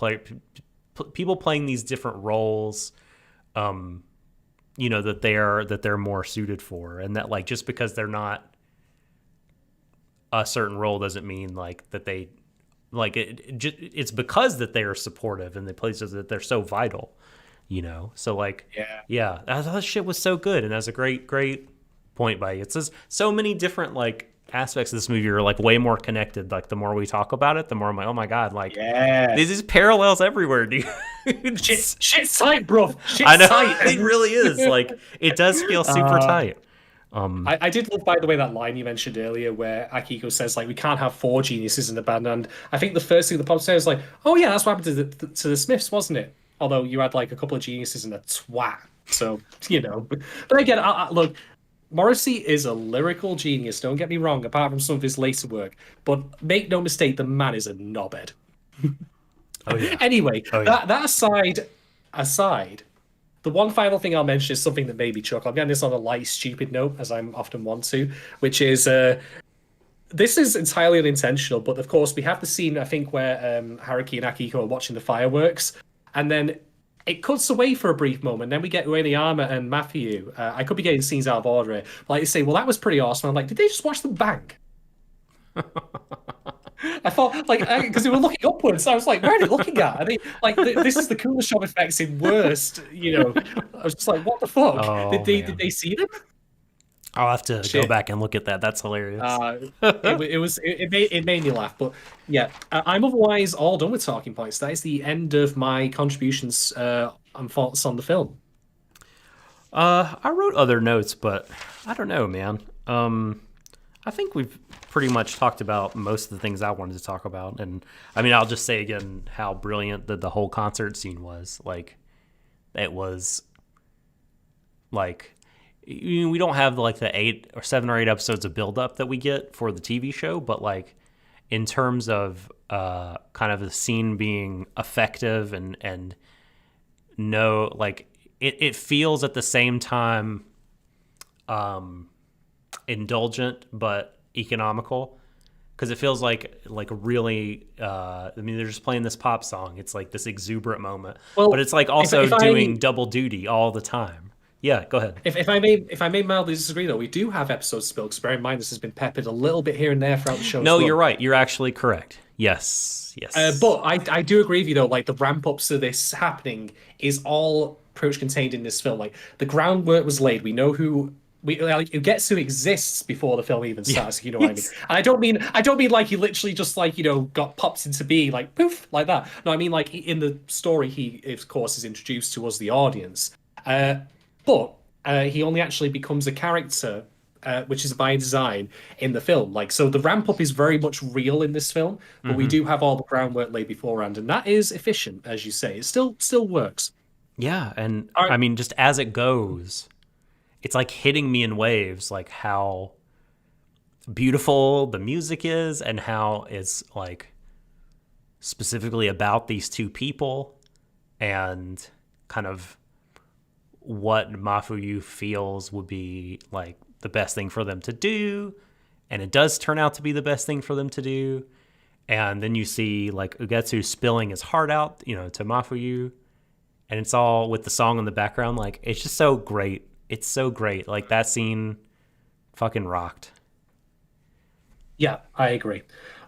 people playing these different roles, that they're more suited for, and that like just because they're not a certain role doesn't mean like that they like it's because that they are supportive and the places that they're so vital, so like yeah, that shit was so good, and that's a great point by you. It says so many different like aspects of this movie are like way more connected. Like the more we talk about it, the more I'm like, oh my god, like there's these parallels everywhere, dude. Shit tight, bro. Shit I know tight. it really is. Like it does feel super tight. I did love, by the way, that line you mentioned earlier where Akiko says, like, we can't have 4 geniuses in the band. And I think the first thing the pop says is like, oh, yeah, that's what happened to the Smiths, wasn't it? Although you had, like, a couple of geniuses and a twat. So, But again, look, Morrissey is a lyrical genius, don't get me wrong, apart from some of his later work. But make no mistake, the man is a knobhead. Oh, yeah. Anyway, Oh, yeah. that aside, the one final thing I'll mention is something that made me chuckle. I'm getting this on a light, stupid note, as I'm often want to, which is this is entirely unintentional, but of course we have the scene, I think, where Haruki and Akiko are watching the fireworks, and then it cuts away for a brief moment. Then we get Ueniyama and Matthew. I could be getting scenes out of order here. But like they say, well, that was pretty awesome. I'm like, did they just watch them bang? I thought, like, because they were looking upwards. I was like, where are they looking at? Are they like, this is the coolest shot effects in worst, I was just like, what the fuck? Oh, Did they see them? I'll have to go back and look at that. That's hilarious. It made me laugh. But yeah, I'm otherwise all done with talking points. That is the end of my contributions and thoughts on the film. I wrote other notes, but I don't know, man. I think we've pretty much talked about most of the things I wanted to talk about. And I mean, I'll just say again how brilliant the whole concert scene was. Like, it was like, we don't have like the 7 or 8 episodes of build up that we get for the TV show, but like in terms of kind of the scene being effective and no, like it feels at the same time indulgent but economical, because it feels like really I mean, they're just playing this pop song. It's like this exuberant moment, but it's like also if doing double duty all the time. Yeah, go ahead. If I may mildly disagree, though, we do have episodes spilled, because bear in mind this has been peppered a little bit here and there throughout the show. No, you're right. You're actually correct. Yes. But I do agree with you, though. Like, the ramp ups to this happening is all pretty much contained in this film. Like, the groundwork was laid. We know who. Getsu exists before the film even starts. You know what I mean? And I don't mean like he literally just like got popped into being like poof like that. No, I mean like in the story he of course is introduced to us, the audience. But he only actually becomes a character, which is by design in the film. Like, so the ramp up is very much real in this film, but we do have all the groundwork laid beforehand, and that is efficient, as you say. It still works. Yeah, and I mean, just as it goes, it's like hitting me in waves, like how beautiful the music is and how it's like specifically about these two people and kind of what Mafuyu feels would be like the best thing for them to do. And it does turn out to be the best thing for them to do. And then you see like Ugetsu spilling his heart out, to Mafuyu. And it's all with the song in the background. Like, it's just so great. It's so great. Like, that scene fucking rocked. Yeah, I agree.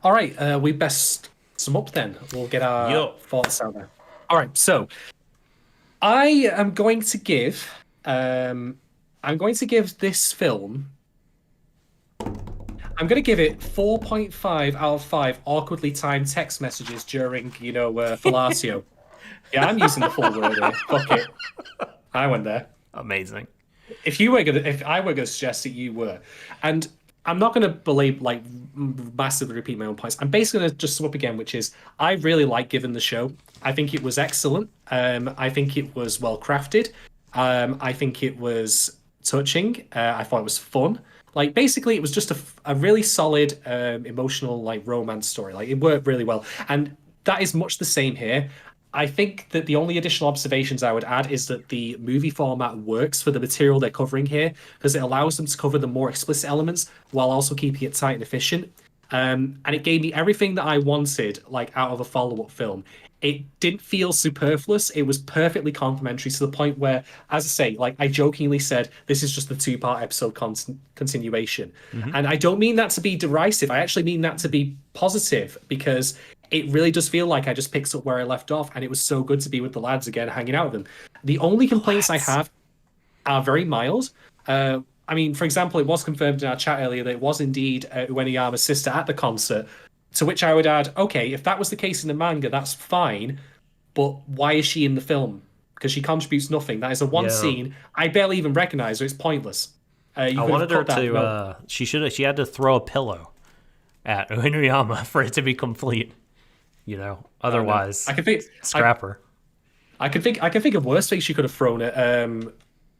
All right, we best sum up then. We'll get our thoughts out there. All right, so I am going to give this film. I'm going to give it 4.5 out of 5 awkwardly timed text messages during, fellatio. Yeah, I'm using the full word here. Fuck it. I went there. Amazing. If I were gonna suggest that you were, and I'm not gonna massively repeat my own points. I'm basically gonna just sum up again, which is I really like Given the show. I think it was excellent. I think it was well crafted. I think it was touching. I thought it was fun. Like, basically, it was just a really solid emotional like romance story. Like, it worked really well, and that is much the same here. I think that the only additional observations I would add is that the movie format works for the material they're covering here, because it allows them to cover the more explicit elements while also keeping it tight and efficient. And it gave me everything that I wanted, like out of a follow-up film. It didn't feel superfluous. It was perfectly complimentary to the point where, as I say, like I jokingly said, this is just the two-part episode continuation. Hmm. And I don't mean that to be derisive. I actually mean that to be positive because it really does feel like I just picked up where I left off, and it was so good to be with the lads again, hanging out with them. The only complaints I have are very mild. I mean, for example, it was confirmed in our chat earlier that it was indeed Ueniyama's sister at the concert. To which I would add, okay, if that was the case in the manga, that's fine. But why is she in the film? Because she contributes nothing. That is a one Yeah. scene. I barely even recognize her. It's pointless. You I could have wanted her cut that to. note. She had to throw a pillow at Inuyama for it to be complete. Otherwise, I can think. scrap her. I can think of worse things she could have thrown at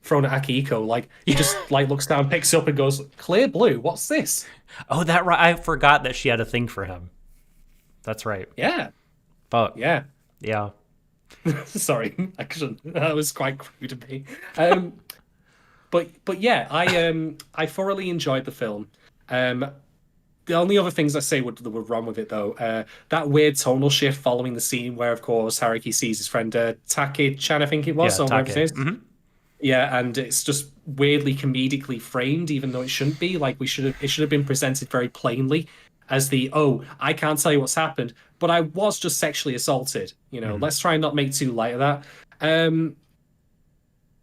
Akihiko. Like he just like looks down, picks up, and goes, "Clear blue. What's this?" Oh, that right. I forgot that she had a thing for him. That's right. Yeah, Fuck. yeah. Yeah. Sorry, I couldn't. That was quite crude of me. But yeah, I thoroughly enjoyed the film. The only other things I say that were wrong with it though, that weird tonal shift following the scene where, of course, Haruki sees his friend Take-chan, I think it was, Yeah, or whatever Take. it is. Yeah, and it's just weirdly comedically framed, even though it shouldn't be. Like it should have been presented very plainly as I can't tell you what's happened, but I was just sexually assaulted. Let's try and not make too light of that.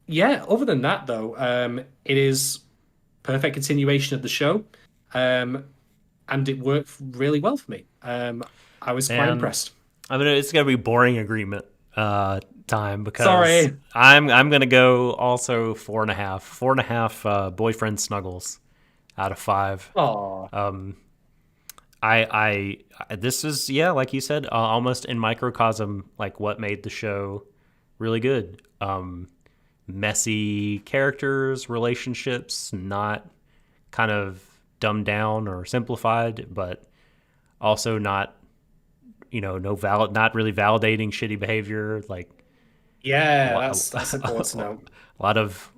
Yeah, other than that though, it is perfect continuation of the show. And it worked really well for me. I was quite impressed. I mean, it's gonna be boring agreement time because Sorry. I'm gonna go also 4.5. 4.5 boyfriend snuggles out of 5. Oh, I this is, yeah, like you said, almost in microcosm, like what made the show really good. Messy characters, relationships, not kind of dumbed down or simplified, but also not, not really validating shitty behavior. Like, yeah, that's important to know. a lot of,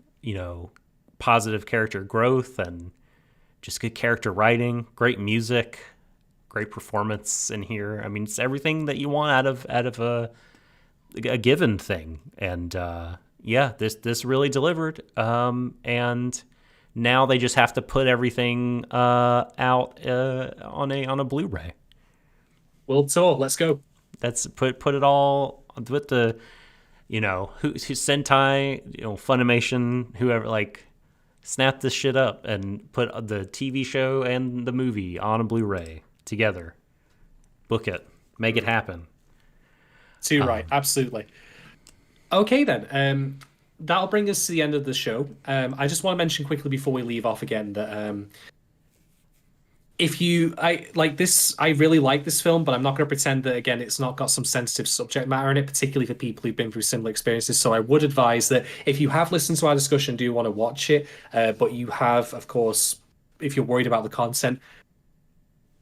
positive character growth and just good character writing, great music, great performance in here. I mean, it's everything that you want out of a given thing. And yeah, this really delivered. And now they just have to put everything out on a Blu-ray. World tour, let's go. That's put it all with the, who Sentai, Funimation, whoever, like, snap this shit up and put the TV show and the movie on a Blu-ray together. Book it, make it happen. Too right, absolutely. Okay then, that'll bring us to the end of the show. I just want to mention quickly before we leave off again that I really like this film, but I'm not going to pretend that, again, it's not got some sensitive subject matter in it, particularly for people who've been through similar experiences. So I would advise that if you have listened to our discussion, do want to watch it, but you have, of course, if you're worried about the content,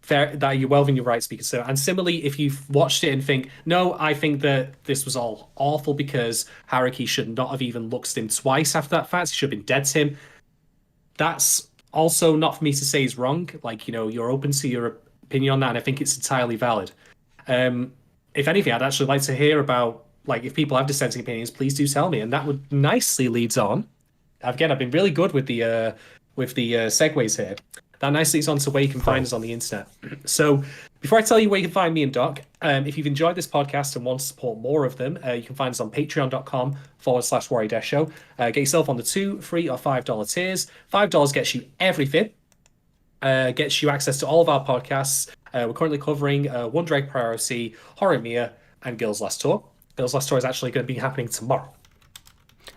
that you're well within your rights to be considered. And similarly, if you've watched it and think, no, I think that this was all awful because Haruki should not have even looked at him twice after that fact, he should have been dead to him. That's also not for me to say is wrong. Like, you're open to your opinion on that, and I think it's entirely valid. If anything, I'd actually like to hear about, like, if people have dissenting opinions, please do tell me. And that would nicely leads on. Again, I've been really good with the segues here. That nicely leads on to where you can find us on the internet. So before I tell you where you can find me and Doc, if you've enjoyed this podcast and want to support more of them, you can find us on patreon.com/Warui Deshou. Get yourself on the $2, $3, or $5 tiers. $5 gets you everything. Gets you access to all of our podcasts. We're currently covering One Drag Priority, Horimiya, and Girls Last Tour. Girls Last Tour is actually going to be happening tomorrow.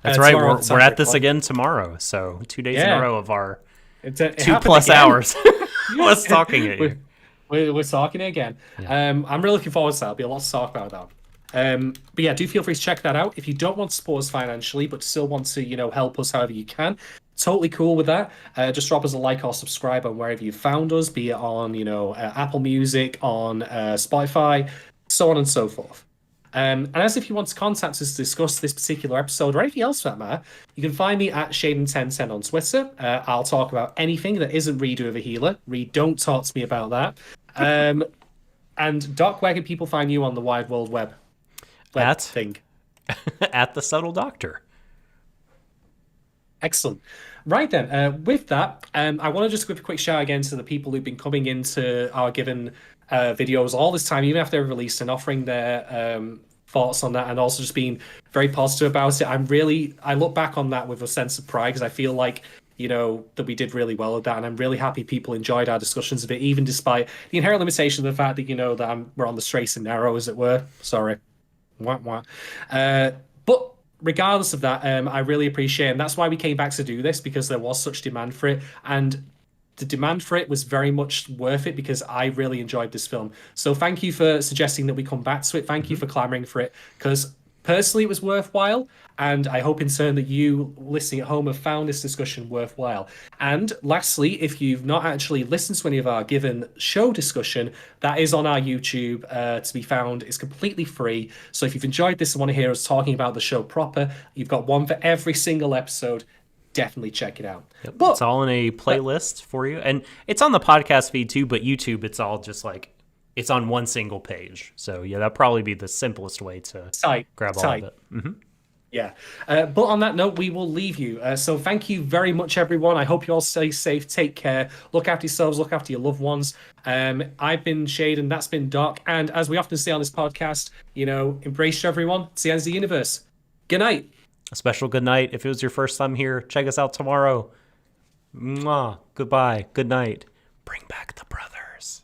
That's right. We're at this again tomormo. So 2 days in a row of our it 2+ hours. Us talking at you. We're talking again. Yeah. I'm really looking forward to that. There'll be a lot to talk about that. But yeah, do feel free to check that out. If you don't want to support us financially, but still want to, help us however you can, totally cool with that. Just drop us a like or subscribe on wherever you found us, be it on, Apple Music, on Spotify, so on and so forth. And as if you want to contact us to discuss this particular episode or anything else for that matter, you can find me at Shadon1010 on Twitter. I'll talk about anything that isn't Reed with a healer. Reed, don't talk to me about that. And Doc, where can people find you on the wide world web thing? At the Subtle Doctor. Excellent. Right then, with that, I want to just give a quick shout again to the people who've been coming into our given videos all this time, even after they're released, and offering their thoughts on that, and also just being very positive about it. I look back on that with a sense of pride because I feel like, that we did really well at that, and I'm really happy people enjoyed our discussions of it, even despite the inherent limitation of the fact that, that we're on the straight and narrow, as it were. Sorry. Wah, wah. But regardless of that, I really appreciate it. And that's why we came back to do this, because there was such demand for it. And the demand for it was very much worth it because I really enjoyed this film. So thank you for suggesting that we come back to it. Thank you for clamoring for it, because personally it was worthwhile. And I hope in turn that you listening at home have found this discussion worthwhile. And lastly, if you've not actually listened to any of our given show discussion, that is on our YouTube to be found. It's completely free. So if you've enjoyed this and want to hear us talking about the show proper, you've got one for every single episode. Definitely check it out. Yep. But it's all in a playlist for you. And it's on the podcast feed too, but YouTube, it's all just like, it's on one single page. So yeah, that'd probably be the simplest way to grab all of it. Mm-hmm. Yeah. But on that note, we will leave you. So thank you very much, everyone. I hope you all stay safe. Take care. Look after yourselves. Look after your loved ones. I've been Shadon. That's been Doc. And as we often say on this podcast, embrace everyone. It's the end of the universe. Good night. A special good night. If it was your first time here, check us out tomorrow. Mwah. Goodbye. Good night. Bring back the brothers.